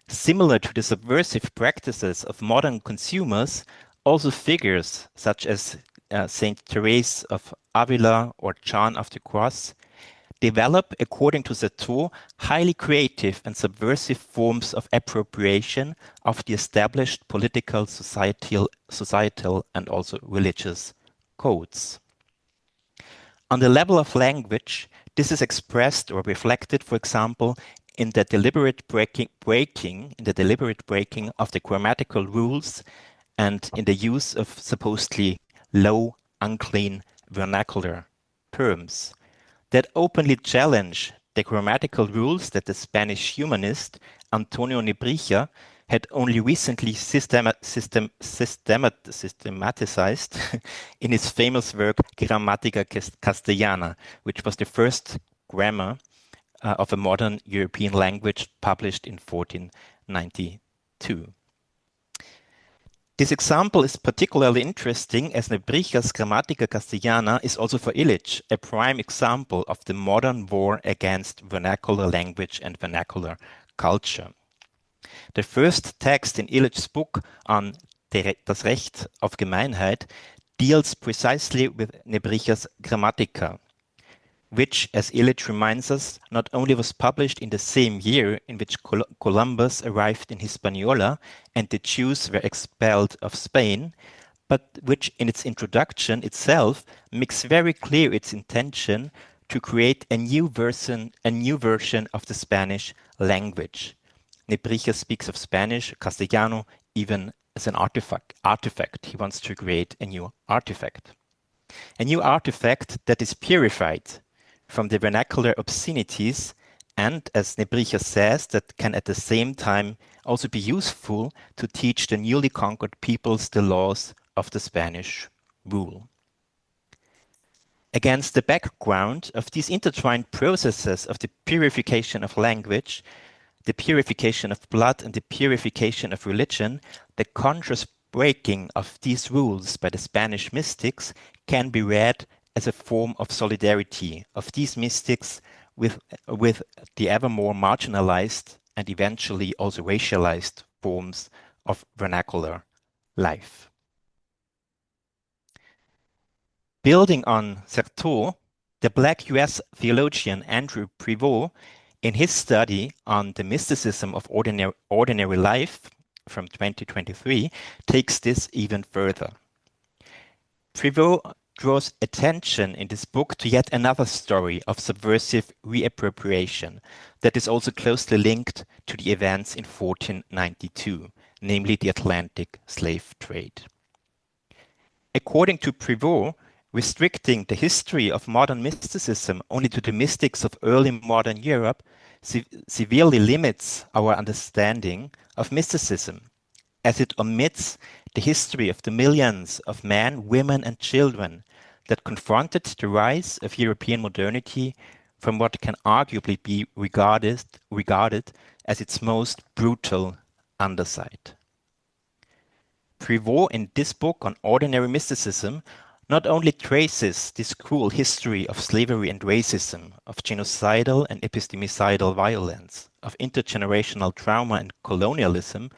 Similar to the subversive practices of modern consumers, also figures such as Saint Therese of Avila or John of the Cross develop, according to Certeau, highly creative and subversive forms of appropriation of the established political, societal, and also religious codes. On the level of language, this is expressed or reflected, for example, in the deliberate breaking of the grammatical rules and in the use of supposedly low, unclean vernacular terms that openly challenge the grammatical rules that the Spanish humanist Antonio Nebrija had only recently systematized in his famous work Grammatica Castellana, which was the first grammar of a modern European language published in 1492. This example is particularly interesting as Nebrija's Grammatica Castellana is also for Illich a prime example of the modern war against vernacular language and vernacular culture. The first text in Illich's book on Das Recht auf Gemeinheit deals precisely with Nebrija's Grammatica, which, as Illich reminds us, not only was published in the same year in which Columbus arrived in Hispaniola and the Jews were expelled of Spain, but which in its introduction itself makes very clear its intention to create a new version of the Spanish language. Nebrija speaks of Spanish, Castellano, even as an artifact. He wants to create a new artifact. A new artifact that is purified from the vernacular obscenities and, as Nebrija says, that can at the same time also be useful to teach the newly conquered peoples the laws of the Spanish rule. Against the background of these intertwined processes of the purification of language, the purification of blood and the purification of religion, the conscious breaking of these rules by the Spanish mystics can be read as a form of solidarity of these mystics with the ever more marginalized and eventually also racialized forms of vernacular life. Building on Certeau, the Black US theologian Andrew Prevost, in his study on the mysticism of ordinary life from 2023, takes this even further. Prevost draws attention in this book to yet another story of subversive reappropriation that is also closely linked to the events in 1492, namely the Atlantic slave trade. According to Prevost, restricting the history of modern mysticism only to the mystics of early modern Europe severely limits our understanding of mysticism, as it omits the history of the millions of men, women, and children that confronted the rise of European modernity from what can arguably be regarded as its most brutal underside. Prevost, in this book on ordinary mysticism, not only traces this cruel history of slavery and racism, of genocidal and epistemicidal violence, of intergenerational trauma and colonialism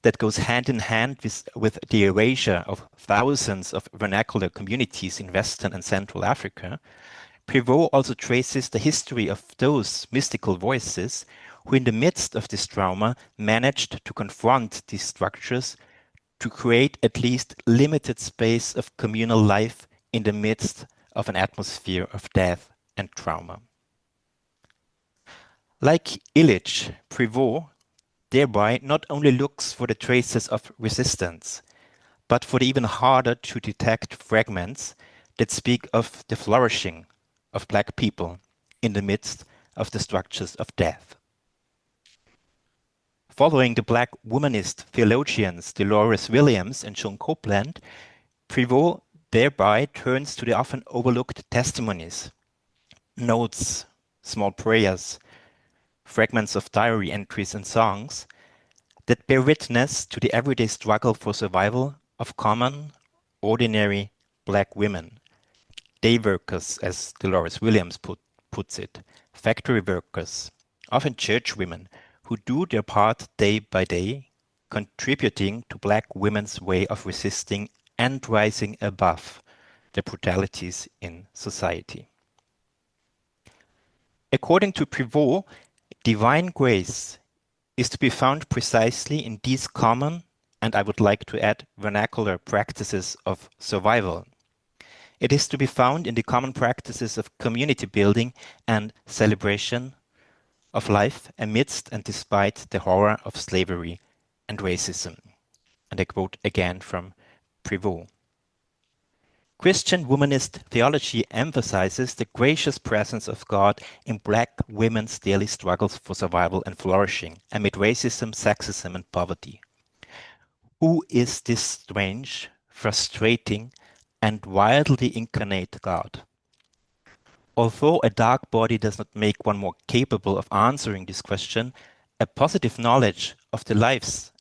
that goes hand in hand with the erasure of thousands of vernacular communities in Western and Central Africa, Prevost also traces the history of those mystical voices who in the midst of this trauma managed to confront these structures to create at least limited space of communal life in the midst of an atmosphere of death and trauma. Like Illich, Prevost thereby not only looks for the traces of resistance, but for the even harder to detect fragments that speak of the flourishing of Black people in the midst of the structures of death. Following the Black womanist theologians Dolores Williams and Joan Copeland, Prevost thereby turns to the often overlooked testimonies, notes, small prayers, fragments of diary entries and songs that bear witness to the everyday struggle for survival of common, ordinary Black women, day workers, as Dolores Williams puts it, factory workers, often church women, who do their part day by day, contributing to Black women's way of resisting and rising above the brutalities in society. According to Prevost, divine grace is to be found precisely in these common, and I would like to add, vernacular practices of survival. It is to be found in the common practices of community building and celebration of life amidst and despite the horror of slavery and racism. And I quote again from Prevost. Christian womanist theology emphasizes the gracious presence of God in Black women's daily struggles for survival and flourishing amid racism, sexism, and poverty. Who is this strange, frustrating, and wildly incarnate God? Although a dark body does not make one more capable of answering this question, a positive knowledge of the lives,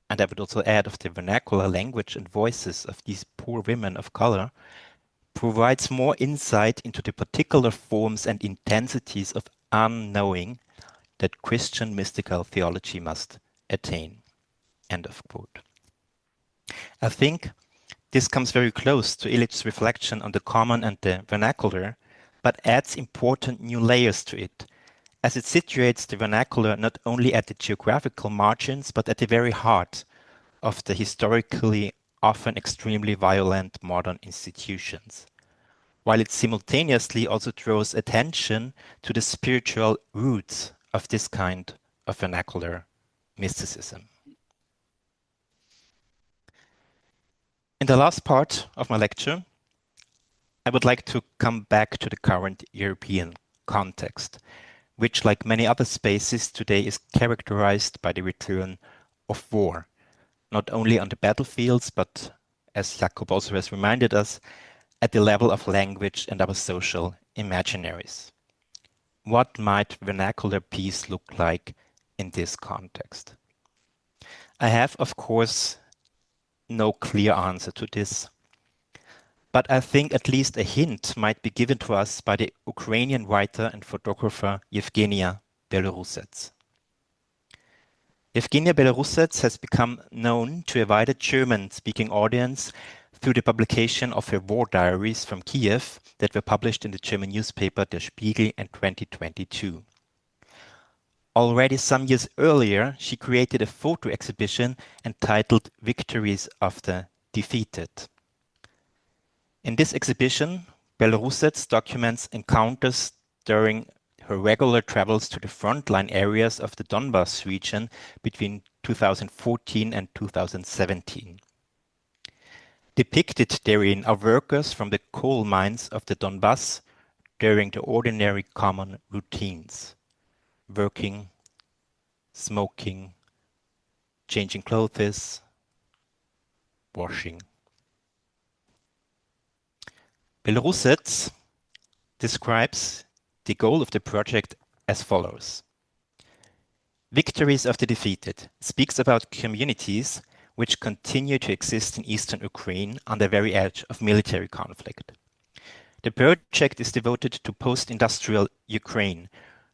and I would also add of the vernacular language and voices of these poor women of color, provides more insight into the particular forms and intensities of unknowing that Christian mystical theology must attain. End of quote. I think this comes very close to Illich's reflection on the common and the vernacular, but adds important new layers to it, as it situates the vernacular not only at the geographical margins, but at the very heart of the historically often extremely violent modern institutions, while it simultaneously also draws attention to the spiritual roots of this kind of vernacular mysticism. In the last part of my lecture, I would like to come back to the current European context, which, like many other spaces today, is characterized by the return of war, not only on the battlefields, but, as Jakob also has reminded us, at the level of language and our social imaginaries. What might vernacular peace look like in this context? I have, of course, no clear answer to this, but I think at least a hint might be given to us by the Ukrainian writer and photographer Yevgenia Belorusets. Yevgenia Belorusets has become known to a wider German-speaking audience through the publication of her war diaries from Kiev that were published in the German newspaper Der Spiegel in 2022. Already some years earlier, she created a photo exhibition entitled Victories of the Defeated. In this exhibition, Belorusets documents encounters during her regular travels to the frontline areas of the Donbas region between 2014 and 2017. Depicted therein are workers from the coal mines of the Donbas during the ordinary common routines: working, smoking, changing clothes, washing. Belorusets describes the goal of the project as follows. Victories of the Defeated speaks about communities which continue to exist in eastern Ukraine on the very edge of military conflict. The project is devoted to post-industrial Ukraine,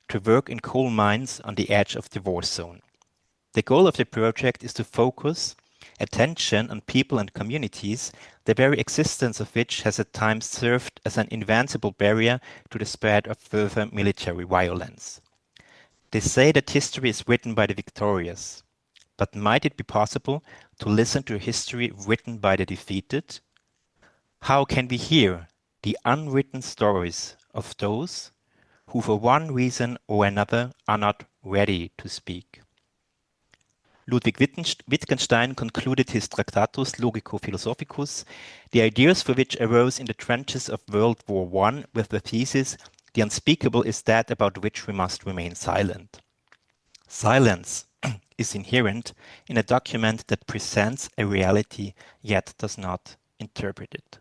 to work in coal mines on the edge of the war zone. The goal of the project is to focus attention on people and communities, the very existence of which has at times served as an invincible barrier to the spread of further military violence. They say that history is written by the victorious, but might it be possible to listen to a history written by the defeated? How can we hear the unwritten stories of those who for one reason or another are not ready to speak? Ludwig Wittgenstein concluded his Tractatus Logico-Philosophicus, the ideas for which arose in the trenches of World War I, with the thesis, "The unspeakable is that about which we must remain silent." Silence is inherent in a document that presents a reality yet does not interpret it.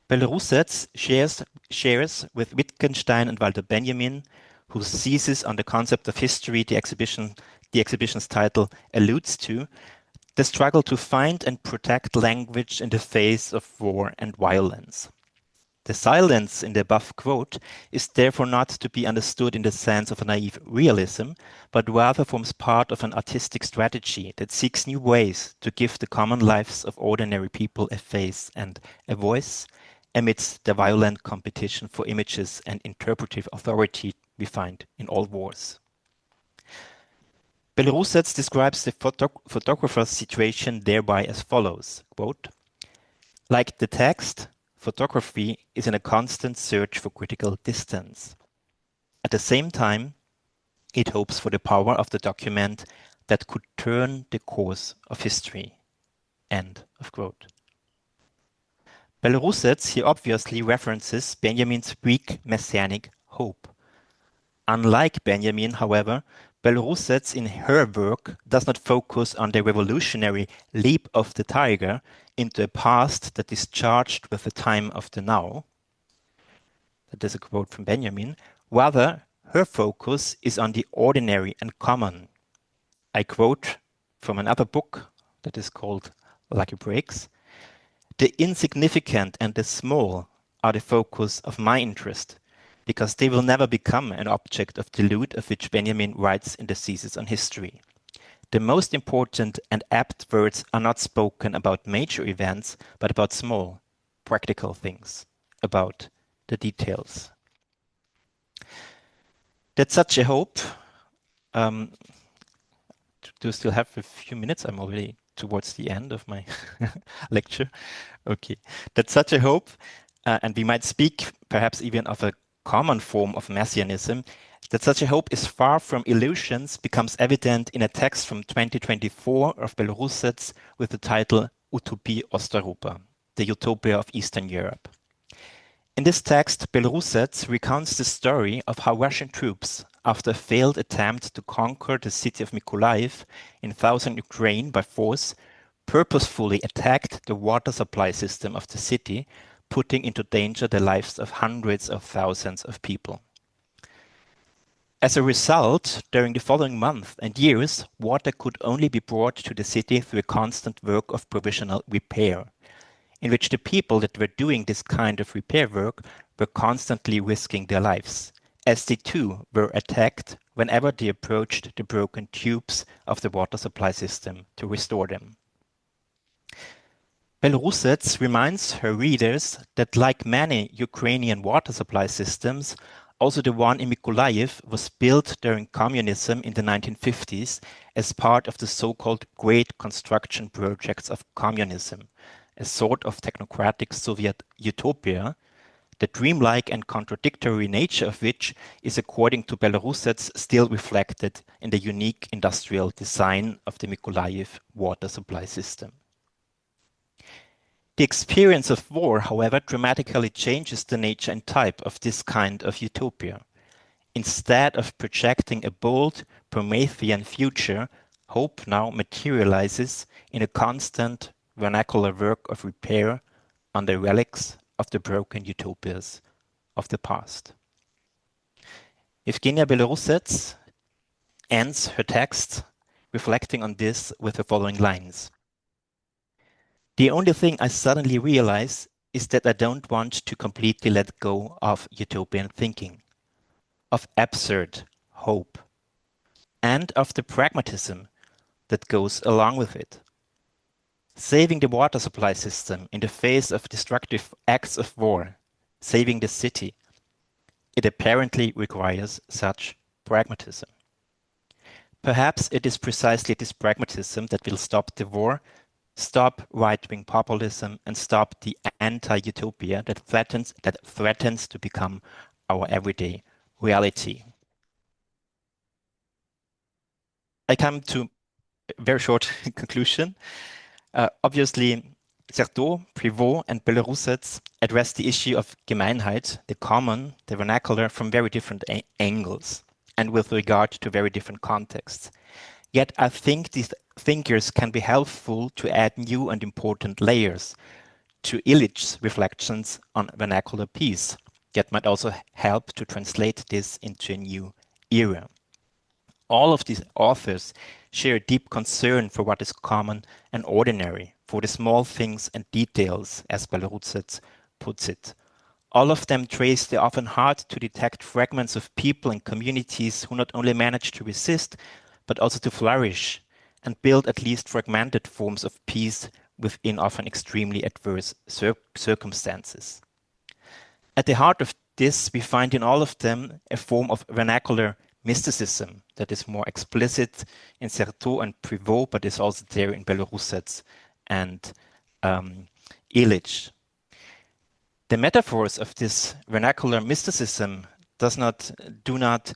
Belorusets shares with Wittgenstein and Walter Benjamin, whose thesis on the concept of history the exhibition's title alludes to, the struggle to find and protect language in the face of war and violence. The silence in the above quote is therefore not to be understood in the sense of a naive realism, but rather forms part of an artistic strategy that seeks new ways to give the common lives of ordinary people a face and a voice amidst the violent competition for images and interpretive authority we find in all wars. Belorusets describes the photographer's situation thereby as follows, quote, "Like the text, photography is in a constant search for critical distance. At the same time, it hopes for the power of the document that could turn the course of history." End of quote. Belorusets here obviously references Benjamin's Greek messianic hope. Unlike Benjamin, however, Belorusets in her work does not focus on the revolutionary leap of the tiger into a past that is charged with the time of the now. That is a quote from Benjamin. Rather, her focus is on the ordinary and common. I quote from another book that is called Lucky Breaks. "The insignificant and the small are the focus of my interest, because they will never become an object of the loot of which Benjamin writes in the thesis on history. The most important and apt words are not spoken about major events, but about small, practical things, about the details." That's such a hope. Do still have a few minutes? I'm already towards the end of my lecture. Okay, that's such a hope. And we might speak perhaps even of a common form of messianism, that such a hope is far from illusions becomes evident in a text from 2024 of Belorusets with the title Utopie Osteuropa, the Utopia of Eastern Europe. In this text, Belorusets recounts the story of how Russian troops, after a failed attempt to conquer the city of Mykolaiv in southern Ukraine by force, purposefully attacked the water supply system of the city, putting into danger the lives of hundreds of thousands of people. As a result, during the following months and years, water could only be brought to the city through a constant work of provisional repair, in which the people that were doing this kind of repair work were constantly risking their lives, as they too were attacked whenever they approached the broken tubes of the water supply system to restore them. Belorusets reminds her readers that, like many Ukrainian water supply systems, also the one in Mykolaiv was built during communism in the 1950s as part of the so-called Great Construction Projects of Communism, a sort of technocratic Soviet utopia, the dreamlike and contradictory nature of which is, according to Belorusets, still reflected in the unique industrial design of the Mykolaiv water supply system. The experience of war, however, dramatically changes the nature and type of this kind of utopia. Instead of projecting a bold Promethean future, hope now materializes in a constant vernacular work of repair on the relics of the broken utopias of the past. Evgenia Belorusets ends her text reflecting on this with the following lines. The only thing I suddenly realize is that I don't want to completely let go of utopian thinking, of absurd hope, and of the pragmatism that goes along with it. Saving the water supply system in the face of destructive acts of war, saving the city, it apparently requires such pragmatism. Perhaps it is precisely this pragmatism that will stop the war, stop right-wing populism, and stop the anti-utopia that threatens to become our everyday reality. I come to a very short conclusion. Obviously, Certeau, Prévost, and Belorusets address the issue of Gemeinheit, the common, the vernacular, from very different angles and with regard to very different contexts. Yet I think these thinkers can be helpful to add new and important layers to Illich's reflections on vernacular peace that might also help to translate this into a new era. All of these authors share a deep concern for what is common and ordinary, for the small things and details, as Belorusets puts it. All of them trace the often hard to detect fragments of people and communities who not only manage to resist, but also to flourish and build at least fragmented forms of peace within often extremely adverse circumstances. At the heart of this, we find in all of them a form of vernacular mysticism that is more explicit in Certeau and Prévost, but is also there in Belorusets and Illich. The metaphors of this vernacular mysticism do not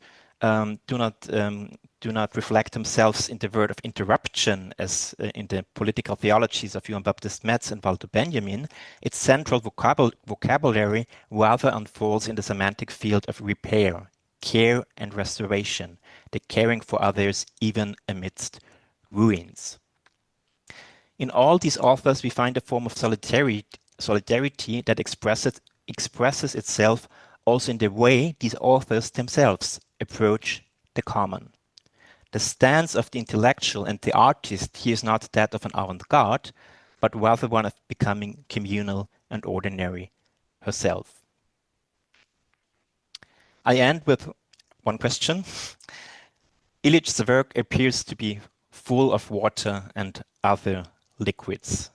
reflect themselves in the word of interruption, as in the political theologies of Johann Baptist Metz and Walter Benjamin. Its central vocabulary rather unfolds in the semantic field of repair, care and restoration, the caring for others even amidst ruins. In all these authors, we find a form of solidarity that expresses itself also in the way these authors themselves approach the common. The stance of the intellectual and the artist here is not that of an avant-garde, but rather one of becoming communal and ordinary herself. I end with one question. Illich's work appears to be full of water and other liquids.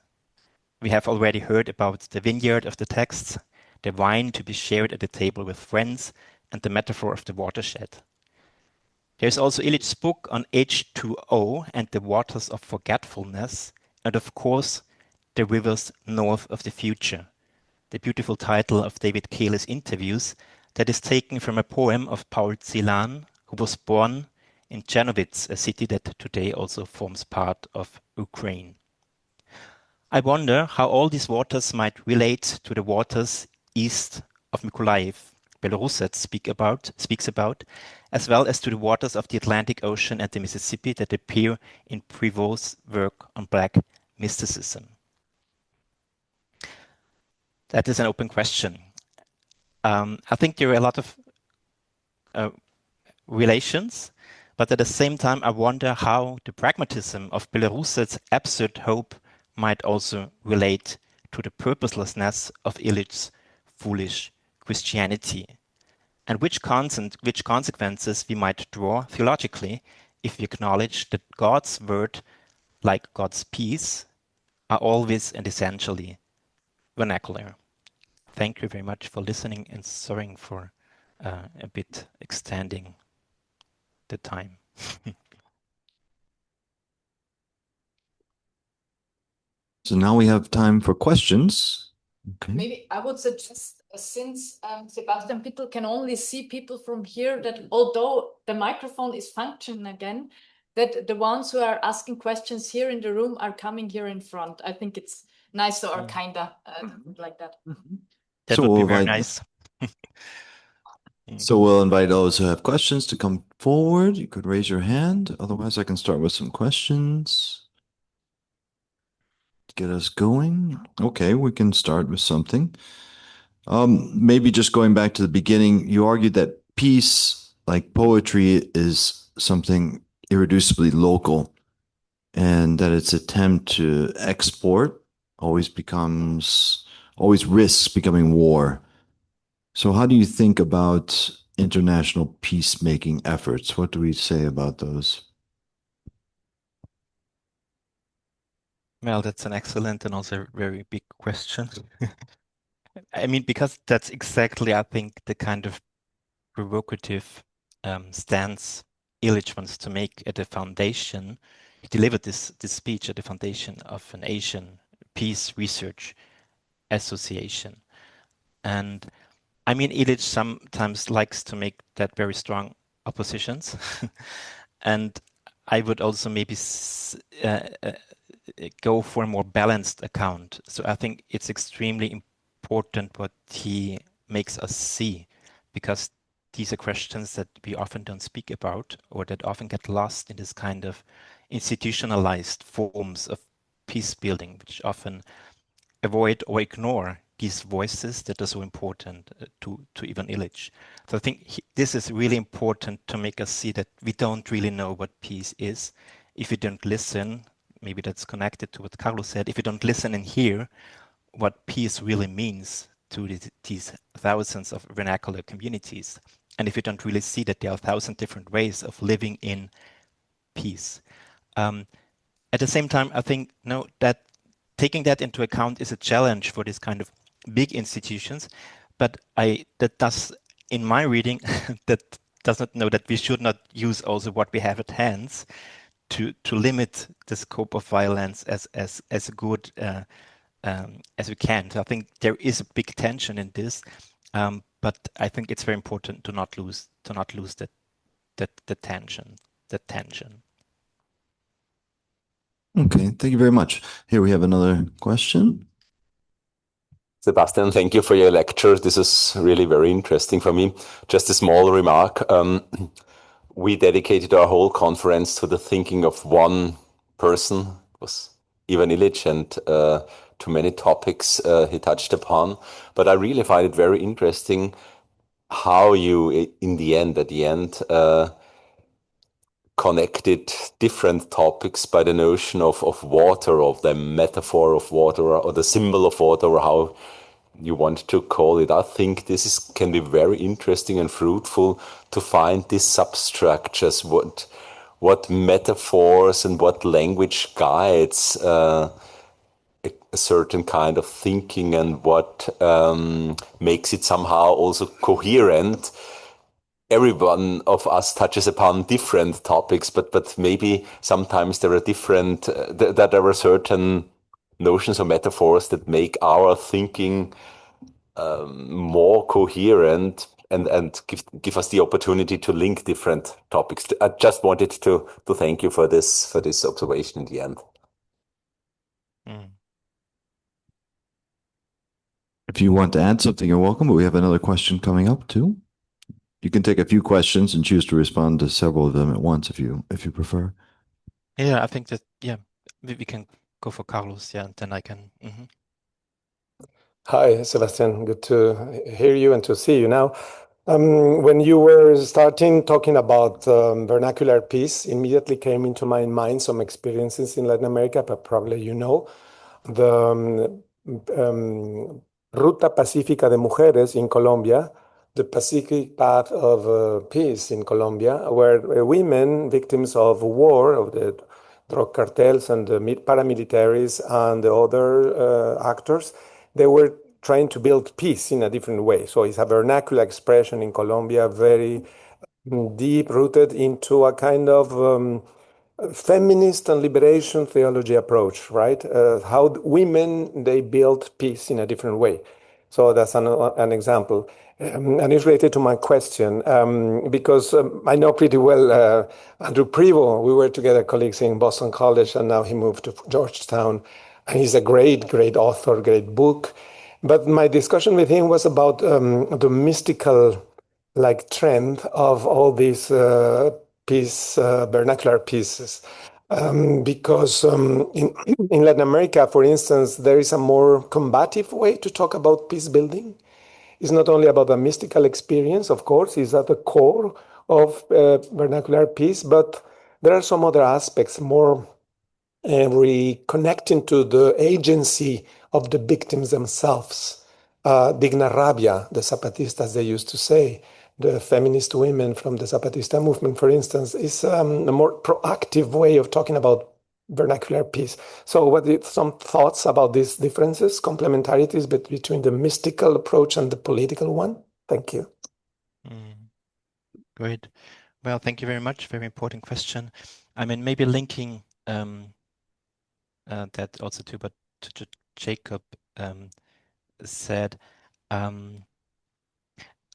We have already heard about the vineyard of the texts, the wine to be shared at the table with friends, and the metaphor of the watershed. There's also Illich's book on H2O and the waters of forgetfulness, and of course, the rivers north of the future, the beautiful title of David Cayley's interviews that is taken from a poem of Paul Celan, who was born in Chernovitz, a city that today also forms part of Ukraine. I wonder how all these waters might relate to the waters east of Mykolaiv, Belarus speaks about, as well as to the waters of the Atlantic Ocean and the Mississippi that appear in Prevost's work on Black mysticism. That is an open question. I think there are a lot of relations, but at the same time, I wonder how the pragmatism of Belarus's absurd hope might also relate to the purposelessness of Illich's foolish Christianity, and which consequences we might draw theologically if we acknowledge that God's word, like God's peace, are always and essentially vernacular. Thank you very much for listening, and sorry for a bit extending the time. So now we have time for questions. Okay. Maybe I would suggest, since Sebastian Pittel can only see people from here, that although the microphone is functioning again, that the ones who are asking questions here in the room are coming here in front. I think it's nicer or kinda like that. That So would be we'll very invite- nice. So we'll invite those who have questions to come forward. You could raise your hand. Otherwise, I can start with some questions to get us going. Okay, we can start with something. Maybe just going back to the beginning, you argued that peace, like poetry, is something irreducibly local, and that its attempt to export always risks becoming war. So how do you think about international peacemaking efforts? What do we say about those? Well, that's an excellent and also very big question. I mean, because that's exactly, I think, the kind of provocative stance Illich wants to make at the foundation. He delivered this speech at the foundation of an Asian Peace Research Association. And I mean, Illich sometimes likes to make that very strong oppositions. And I would also maybe go for a more balanced account. So I think it's extremely important what he makes us see, because these are questions that we often don't speak about, or that often get lost in this kind of institutionalized forms of peace building, which often avoid or ignore these voices that are so important to Ivan Illich. So I think this is really important to make us see that we don't really know what peace is if we don't listen. Maybe that's connected to what Carlos said. If we don't listen and hear what peace really means to these thousands of vernacular communities, and if we don't really see that there are 1,000 different ways of living in peace. At the same time, I think that taking that into account is a challenge for this kind of big institutions, but in my reading, that does not know that we should not use also what we have at hands to limit the scope of violence as good as we can. So I think there is a big tension in this, but I think it's very important to not lose the tension. Okay, thank you very much. Here we have another question. Sebastian, thank you for your lecture. This is really very interesting for me. Just a small remark. We dedicated our whole conference to the thinking of one person. It was Ivan Illich, and to many topics he touched upon. But I really find it very interesting how you, at the end, connected different topics by the notion of water, of the metaphor of water, or the symbol of water, or how you want to call it. I think this can be very interesting and fruitful to find these substructures, what metaphors and what language guides a certain kind of thinking, and what makes it somehow also coherent. Everyone of us touches upon different topics, but maybe sometimes there are certain notions or metaphors that make our thinking more coherent, and give us the opportunity to link different topics. I just wanted to thank you for this observation in the end. If you want to add something, you're welcome, but we have another question coming up too. You can take a few questions and choose to respond to several of them at once if you prefer. Yeah, I think that, yeah, we can go for Carlos, yeah, and then I can. Hi, Sebastian. Good to hear you and to see you now. When you were talking about vernacular peace, immediately came into my mind some experiences in Latin America, but probably you know. The Ruta Pacífica de Mujeres in Colombia, the Pacific Path of Peace in Colombia, where women, victims of war, of the drug cartels and the paramilitaries and the other actors, they were trying to build peace in a different way. So it's a vernacular expression in Colombia, very deep rooted into a kind of feminist and liberation theology approach, right? How women, they build peace in a different way. So that's an example. And it's related to my question, because I know pretty well Andrew Prevost. We were together colleagues in Boston College, and now he moved to Georgetown. And he's a great, great author, great book. But my discussion with him was about the mystical trend of all these vernacular pieces. Because in Latin America, for instance, there is a more combative way to talk about peace building. It's not only about a mystical experience, of course, it's at the core of vernacular peace, but there are some other aspects more reconnecting to the agency of the victims themselves. Digna rabia, the Zapatistas, they used to say. The feminist women from the Zapatista movement, for instance, is a more proactive way of talking about vernacular peace. So some thoughts about these differences, complementarities between the mystical approach and the political one? Thank you. Great. Well, thank you very much. Very important question. I mean, maybe linking that also to what Jacob said.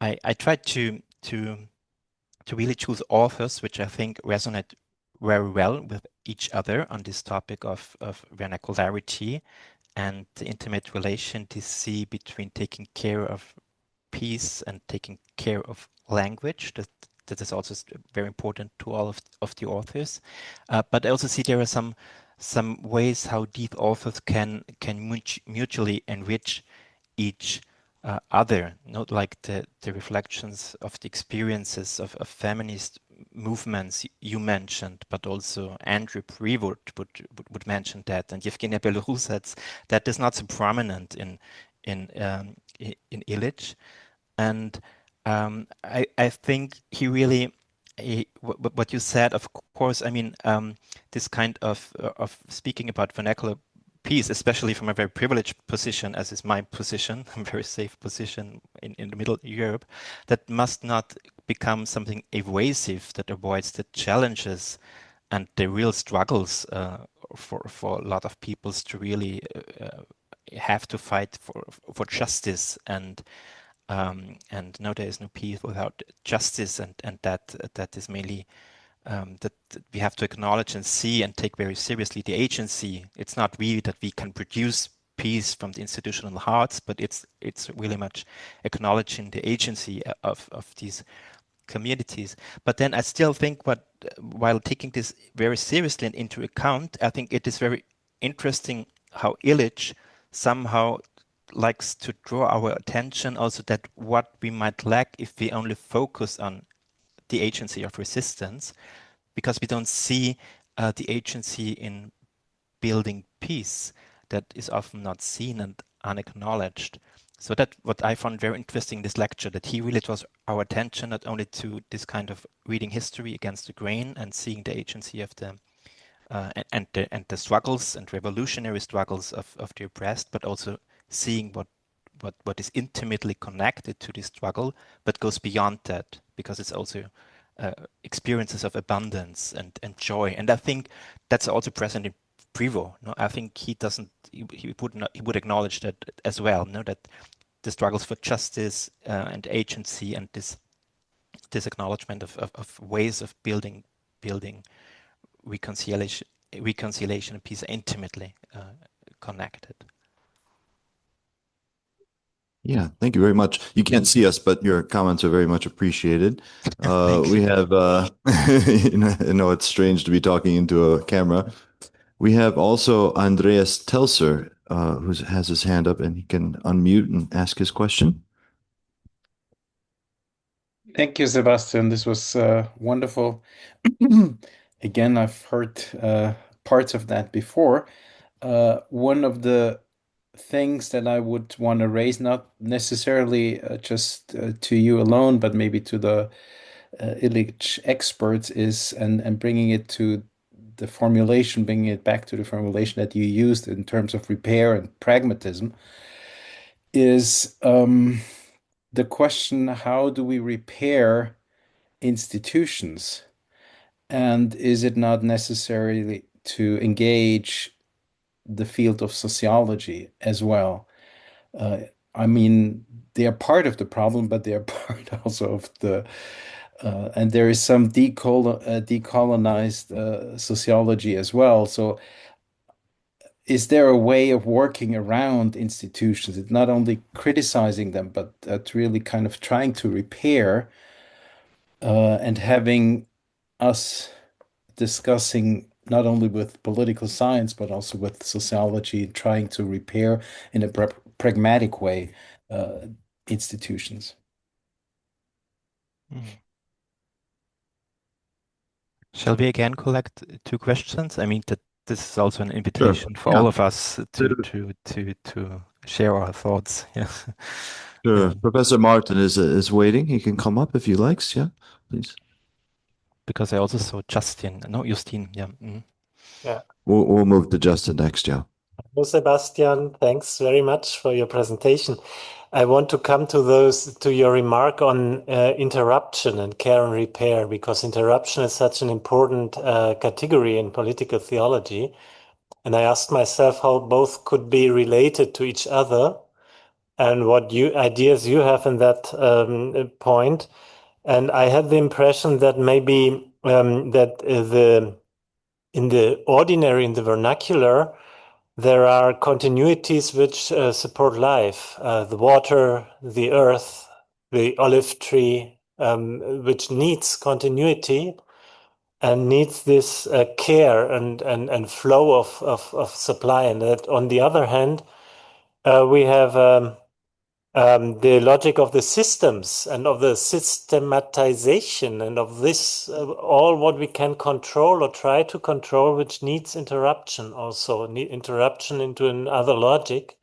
I tried to really choose authors which I think resonate very well with each other on this topic of vernacularity and the intimate relation they see between taking care of peace and taking care of language. That is also very important to all of the authors. But I also see there are some ways how these authors can mutually enrich each other, not like the reflections of the experiences of feminist movements you mentioned, but also Andrew Prevost would mention that, and Yevgenia Belarus said that is not so prominent in Illich, and I think he really what you said, of course. I mean, this kind of speaking about vernacular peace, especially from a very privileged position, as is my position, a very safe position in the Middle Europe, that must not become something evasive that avoids the challenges and the real struggles for a lot of peoples to really have to fight for justice and no, there is no peace without justice, and that is mainly that we have to acknowledge and see and take very seriously the agency. It's not really that we can produce peace from the institutional hearts, but it's really much acknowledging the agency of these communities. But then I still think while taking this very seriously and into account, I think it is very interesting how Illich somehow likes to draw our attention also that what we might lack if we only focus on the agency of resistance, because we don't see the agency in building peace that is often not seen and unacknowledged. So that what I found very interesting in this lecture, that he really draws our attention not only to this kind of reading history against the grain and seeing the agency of the and the struggles and revolutionary struggles of the oppressed, but also seeing what is intimately connected to this struggle, but goes beyond that, because it's also experiences of abundance and joy. And I think that's also present in Prevost. No, I think he would acknowledge that as well. No, that the struggles for justice and agency, and this acknowledgement of ways of building reconciliation and peace intimately connected. Yeah, thank you very much. You can't see us, but your comments are very much appreciated. We have, I know it's strange to be talking into a camera. We have also Andreas Telser, who has his hand up, and he can unmute and ask his question. Thank you, Sebastian. This was wonderful. Again, I've heard parts of that before. One of the things that I would want to raise, not necessarily just to you alone, but maybe to the Illich experts, is and bringing it to the formulation, bringing it back to the formulation that you used in terms of repair and pragmatism, is the question: how do we repair institutions? And is it not necessarily to engage the field of sociology as well? I mean, they are part of the problem, but they are part also of the, and there is some decolonized sociology as well. So is there a way of working around institutions? It's not only criticizing them, but really kind of trying to repair and having us discussing not only with political science, but also with sociology, trying to repair in a pragmatic way institutions. Shall we again collect two questions? I mean, that this is also an invitation for all of us to share our thoughts. Yeah. Sure. Professor Martin is waiting. He can come up if he likes. Yeah, please. Because I also saw Justin. No, Justin. Yeah. Yeah. We'll move to Justin next. Yeah. Hello, Sebastian. Thanks very much for your presentation. I want to come to your remark on interruption and care and repair, because interruption is such an important category in political theology. And I asked myself how both could be related to each other and what ideas you have in that point. And I had the impression that maybe in the vernacular, there are continuities which support life, the water, the earth, the olive tree, which needs continuity and needs this care and flow of supply. And that, on the other hand, we have the logic of the systems and of the systematization and of this all what we can control or try to control, which needs interruption also, interruption into another logic.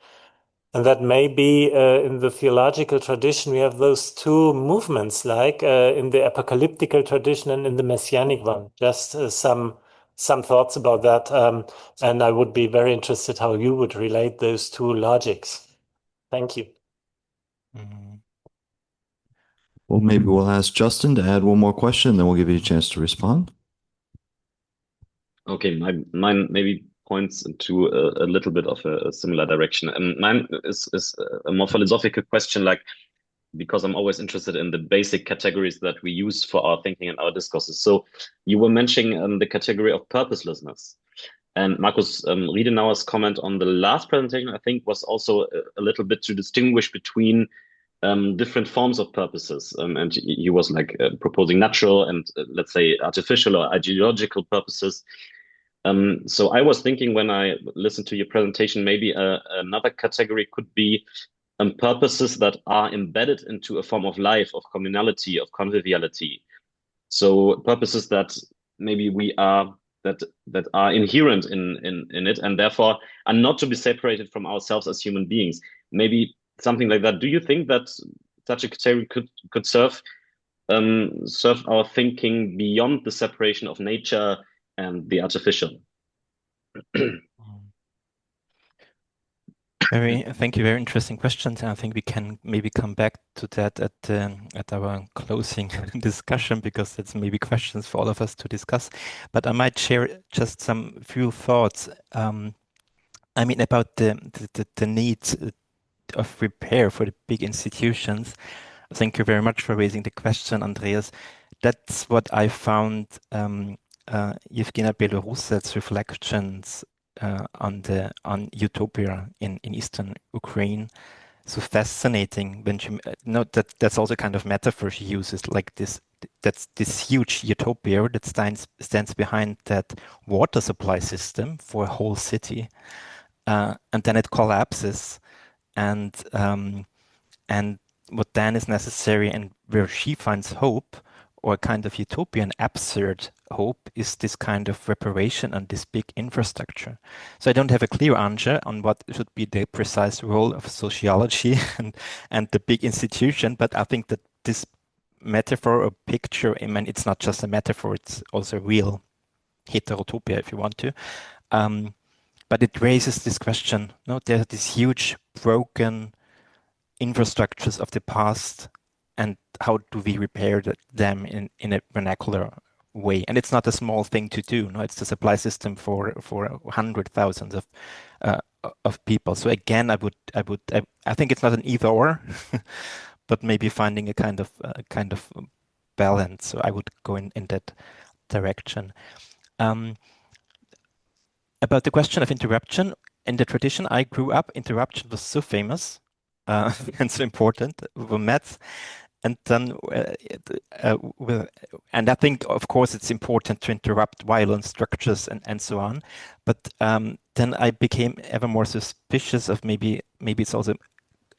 And that may be in the theological tradition, we have those two movements, like in the apocalyptical tradition and in the messianic one. Just some thoughts about that. And I would be very interested how you would relate those two logics. Thank you. Well, maybe we'll ask Justin to add one more question, then we'll give you a chance to respond. Okay, mine maybe points to a little bit of a similar direction. And mine is a more philosophical question, like, because I'm always interested in the basic categories that we use for our thinking and our discourses. So you were mentioning the category of purposelessness. And Markus Riedenauer's comment on the last presentation, I think, was also a little bit to distinguish between different forms of purposes. And he was like proposing natural and let's say artificial or ideological purposes. So I was thinking when I listened to your presentation, maybe another category could be purposes that are embedded into a form of life, of communality, of conviviality. So purposes that maybe we are that are inherent in it, and therefore are not to be separated from ourselves as human beings. Maybe something like that. Do you think that such a category could serve our thinking beyond the separation of nature and the artificial? Thank you. Very interesting questions. And I think we can maybe come back to that at our closing discussion, because that's maybe questions for all of us to discuss. But I might share just some few thoughts. I mean, about the need of repair for the big institutions. Thank you very much for raising the question, Andreas. That's what I found Yevgenia Belorussets reflections on utopia in eastern Ukraine so fascinating when she that's also kind of metaphor she uses, like that's this huge utopia that stands behind that water supply system for a whole city, and then it collapses, and what then is necessary and where she finds hope, or a kind of utopian absurd hope, is this kind of reparation and this big infrastructure. So I don't have a clear answer on what should be the precise role of sociology and the big institution, but I think that this metaphor or picture, I mean, it's not just a metaphor, it's also real heterotopia, if you want to. But it raises this question, no, there are these huge broken infrastructures of the past, and how do we repair them in a vernacular way? And it's not a small thing to do. No, it's the supply system for 100,000s of people. So again, I think it's not an either or, but maybe finding a kind of balance. So I would go in that direction. About the question of interruption, in the tradition I grew up, interruption was so famous and so important for maths. And then, and I think, of course, it's important to interrupt violent structures and so on. But then I became ever more suspicious of maybe it's also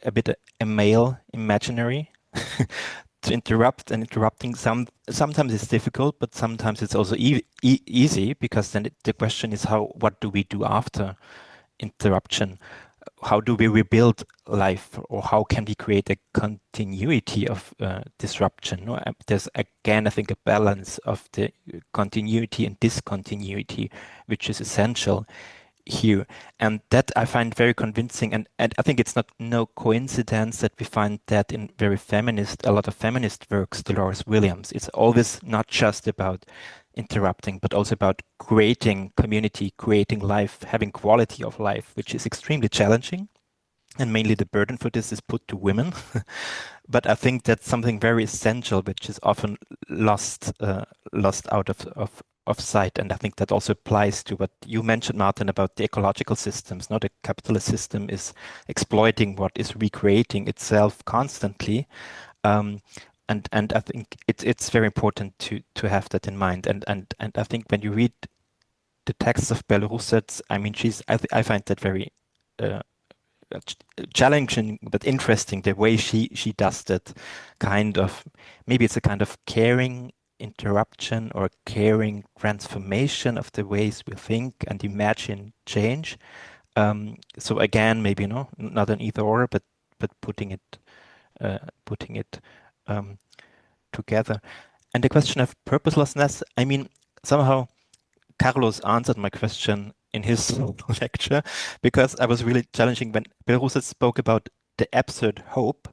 a bit a male imaginary to interrupt, and interrupting sometimes it's difficult, but sometimes it's also easy, because then the question is what do we do after interruption? How do we rebuild life, or how can we create a continuity of disruption? No? There's again, I think, a balance of the continuity and discontinuity, which is essential here, and that I find very convincing. And I think it's no coincidence that we find that in a lot of feminist works, Dolores Williams. It's always not just about interrupting, but also about creating community, creating life, having quality of life, which is extremely challenging. And mainly the burden for this is put to women. But I think that's something very essential, which is often lost out of sight. And I think that also applies to what you mentioned, Martin, about the ecological systems. Not the capitalist system is exploiting what is recreating itself constantly. And I think it's very important to have that in mind. And I think when you read the texts of Belorussets, I mean, I find that very challenging but interesting, the way she does that kind of, maybe it's a kind of caring interruption or caring transformation of the ways we think and imagine change. So again, maybe not an either or, but putting it together. And the question of purposelessness, I mean, somehow Carlos answered my question in his lecture, because I was really challenging when Belorussets spoke about the absurd hope,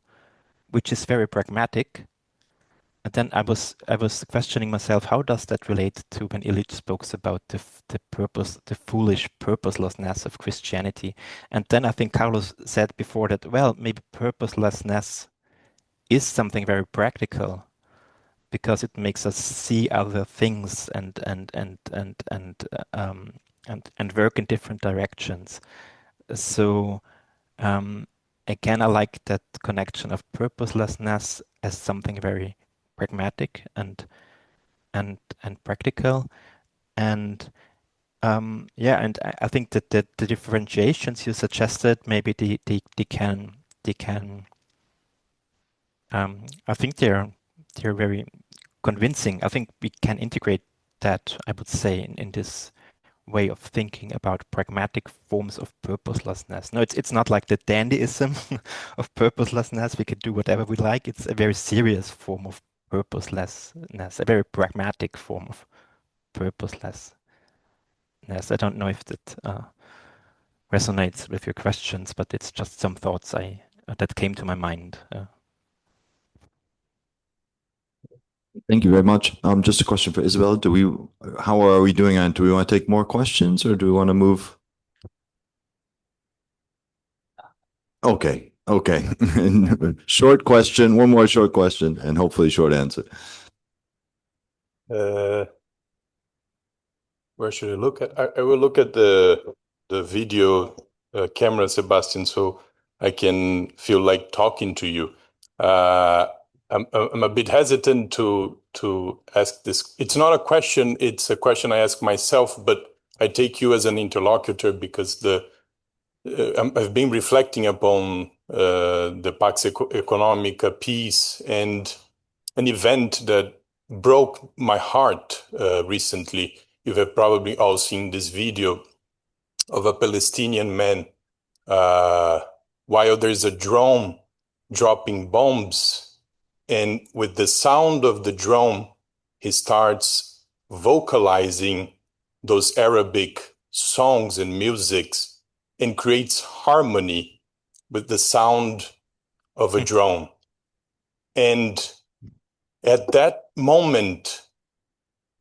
which is very pragmatic. And then I was questioning myself, how does that relate to when Illich spoke about the foolish purposelessness of Christianity? And then I think Carlos said before that, well, maybe purposelessness is something very practical, because it makes us see other things and work in different directions. So again, I like that connection of purposelessness as something very pragmatic and practical, and and I think that the differentiations you suggested, maybe they can I think they're very convincing. I think we can integrate that, I would say, in this way of thinking about pragmatic forms of purposelessness. No, it's not like the dandyism of purposelessness. We can do whatever we like. It's a very serious form of purposelessness, a very pragmatic form of purposelessness. I don't know if that resonates with your questions, but it's just some thoughts that came to my mind. Thank you very much. Just a question for Isabel. How are we doing on? Do we want to take more questions, or do we want to move? Okay. Okay. Short question, one more short question, and hopefully short answer. Where should I look at? I will look at the video camera, Sebastian, so I can feel like talking to you. I'm a bit hesitant to ask this. It's not a question, it's a question I ask myself, but I take you as an interlocutor because I've been reflecting upon the Pax Economica piece and an event that broke my heart recently. You have probably all seen this video of a Palestinian man while there's a drone dropping bombs, and with the sound of the drone, he starts vocalizing those Arabic songs and musics and creates harmony with the sound of a drone. And at that moment,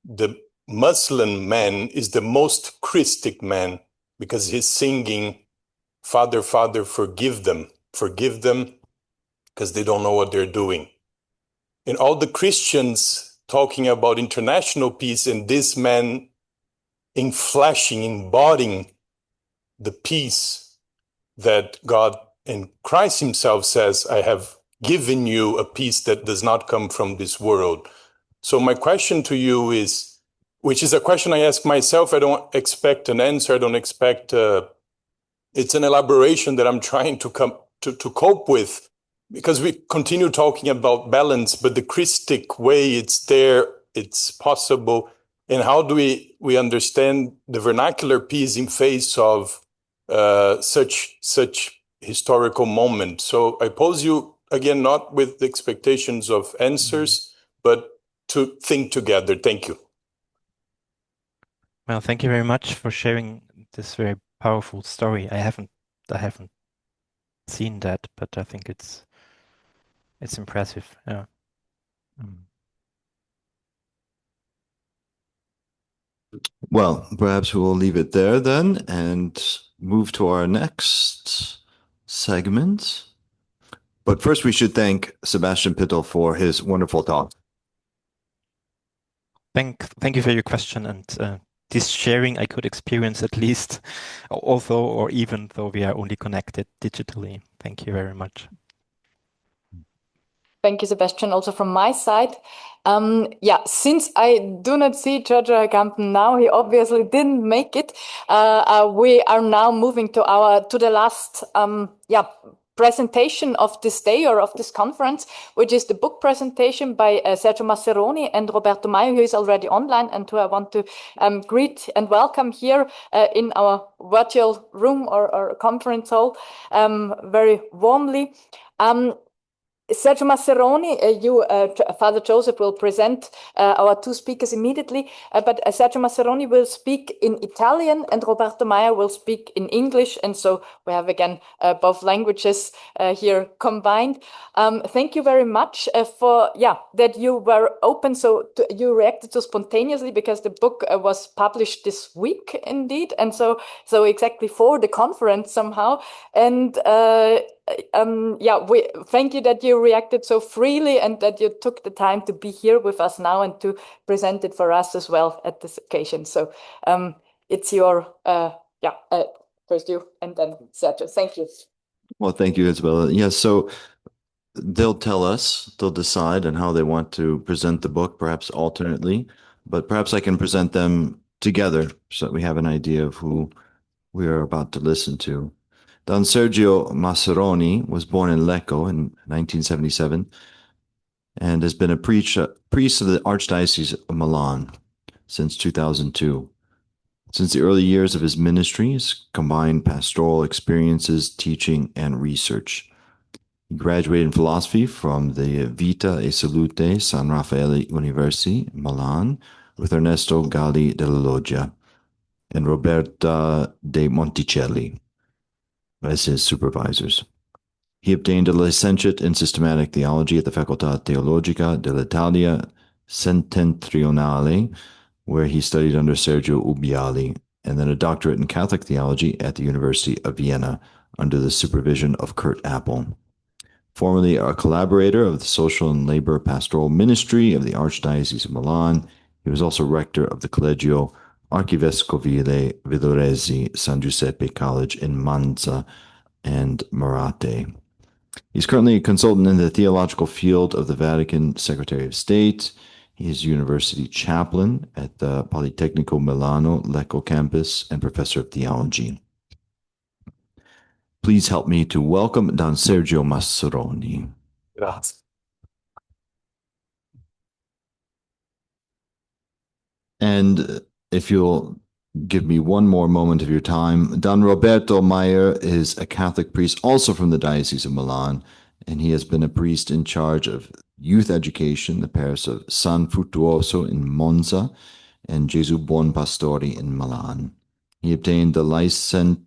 the Muslim man is the most Christic man because he's singing, Father, Father, forgive them because they don't know what they're doing. And all the Christians talking about international peace, and this man embodying the peace that God and Christ himself says, I have given you a peace that does not come from this world. So my question to you is, which is a question I ask myself, I don't expect an answer, I don't expect, it's an elaboration that I'm trying to cope with, because we continue talking about balance, but the Christic way, it's there, it's possible. And how do we understand the vernacular piece in face of such historical moment? So I pose you, again, not with the expectations of answers, but to think together. Thank you. Well, thank you very much for sharing this very powerful story. I haven't seen that, but I think it's impressive. Yeah. Well, perhaps we'll leave it there then and move to our next segment. But first, we should thank Sebastian Pittel for his wonderful talk. Thank you for your question, and this sharing I could experience at least, although or even though we are only connected digitally. Thank you very much. Thank you, Sebastian, also from my side. Since I do not see Giorgio Agamben now, he obviously didn't make it. We are now moving to the last presentation of this day or of this conference, which is the book presentation by Sergio Masseroni and Roberto Maio, who is already online and who I want to greet and welcome here in our virtual room or conference hall very warmly. Sergio Masseroni, Father Joseph will present our two speakers immediately, but Sergio Masseroni will speak in Italian and Roberto Maia will speak in English, and so we have again both languages here combined. Thank you very much for that you were open, so you reacted so spontaneously because the book was published this week indeed, and so exactly for the conference somehow, and we thank you that you reacted so freely and that you took the time to be here with us now and to present it for us as well at this occasion. So it's your first you and then Sergio. Thank you. Well, thank you, Isabella. Yes, so they'll decide on how they want to present the book, perhaps alternately, but perhaps I can present them together so that we have an idea of who we are about to listen to. Don Sergio Masseroni was born in Lecco in 1977 and has been a priest of the Archdiocese of Milan since 2002. Since the early years of his ministry, he's combined pastoral experiences, teaching, and research. He graduated in philosophy from the Vita e Salute San Raffaele University, Milan, with Ernesto Galli della Loggia and Roberta de Monticelli as his supervisors. He obtained a licentiate in systematic theology at the Facoltà Teologica dell'Italia Settentrionale, where he studied under Sergio Ubbiali and then a doctorate in Catholic theology at the University of Vienna under the supervision of Kurt Appel. Formerly a collaborator of the Social and Labor Pastoral Ministry of the Archdiocese of Milan, he was also rector of the Collegio Archivescovile Villoresi San Giuseppe College in Manza and Marate. He's currently a consultant in the theological field of the Vatican Secretary of State. He is university chaplain at the Politecnico Milano Lecco campus and professor of theology. Please help me to welcome Don Sergio Massoroni. Grazie. And if you'll give me one more moment of your time, Don Roberto Meyer is a Catholic priest also from the Diocese of Milan, and he has been a priest in charge of youth education, the parish of San Fruttuoso in Monza and Gesù Buon Pastori in Milan. He obtained the license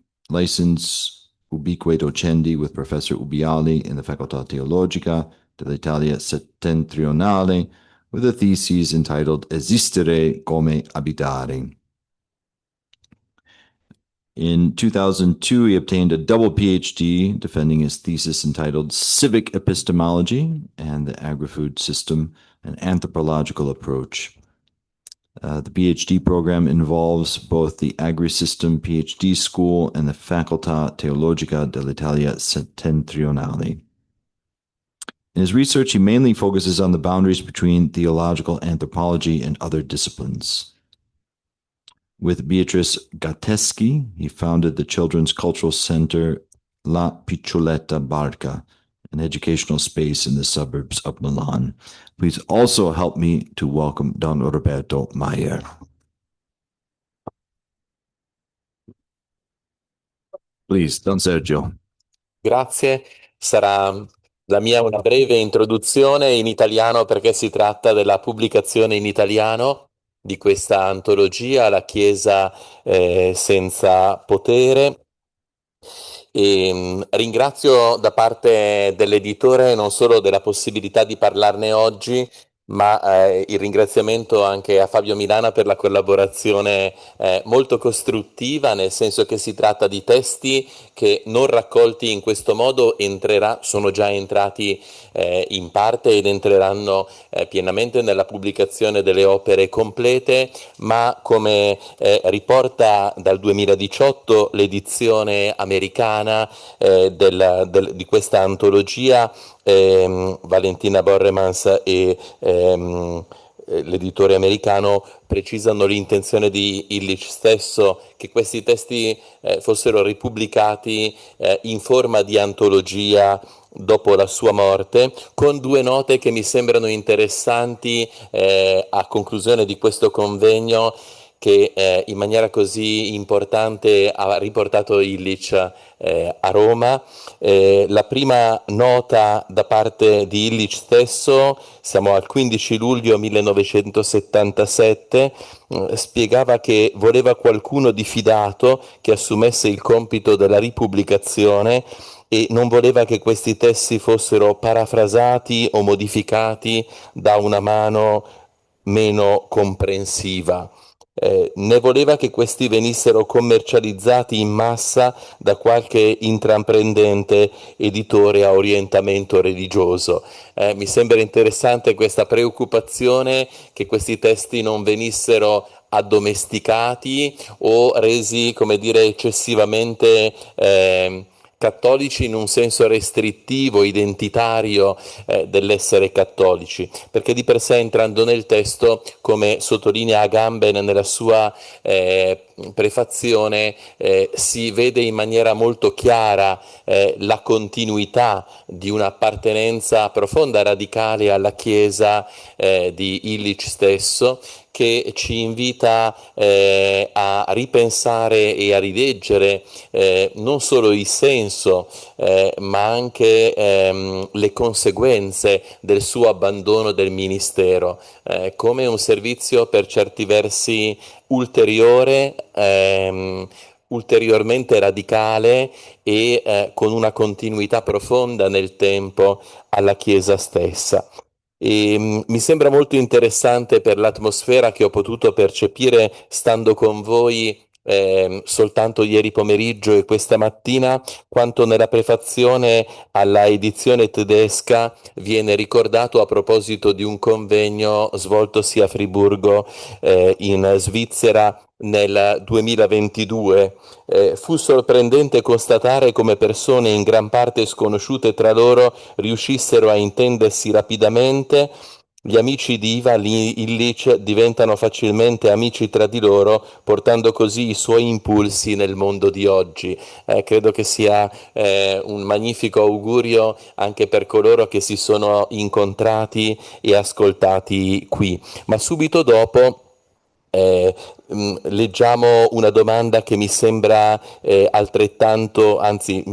ubique docendi with Professor Ubiali in the Facoltà Teologica dell'Italia Settentrionale with a thesis entitled Esistere come abitare. In 2002, he obtained a double PhD defending his thesis entitled Civic Epistemology and the Agri-Food System, an Anthropological Approach. The PhD program involves both the Agri-System PhD School and the Facoltà Teologica dell'Italia Settentrionale. In his research, he mainly focuses on the boundaries between theological anthropology and other disciplines. With Beatrice Gatteschi, he founded the Children's Cultural Center La Piccioletta Barca, an educational space in the suburbs of Milan. Please also help me to welcome Don Roberto Meyer. Please, Don Sergio. Grazie. Sarà la mia una breve introduzione in italiano perché si tratta della pubblicazione in italiano di questa antologia, La Chiesa senza potere. E ringrazio da parte dell'editore non solo della possibilità di parlarne oggi, ma il ringraziamento anche a Fabio Milana per la collaborazione molto costruttiva, nel senso che si tratta di testi che non raccolti in questo modo sono già entrati in parte ed entreranno pienamente nella pubblicazione delle opere complete, ma come riporta dal 2018 l'edizione americana di questa antologia, Valentina Borremans e l'editore americano precisano l'intenzione di Illich stesso che questi testi fossero ripubblicati in forma di antologia dopo la sua morte, con due note che mi sembrano interessanti a conclusione di questo convegno che in maniera così importante ha riportato Illich a Roma. La prima nota da parte di Illich stesso, siamo al 15 luglio 1977, spiegava che voleva qualcuno di fidato che assumesse il compito della ripubblicazione e non voleva che questi testi fossero parafrasati o modificati da una mano meno comprensiva. Ne voleva che questi venissero commercializzati in massa da qualche intraprendente editore a orientamento religioso. Mi sembra interessante questa preoccupazione che questi testi non venissero addomesticati o resi, come dire, eccessivamente cattolici in un senso restrittivo, identitario dell'essere cattolici, perché di per sé, entrando nel testo, come sottolinea Agamben nella sua prefazione, si vede in maniera molto chiara la continuità di un'appartenenza profonda, radicale alla Chiesa di Illich stesso, che ci invita a ripensare e a rileggere non solo il senso, ma anche le conseguenze del suo abbandono del ministero, come un servizio per certi versi ulteriormente radicale e con una continuità profonda nel tempo alla Chiesa stessa. E mi sembra molto interessante per l'atmosfera che ho potuto percepire stando con voi soltanto ieri pomeriggio e questa mattina, quanto nella prefazione alla edizione tedesca viene ricordato a proposito di un convegno svoltosi a Friburgo in Svizzera nel 2022. Fu sorprendente constatare come persone in gran parte sconosciute tra loro riuscissero a intendersi rapidamente. Gli amici di Ivan Illich diventano facilmente amici tra di loro, portando così i suoi impulsi nel mondo di oggi. Credo che sia un magnifico augurio anche per coloro che si sono incontrati e ascoltati qui. Ma subito dopo leggiamo una domanda che mi sembra altrettanto, anzi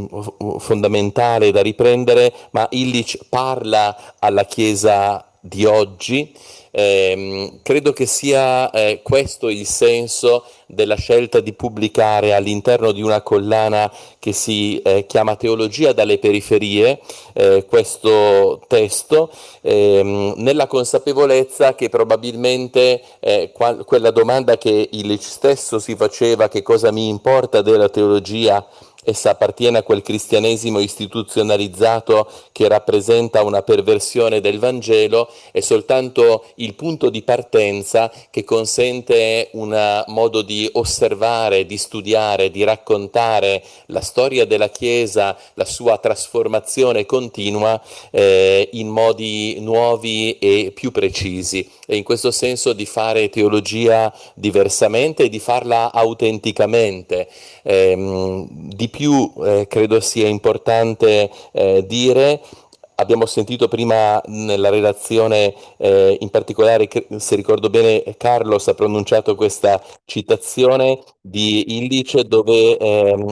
fondamentale da riprendere, ma Illich parla alla Chiesa di oggi. Credo che sia questo il senso della scelta di pubblicare all'interno di una collana che si chiama Teologia dalle periferie questo testo, nella consapevolezza che probabilmente quella domanda che Illich stesso si faceva, che cosa mi importa della teologia, essa appartiene a quel cristianesimo istituzionalizzato che rappresenta una perversione del Vangelo, è soltanto il punto di partenza che consente un modo di osservare, di studiare, di raccontare la storia della Chiesa, la sua trasformazione continua in modi nuovi e più precisi, e in questo senso di fare teologia diversamente e di farla autenticamente. Di più credo sia importante dire, abbiamo sentito prima nella relazione, in particolare, se ricordo bene, Carlos ha pronunciato questa citazione di Illich dove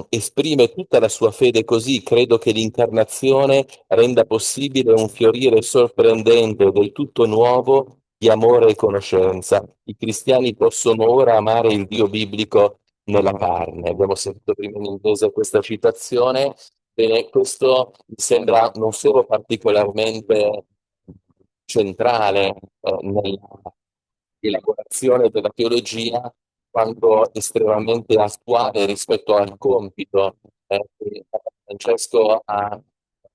esprime tutta la sua fede così: credo che l'incarnazione renda possibile un fiorire sorprendente, del tutto nuovo, di amore e conoscenza. I cristiani possono ora amare il Dio biblico nella carne. Abbiamo sentito prima in inglese questa citazione. Bene, questo mi sembra non solo particolarmente centrale nell'elaborazione della teologia, quanto estremamente attuale rispetto al compito che Papa Francesco ha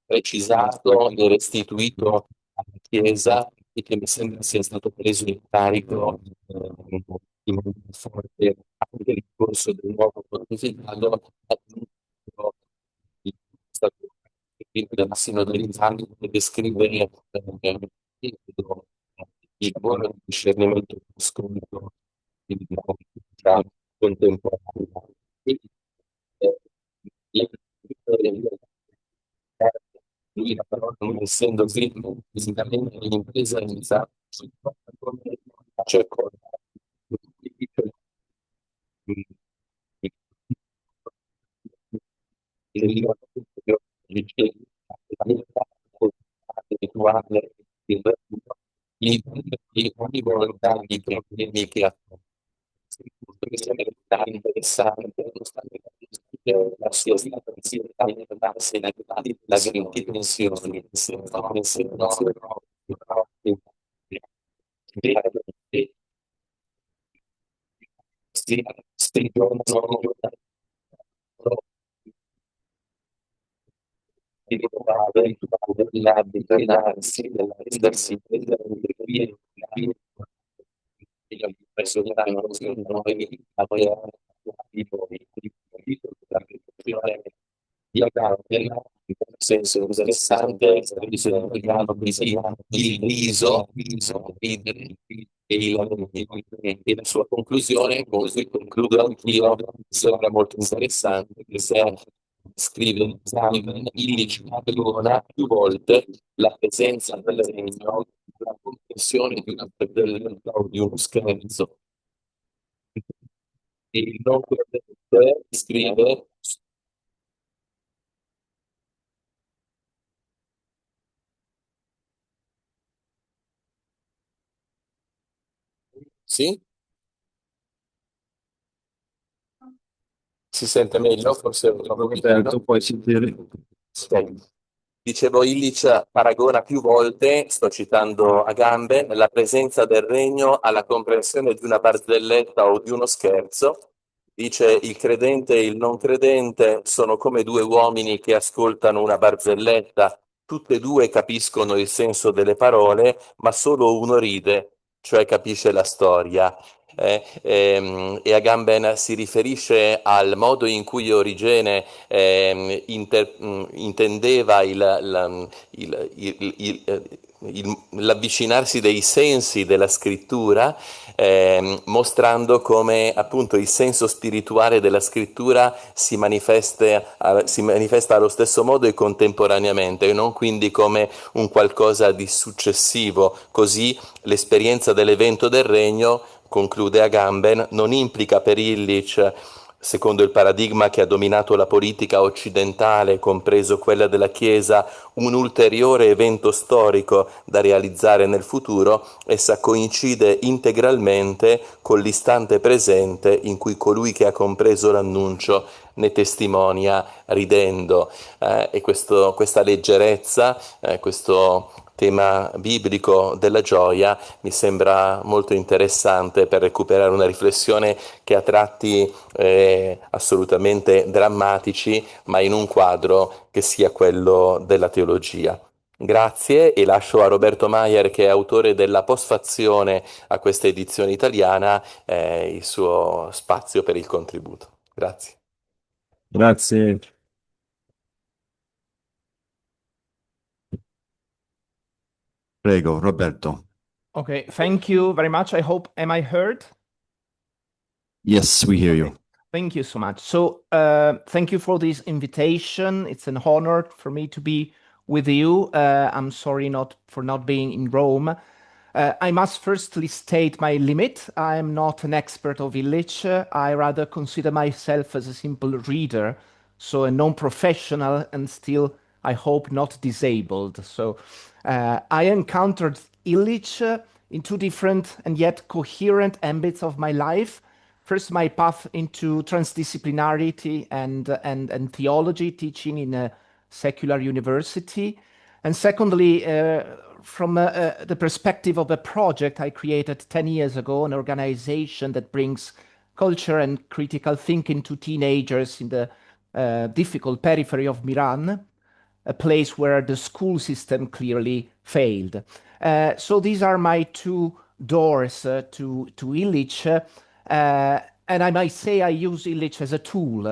precisato e restituito alla Chiesa, e che mi sembra sia stato preso in carico in modo forte anche nel corso del nuovo pontificato, della sinodalità, che descrive il lavoro di discernimento ascolto contemporanea. Lui però, non essendo fisicamente in presenza, cercò ogni volta i problemi che ha. Mi sembra interessante, nonostante la sua stata la dimensioni, in senso interessante, il viso, e la sua conclusione, con cui concludo anch'io, mi sembra molto interessante, che se scrive Ivan Illich pagona più volte la presenza del regno, la comprensione di uno scherzo. E il non credente scrive. Sì? Si sente meglio? Forse puoi sentire. Dicevo, Illich paragona più volte, sto citando a gambe, la presenza del regno alla comprensione di una barzelletta o di uno scherzo, Dice il credente e il non credente sono come due uomini che ascoltano una barzelletta, tutte e due capiscono il senso delle parole, ma solo uno ride, cioè capisce la storia. E Agamben si riferisce al modo in cui Origene intendeva l'avvicinarsi dei sensi della scrittura, mostrando come appunto il senso spirituale della scrittura si manifesta allo stesso modo e contemporaneamente, e non quindi come un qualcosa di successivo. Così l'esperienza dell'evento del regno, conclude Agamben, non implica per Illich, secondo il paradigma che ha dominato la politica occidentale, compreso quella della Chiesa, un ulteriore evento storico da realizzare nel futuro. Essa coincide integralmente con l'istante presente in cui colui che ha compreso l'annuncio ne testimonia ridendo. E questa leggerezza, questo tema biblico della gioia mi sembra molto interessante per recuperare una riflessione che a tratti assolutamente drammatici, ma in un quadro che sia quello della teologia. Grazie, e lascio a Roberto Maier, che è autore della postfazione a questa edizione italiana, il suo spazio per il contributo. Grazie. Grazie. Prego, Roberto. Okay, thank you very much. I hope, am I heard? Yes, we hear you. Thank you so much. So thank you for this invitation. It's an honor for me to be with you. I'm sorry for not being in Rome. I must firstly state my limit. I'm not an expert of Illich. I rather consider myself as a simple reader, so a non-professional and still, I hope, not disabled. So I encountered Illich in two different and yet coherent ambits of my life. First, my path into transdisciplinarity and theology, teaching in a secular university. And secondly, from the perspective of a project I created 10 years ago, an organization that brings culture and critical thinking to teenagers in the difficult periphery of Milan, a place where the school system clearly failed. So these are my two doors to Illich. And I might say I use Illich as a tool.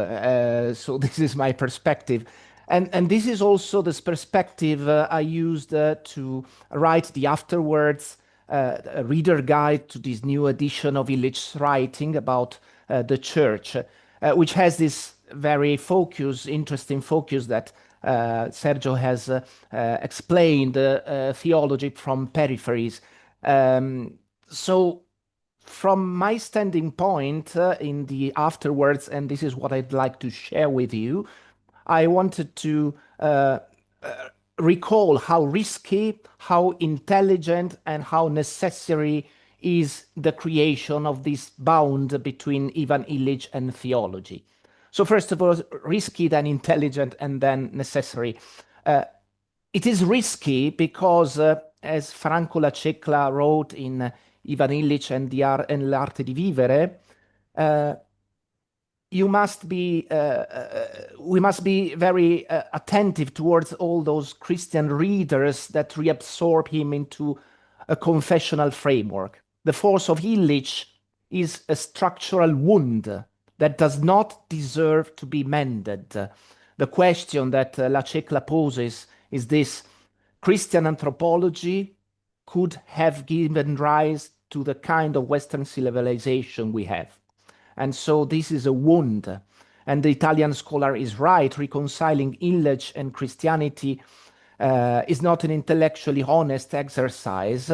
So this is my perspective. And this is also this perspective I used to write the afterwards a reader guide to this new edition of Illich's writing about the church, which has this very interesting focus that Sergio has explained, theology from peripheries. So from my standing point in the afterwards, and this is what I'd like to share with you, I wanted to recall how risky, how intelligent, and how necessary is the creation of this bound between Ivan Illich and theology. So first of all, risky, then intelligent, and then necessary. It is risky because, as Franco Lacecla wrote in Ivan Illich and l'arte di vivere, we must be very attentive towards all those Christian readers that reabsorb him into a confessional framework. The force of Illich is a structural wound that does not deserve to be mended. The question that Lacecla poses is this: Christian anthropology could have given rise to the kind of Western civilization we have. And so this is a wound. And the Italian scholar is right. Reconciling Illich and Christianity is not an intellectually honest exercise.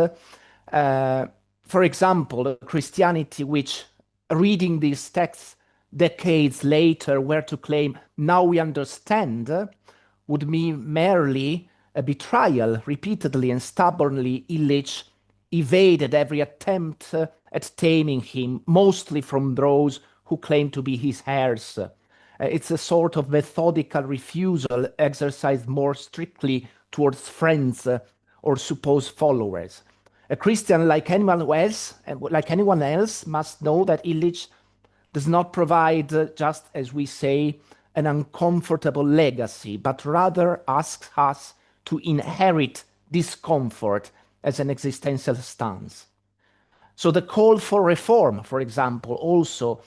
For example, Christianity, which reading these texts decades later were to claim, now we understand, would mean merely a betrayal. Repeatedly and stubbornly, Illich evaded every attempt at taming him, mostly from those who claim to be his heirs. It's a sort of methodical refusal exercised more strictly towards friends or supposed followers. A Christian, like anyone else, must know that Illich does not provide, just as we say, an uncomfortable legacy, but rather asks us to inherit discomfort as an existential stance. So the call for reform, for example, also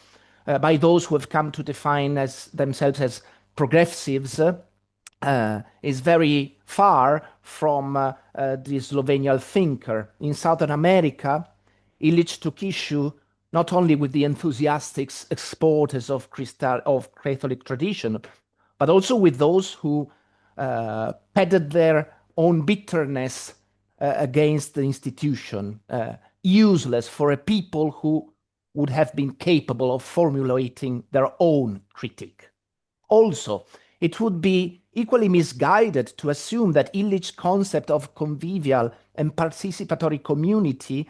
by those who have come to define themselves as progressives, is very far from the Slovenian thinker. In Southern America, Illich took issue not only with the enthusiastic exporters of Catholic tradition, but also with those who padded their own bitterness against the institution, useless for a people who would have been capable of formulating their own critique. Also, it would be equally misguided to assume that Illich's concept of convivial and participatory community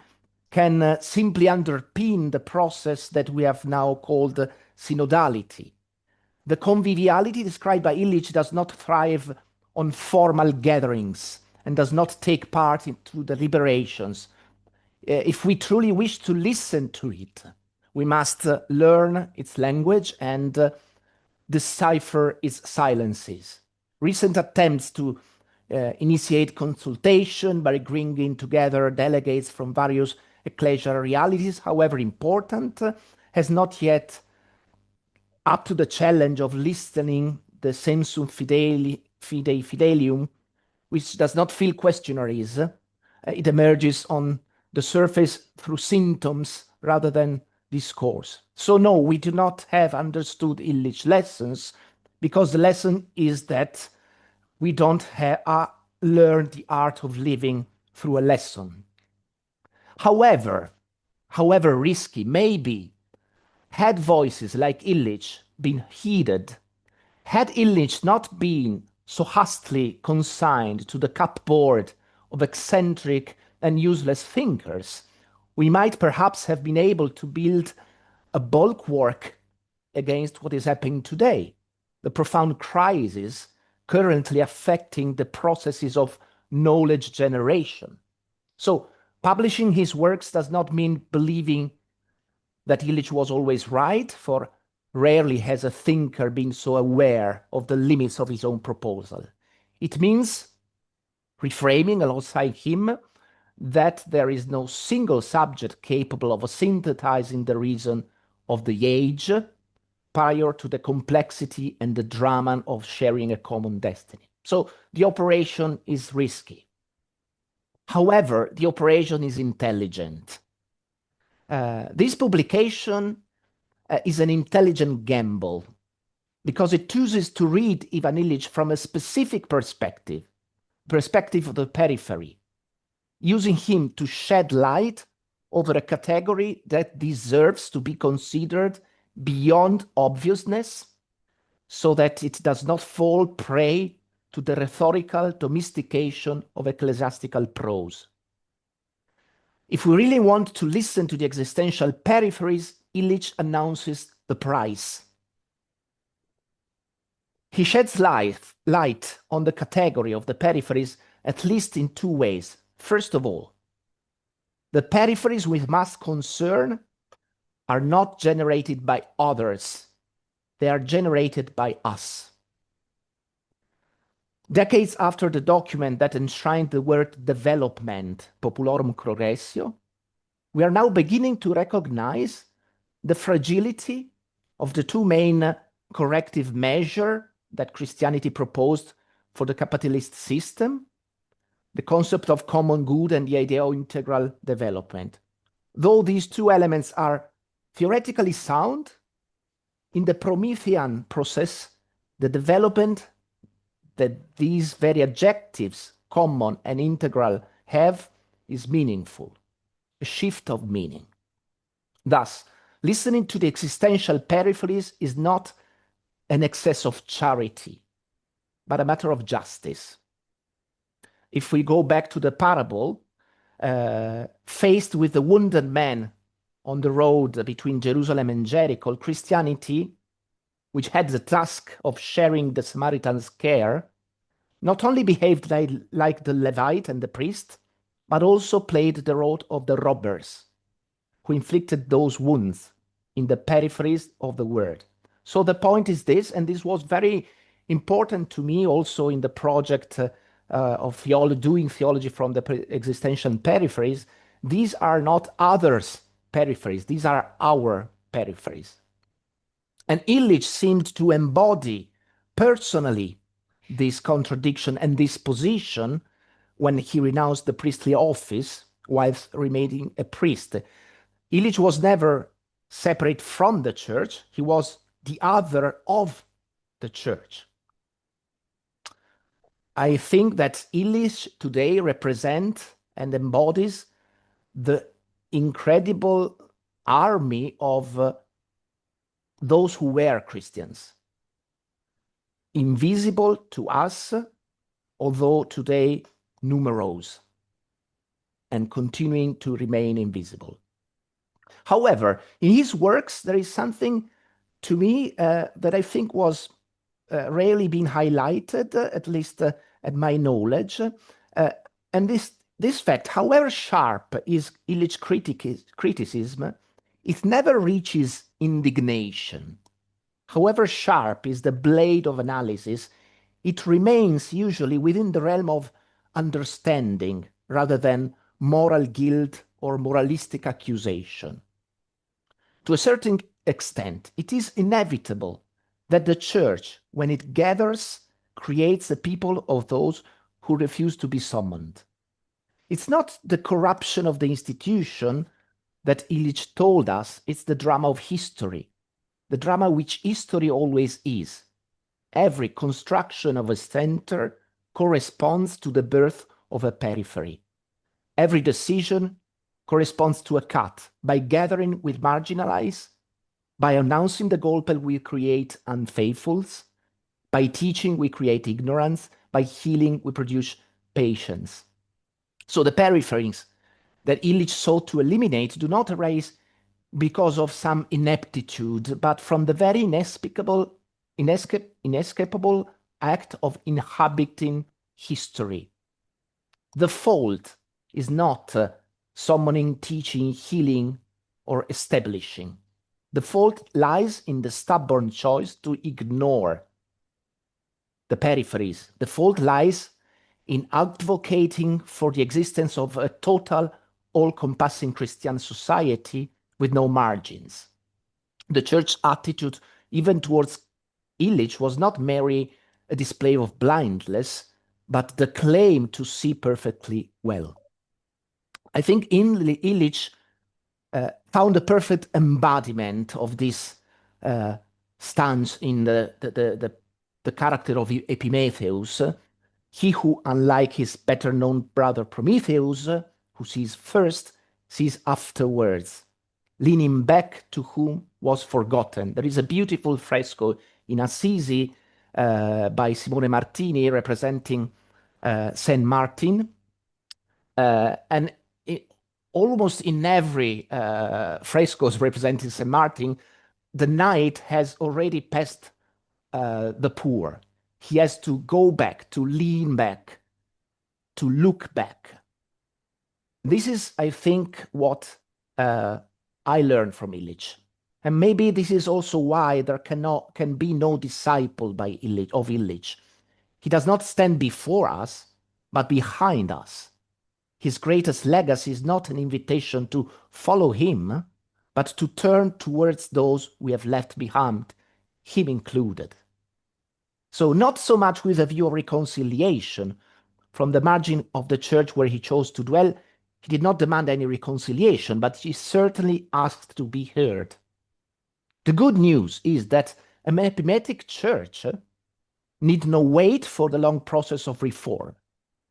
can simply underpin the process that we have now called synodality. The conviviality described by Illich does not thrive on formal gatherings and does not take part in deliberations. If we truly wish to listen to it, we must learn its language and decipher its silences. Recent attempts to initiate consultation by bringing together delegates from various ecclesial realities, however important, has not yet up to the challenge of listening the sensum fidei fidelium, which does not fill questionnaires. It emerges on the surface through symptoms rather than discourse. So no, we do not have understood Illich lessons, because the lesson is that we don't have learned the art of living through a lesson. However risky, maybe, had voices like Illich been heeded, had Illich not been so hastily consigned to the cupboard of eccentric and useless thinkers, we might perhaps have been able to build a bulwark against what is happening today, the profound crisis currently affecting the processes of knowledge generation. So, publishing his works does not mean believing that Illich was always right, for rarely has a thinker been so aware of the limits of his own proposal. It means reframing alongside him that there is no single subject capable of synthesizing the reason of the age prior to the complexity and the drama of sharing a common destiny. So the operation is risky. However, the operation is intelligent. This publication is an intelligent gamble because it chooses to read Ivan Illich from a specific perspective of the periphery, using him to shed light over a category that deserves to be considered beyond obviousness, so that it does not fall prey to the rhetorical domestication of ecclesiastical prose. If we really want to listen to the existential peripheries, Illich announces the price. He sheds light on the category of the peripheries at least in two ways. First of all, the peripheries we must concern are not generated by others. They are generated by us. Decades after the document that enshrined the word development, Populorum Progressio, we are now beginning to recognize the fragility of the two main corrective measures that Christianity proposed for the capitalist system, the concept of common good and the idea of integral development. Though these two elements are theoretically sound, in the Promethean process, the development that these very adjectives, common and integral, have is meaningful, a shift of meaning. Thus, listening to the existential peripheries is not an excess of charity, but a matter of justice. If we go back to the parable, faced with the wounded man on the road between Jerusalem and Jericho, Christianity, which had the task of sharing the Samaritan's care, not only behaved like the Levite and the priest, but also played the role of the robbers who inflicted those wounds in the peripheries of the world. So the point is this, and this was very important to me also in the project of doing theology from the existential peripheries. These are not others' peripheries, these are our peripheries. And Illich seemed to embody personally this contradiction and this position when he renounced the priestly office whilst remaining a priest. Illich was never separate from the church, he was the other of the church. I think that Illich today represents and embodies the incredible army of those who were Christians, invisible to us, although today numerous, and continuing to remain invisible. However, in his works, there is something to me that I think was rarely been highlighted, at least at my knowledge. And this fact, however sharp is Illich's criticism, it never reaches indignation. However sharp is the blade of analysis, it remains usually within the realm of understanding rather than moral guilt or moralistic accusation. To a certain extent, it is inevitable that the church, when it gathers, creates a people of those who refuse to be summoned. It's not the corruption of the institution that Illich told us, it's the drama of history, the drama which history always is. Every construction of a center corresponds to the birth of a periphery. Every decision corresponds to a cut. By gathering with marginalized, by announcing the gospel we create unfaithfuls, by teaching we create ignorance, by healing we produce patience. So the peripheries that Illich sought to eliminate do not arise because of some ineptitude, but from the very inescapable act of inhabiting history. The fault is not summoning, teaching, healing, or establishing. The fault lies in the stubborn choice to ignore the peripheries. The fault lies in advocating for the existence of a total, all-compassing Christian society with no margins. The church's attitude, even towards Illich, was not merely a display of blindness, but the claim to see perfectly well. I think Illich found a perfect embodiment of this stance in the character of Epimetheus, he who, unlike his better-known brother Prometheus, who sees first, sees afterwards, leaning back to whom was forgotten. There is a beautiful fresco in Assisi by Simone Martini representing Saint Martin, and almost in every frescoes representing Saint Martin, the knight has already passed the poor. He has to go back, to lean back, to look back. This is, I think, what I learned from Illich. And maybe this is also why there can be no disciple of Illich. He does not stand before us, but behind us. His greatest legacy is not an invitation to follow him, but to turn towards those we have left behind, him included. So not so much with a view of reconciliation. From the margin of the church where he chose to dwell, he did not demand any reconciliation, but he certainly asked to be heard. The good news is that a epimetic church need no wait for the long process of reform.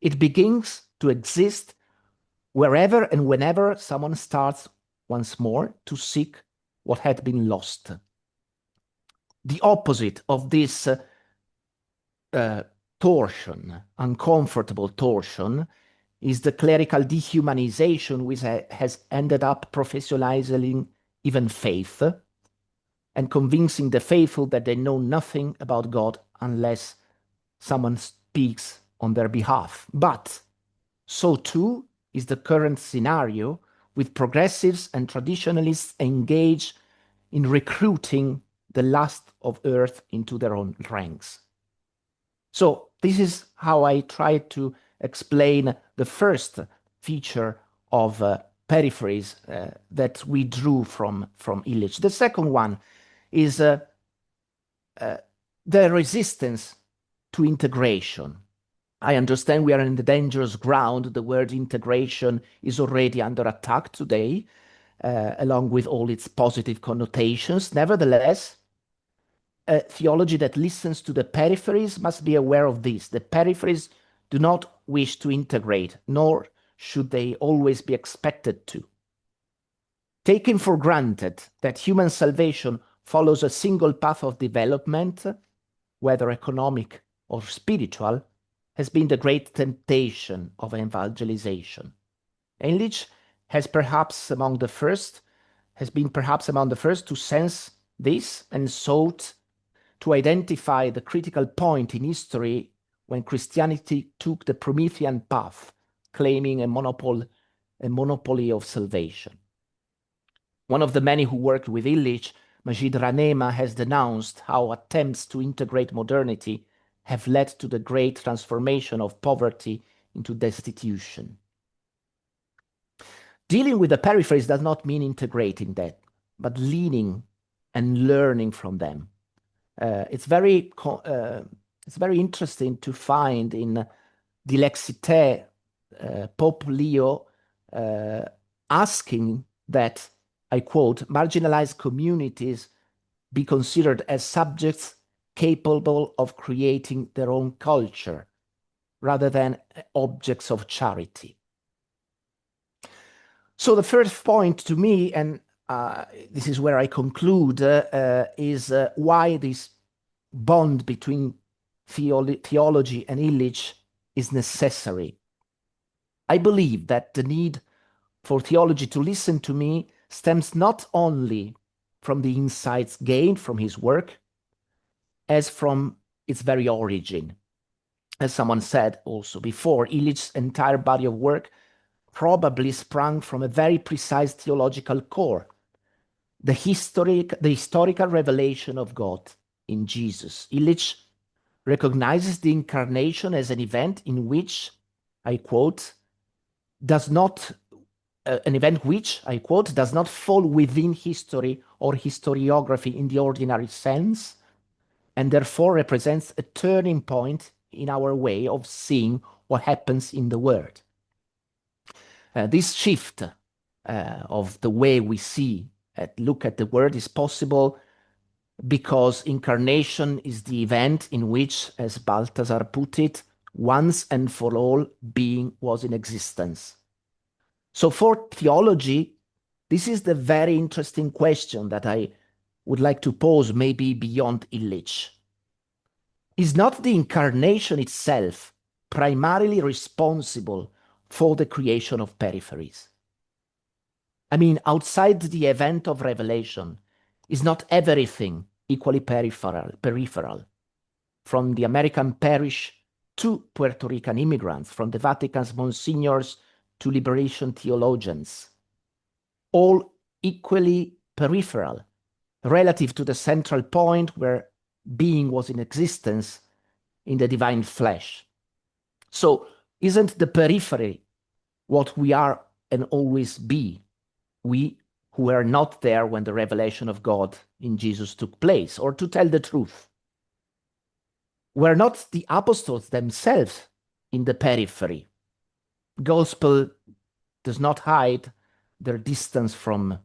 It begins to exist wherever and whenever someone starts once more to seek what had been lost. The opposite of this torsion, uncomfortable torsion, is the clerical dehumanization which has ended up professionalizing even faith and convincing the faithful that they know nothing about God unless someone speaks on their behalf. But so too is the current scenario, with progressives and traditionalists engaged in recruiting the lust of earth into their own ranks. So this is how I try to explain the first feature of peripheries that we drew from Illich. The second one is the resistance to integration. I understand we are in the dangerous ground. The word integration is already under attack today, along with all its positive connotations. Nevertheless, a theology that listens to the peripheries must be aware of this. The peripheries do not wish to integrate, nor should they always be expected to. Taking for granted that human salvation follows a single path of development, whether economic or spiritual, has been the great temptation of evangelization. Illich has been perhaps among the first to sense this and sought to identify the critical point in history when Christianity took the Promethean path, claiming a monopoly of salvation. One of the many who worked with Illich, Majid Ranema, has denounced how attempts to integrate modernity have led to the great transformation of poverty into destitution. Dealing with the peripheries does not mean integrating that, but leaning and learning from them. It's very interesting to find in Dilexite Pope Leo asking that, I quote, marginalized communities be considered as subjects capable of creating their own culture rather than objects of charity. So the first point to me, and this is where I conclude, is why this bond between theology and Illich is necessary. I believe that the need for theology to listen to me stems not only from the insights gained from his work, as from its very origin. As someone said also before, Illich's entire body of work probably sprang from a very precise theological core, the historical revelation of God in Jesus. Illich recognizes the incarnation as an event in which, I quote, does not fall within history or historiography in the ordinary sense, and therefore represents a turning point in our way of seeing what happens in the world. This shift of the way we look at the world is possible because incarnation is the event in which, as Balthasar put it, once and for all being was in existence. So for theology, this is the very interesting question that I would like to pose, maybe beyond Illich. Is not the incarnation itself primarily responsible for the creation of peripheries? I mean, outside the event of revelation, is not everything equally peripheral? From the American parish to Puerto Rican immigrants, from the Vatican's monsignors to liberation theologians, all equally peripheral relative to the central point where being was in existence in the divine flesh. So isn't the periphery what we are and always be, we who were not there when the revelation of God in Jesus took place? Or to tell the truth, were not the apostles themselves in the periphery? Gospel does not hide their distance from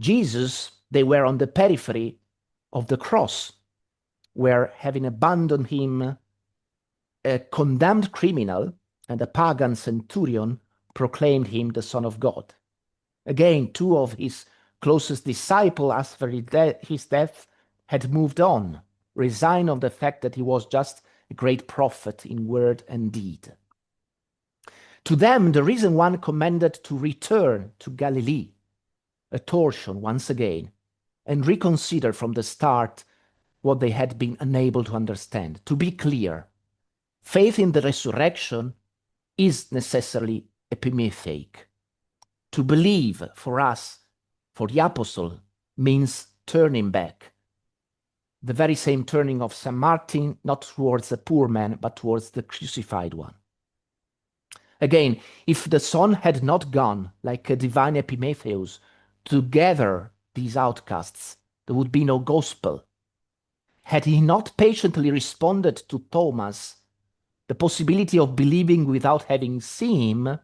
Jesus. They were on the periphery of the cross, where, having abandoned him, a condemned criminal and a pagan centurion proclaimed him the Son of God. Again, two of his closest disciples, after his death, had moved on, resigned of the fact that he was just a great prophet in word and deed. To them, the risen one commanded to return to Galilee, a torsion once again, and reconsider from the start what they had been unable to understand. To be clear, faith in the resurrection is necessarily epimetheic. To believe for us, for the apostle, means turning back, the very same turning of St. Martin, not towards the poor man, but towards the crucified one. Again, if the Son had not gone like a divine Epimetheus to gather these outcasts, there would be no gospel. Had he not patiently responded to Thomas, the possibility of believing without having seen him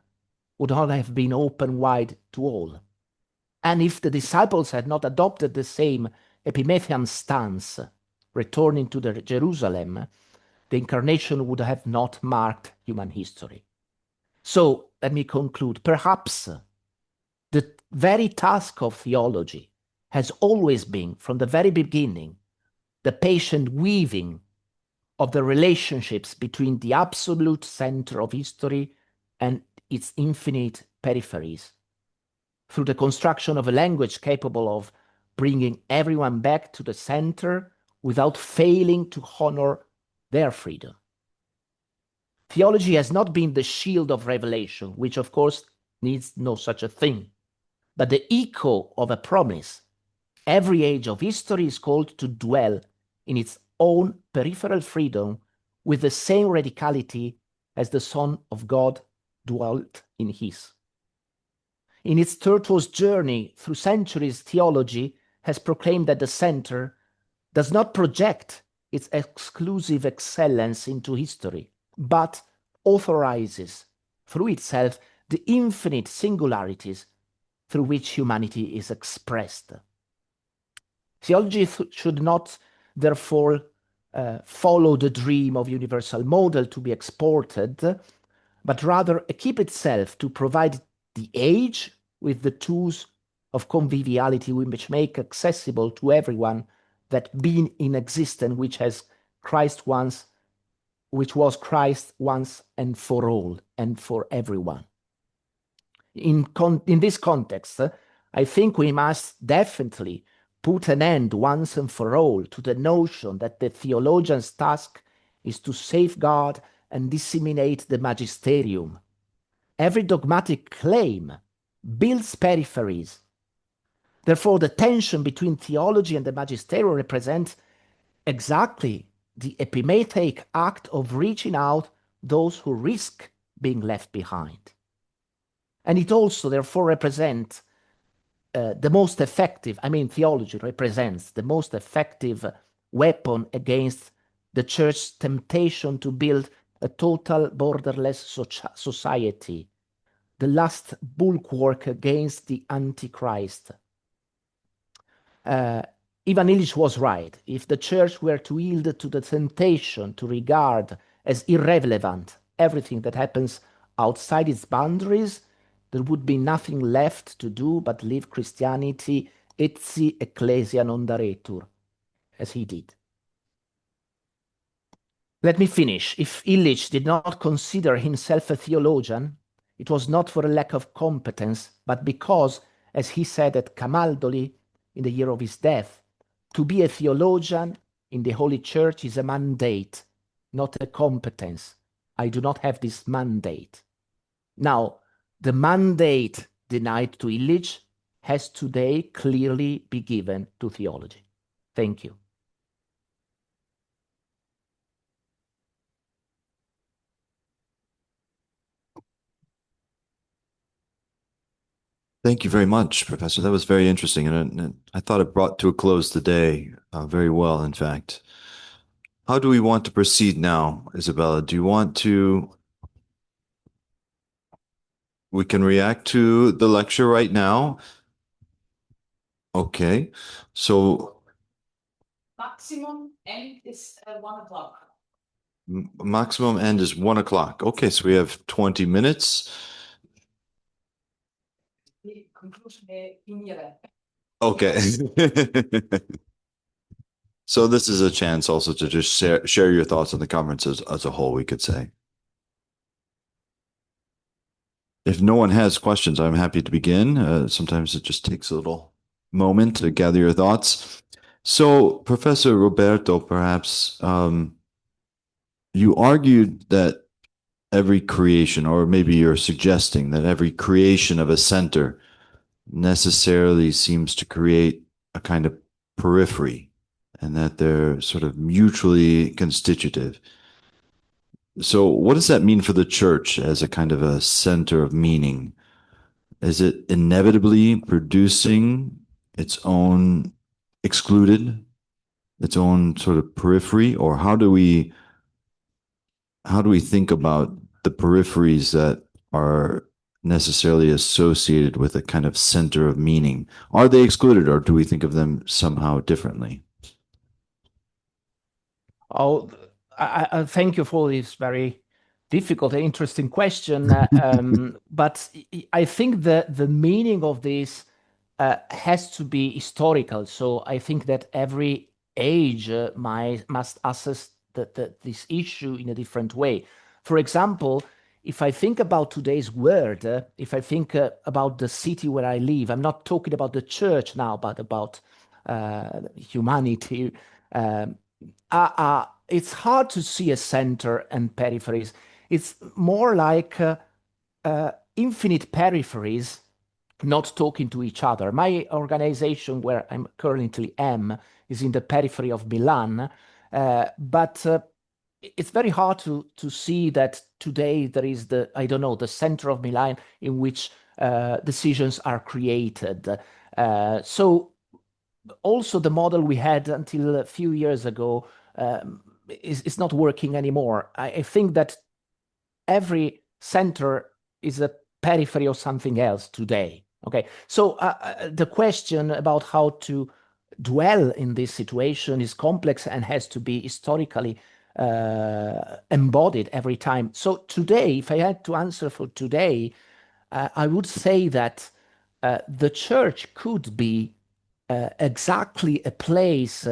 would not have been open wide to all. And if the disciples had not adopted the same Epimethian stance, returning to Jerusalem, the incarnation would have not marked human history. So let me conclude. Perhaps the very task of theology has always been, from the very beginning, the patient weaving of the relationships between the absolute center of history and its infinite peripheries, through the construction of a language capable of bringing everyone back to the center without failing to honor their freedom. Theology has not been the shield of revelation, which of course needs no such a thing, but the echo of a promise. Every age of history is called to dwell in its own peripheral freedom with the same radicality as the Son of God dwelt in his. In its tortuous journey through centuries, theology has proclaimed that the center does not project its exclusive excellence into history, but authorizes through itself the infinite singularities through which humanity is expressed. Theology should not, therefore, follow the dream of universal model to be exported, but rather equip itself to provide the age with the tools of conviviality which make accessible to everyone that being in existence which was Christ once and for all and for everyone. In this context, I think we must definitely put an end once and for all to the notion that the theologian's task is to safeguard and disseminate the magisterium. Every dogmatic claim builds peripheries. Therefore, the tension between theology and the magisterium represents exactly the epimetheic act of reaching out those who risk being left behind. And it also, therefore, represents the most effective, theology represents the most effective weapon against the Church's temptation to build a total borderless society, the last bulwark against the Antichrist. Ivan Illich was right. If the Church were to yield to the temptation to regard as irrelevant everything that happens outside its boundaries, there would be nothing left to do but live Christianity etsi ecclesia non daretur, as he did. Let me finish. If Illich did not consider himself a theologian, it was not for a lack of competence, but because, as he said at Camaldoli in the year of his death, to be a theologian in the Holy Church is a mandate, not a competence. I do not have this mandate. Now, the mandate denied to Illich has today clearly been given to theology. Thank you. Thank you very much, Professor. That was very interesting. And I thought it brought to a close the day very well, in fact. How do we want to proceed now, Isabella? Do you want to... We can react to the lecture right now. Okay. So... Maximum end is 1 o'clock. Maximum end is 1 o'clock. Okay, so we have 20 minutes. Okay. So this is a chance also to just share your thoughts on the conference as a whole, we could say. If no one has questions, I'm happy to begin. Sometimes it just takes a little moment to gather your thoughts. So, Professor Roberto, perhaps you argued that every creation, or maybe you're suggesting that every creation of a center necessarily seems to create a kind of periphery and that they're sort of mutually constitutive. So what does that mean for the church as a kind of a center of meaning? Is it inevitably producing its own excluded, its own sort of periphery, or how do we think about the peripheries that are necessarily associated with a kind of center of meaning? Are they excluded, or do we think of them somehow differently? Oh, I thank you for this very difficult and interesting question. But I think the meaning of this has to be historical. So I think that every age must assess this issue in a different way. For example, if I think about today's world, if I think about the city where I live, I'm not talking about the church now, but about humanity. It's hard to see a center and peripheries. It's more like infinite peripheries not talking to each other. My organization, where I'm currently is in the periphery of Milan, but it's very hard to see that today there is the center of Milan in which decisions are created. So also the model we had until a few years ago is not working anymore. I think that every center is a periphery of something else today. Okay, so the question about how to dwell in this situation is complex and has to be historically embodied every time. So today, if I had to answer for today, I would say that the church could be exactly a place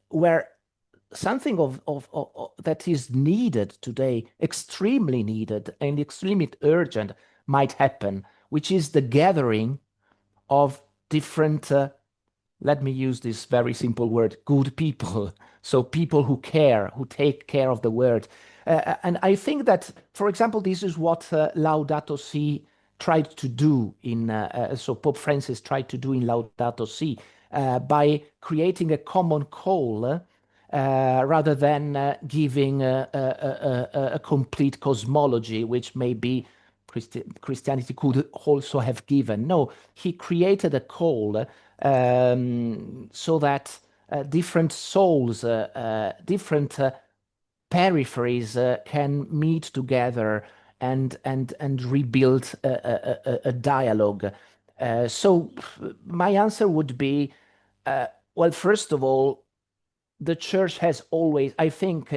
where something of that is needed today, extremely needed and extremely urgent, might happen, which is the gathering of different, let me use this very simple word, good people. So people who care, who take care of the world. And I think that, for example, this is what Laudato Si tried to do so Pope Francis tried to do in Laudato Si by creating a common call rather than giving a complete cosmology, which maybe Christianity could also have given. No, he created a call so that different souls, different peripheries can meet together and rebuild a dialogue. So my answer would be, well, first of all, the church has always, I think,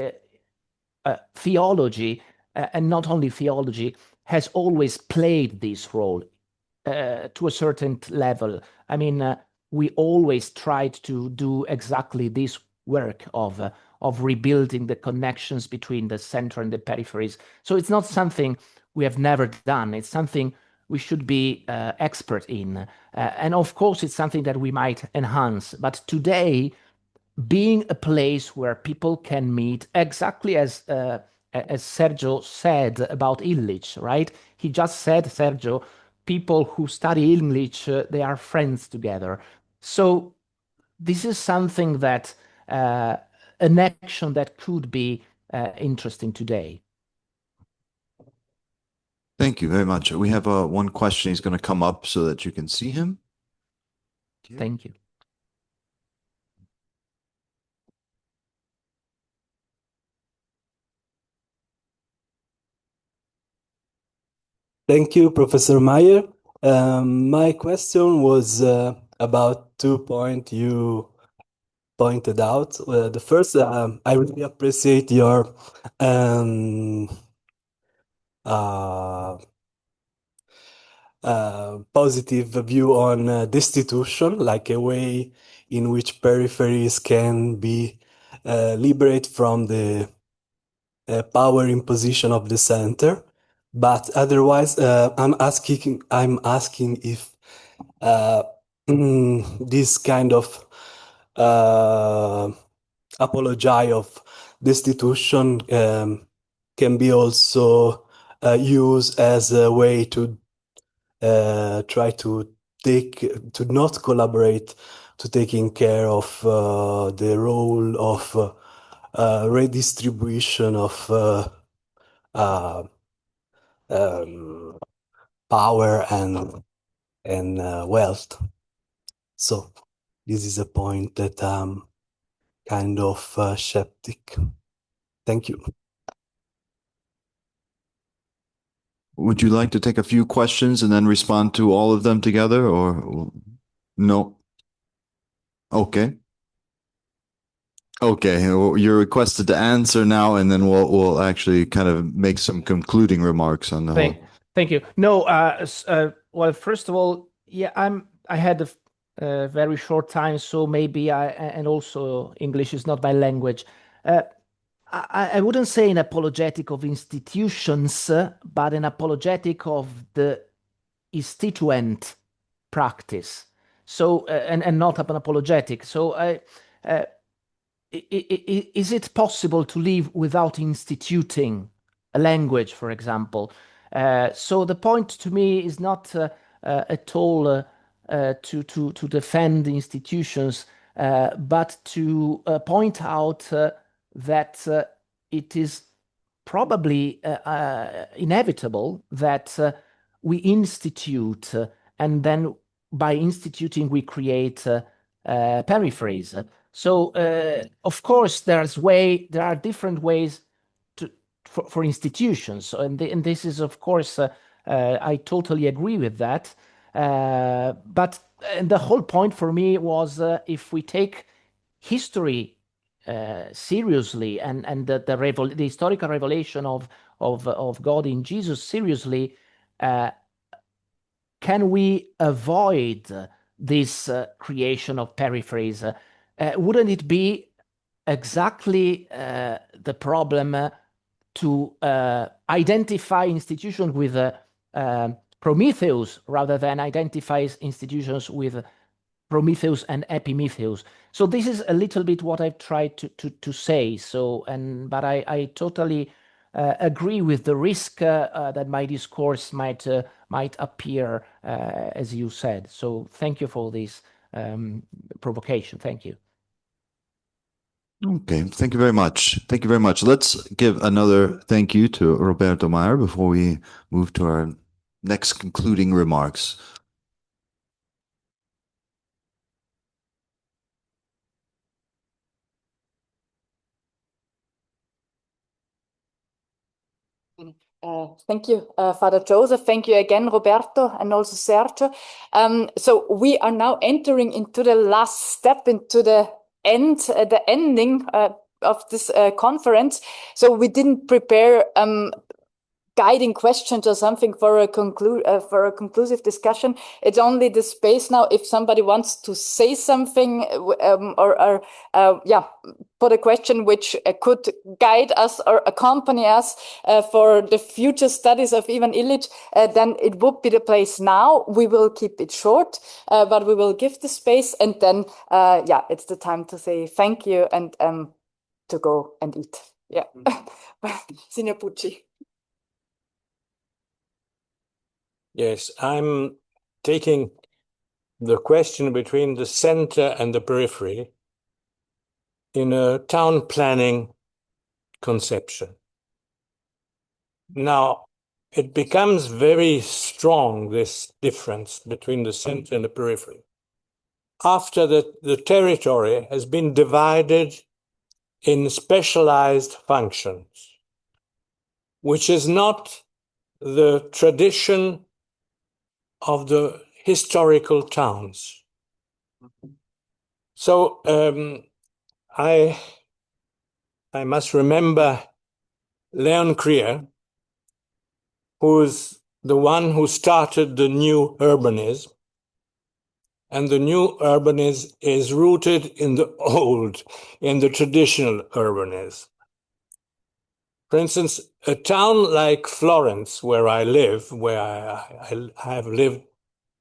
theology, and not only theology, has always played this role to a certain level. I mean, we always tried to do exactly this work of rebuilding the connections between the center and the peripheries. So it's not something we have never done. It's something we should be expert in. And of course, it's something that we might enhance. But today, being a place where people can meet, exactly as Sergio said about Illich, right? He just said, Sergio, people who study English, they are friends together. So this is something that, an action that could be interesting today. Thank you very much. We have one question. He's going to come up so that you can see him. Thank you. Thank you, Professor Meyer. My question was about 2 points you pointed out. The first, I really appreciate your positive view on destitution, like a way in which peripheries can be liberated from the power imposition of the center. But otherwise, I'm asking if this kind of apology of destitution can be also used as a way to try to not collaborate to taking care of the role of redistribution of power and wealth. So this is a point that I'm kind of skeptic. Thank you. Would you like to take a few questions and then respond to all of them together, or no? Okay. Okay, well, you're requested to answer now, and then we'll actually kind of make some concluding remarks on the whole. Thank you. No, well, first of all, yeah, I had a very short time, so maybe and also English is not my language. I wouldn't say an apologetic of institutions, but an apologetic of the instituent practice. So, and not an apologetic. So, is it possible to live without instituting a language, for example? So the point to me is not at all to defend the institutions, but to point out that it is probably inevitable that we institute, and then by instituting we create paraphrase. So of course there are different ways for institutions, and this is of course I totally agree with that. But the whole point for me was if we take history seriously and the historical revelation of God in Jesus seriously, can we avoid this creation of paraphrase? Wouldn't it be exactly the problem to identify institutions with Prometheus rather than identify institutions with Prometheus and Epimetheus? So this is a little bit what I've tried to say. So, but I totally agree with the risk that my discourse might appear as you said. So thank you for this provocation. Thank you. Okay, thank you very much. Thank you very much. Let's give another thank you to Roberto Meyer before we move to our next concluding remarks. Thank you, Father Joseph. Thank you again, Roberto, and also Sergio. So we are now entering into the last step, into the ending of this conference. So we didn't prepare guiding questions or something for a conclusive discussion. It's only the space now. If somebody wants to say something or put a question which could guide us or accompany us for the future studies of Ivan Illich, then it would be the place now. We will keep it short, but we will give the space, and then it's the time to say thank you and to go and eat. Yeah, Signor Pucci. Yes, I'm taking the question between the center and the periphery in a town planning conception. Now, it becomes very strong, this difference between the center and the periphery, after the territory has been divided in specialized functions, which is not the tradition of the historical towns. So I must remember Leon Krier, who's the one who started the new urbanism, and the new urbanism is rooted in the old, in the traditional urbanism. For instance, a town like Florence, where I live, where I have lived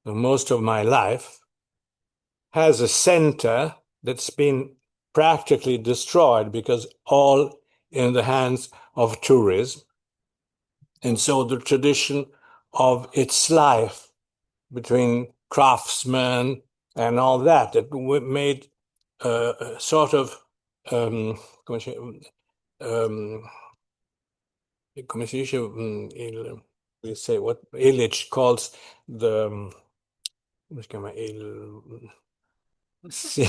most of my life, has a center that's been practically destroyed because all in the hands of tourism. And so the tradition of its life between craftsmen and all that, that made sort of, come si dice, we say what Illich calls the, come si chiama, sì.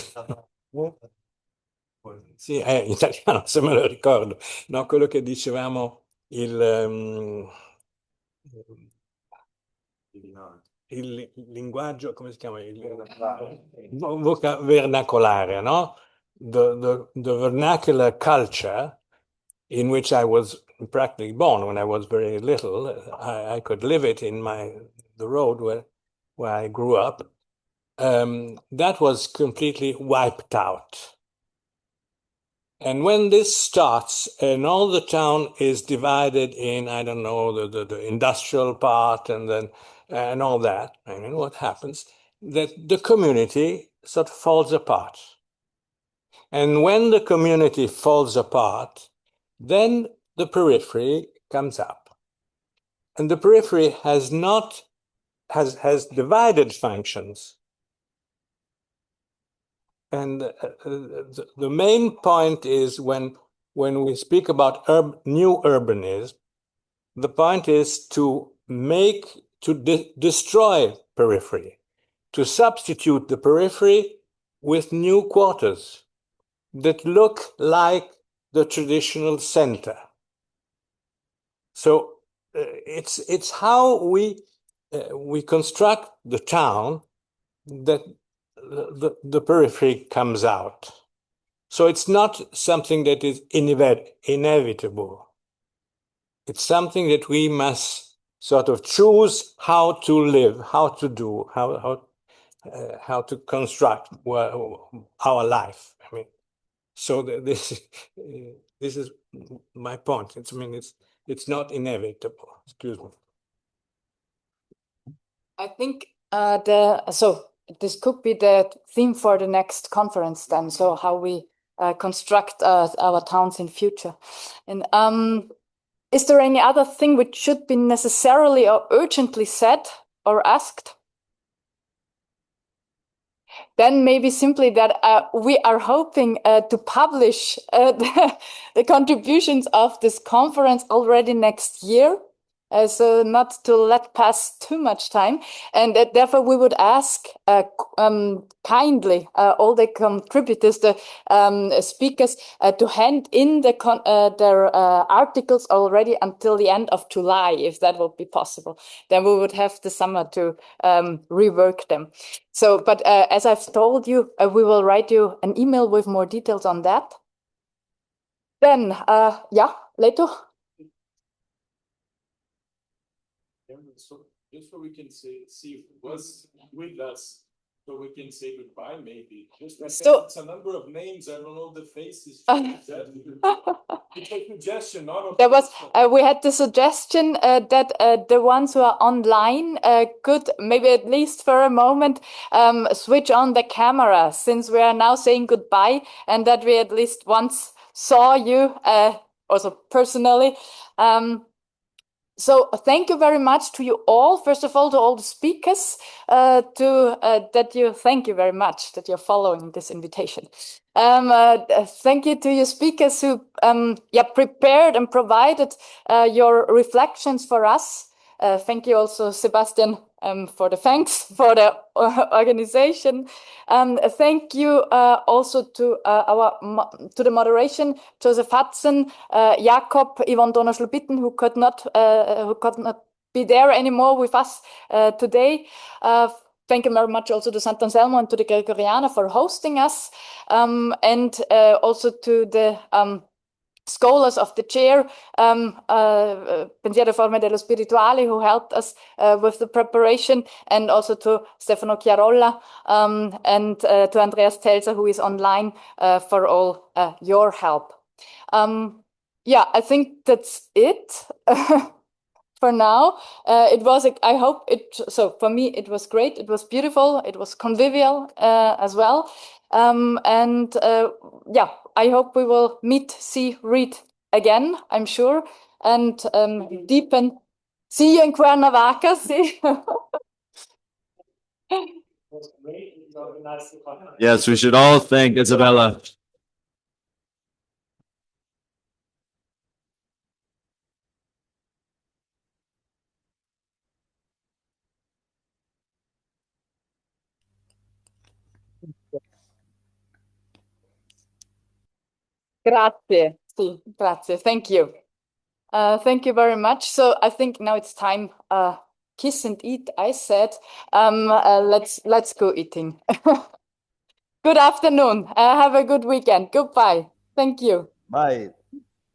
Sì, in italiano se me lo ricordo, no, quello che dicevamo il linguaggio, come si chiama? Il vernacolare, no? The vernacular culture in which I was practically born when I was very little. I could live it in the road where I grew up. That was completely wiped out. And when this starts and all the town is divided in, I don't know, the industrial part and then and all that, I mean, what happens? That the community sort of falls apart. And when the community falls apart, then the periphery comes up. And the periphery has divided functions. And the main point is when we speak about new urbanism, the point is to destroy periphery, to substitute the periphery with new quarters that look like the traditional center. So it's how we construct the town that the periphery comes out. So it's not something that is inevitable. It's something that we must sort of choose how to live, how to do, how to construct our life. I mean, so this is my point. It's not inevitable. Excuse me. I think this could be the theme for the next conference then. So how we construct our towns in future. And is there any other thing which should be necessarily or urgently said or asked? Then maybe simply that we are hoping to publish the contributions of this conference already next year. So not to let pass too much time, and therefore we would ask kindly all the contributors, the speakers, to hand in their articles already until the end of July, if that would be possible. Then we would have the summer to rework them. So, but as I've told you, we will write you an email with more details on that. Then, yeah, Leto. So just so we can see who was with us, so we can say goodbye maybe. Just it's a number of names, I don't know the faces. It's a suggestion, not there was we had the suggestion that the ones who are online could maybe at least for a moment switch on the camera, since we are now saying goodbye, and that we at least once saw you also personally. So thank you very much to you all. First of all, to all the speakers, thank you very much that you're following this invitation. Thank you to your speakers who prepared and provided your reflections for us. Thank you also, Sebastian, for the thanks for the organization. Thank you also to the moderation, Joseph Hudson, Jakob, Yvonne Donner-Schlubitten, who could not be there anymore with us today. Thank you very much also to Sant'Anselmo and to the Gregoriana for hosting us, and also to the scholars of the chair, Pensiero Forme dello Spirituale, who helped us with the preparation, and also to Stefano Chiarolla and to Andreas Telzer, who is online, for all your help. I think that's it. For now, so for me, it was great. It was beautiful. It was convivial as well. I hope we will meet, see, read again, I'm sure, and deepen. See you in Cuernavaca. See. was great. You organized the conference. Yes, we should all thank Isabella. Grazie. Sì, grazie. Thank you. Thank you very much. So I think now it's time, kiss and eat, I said. Let's go eating. Good afternoon. Have a good weekend. Goodbye. Thank you. Bye.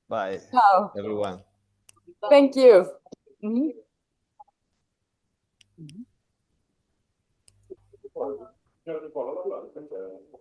Bye, Ciao. everyone. Thank you. Mhm. You know,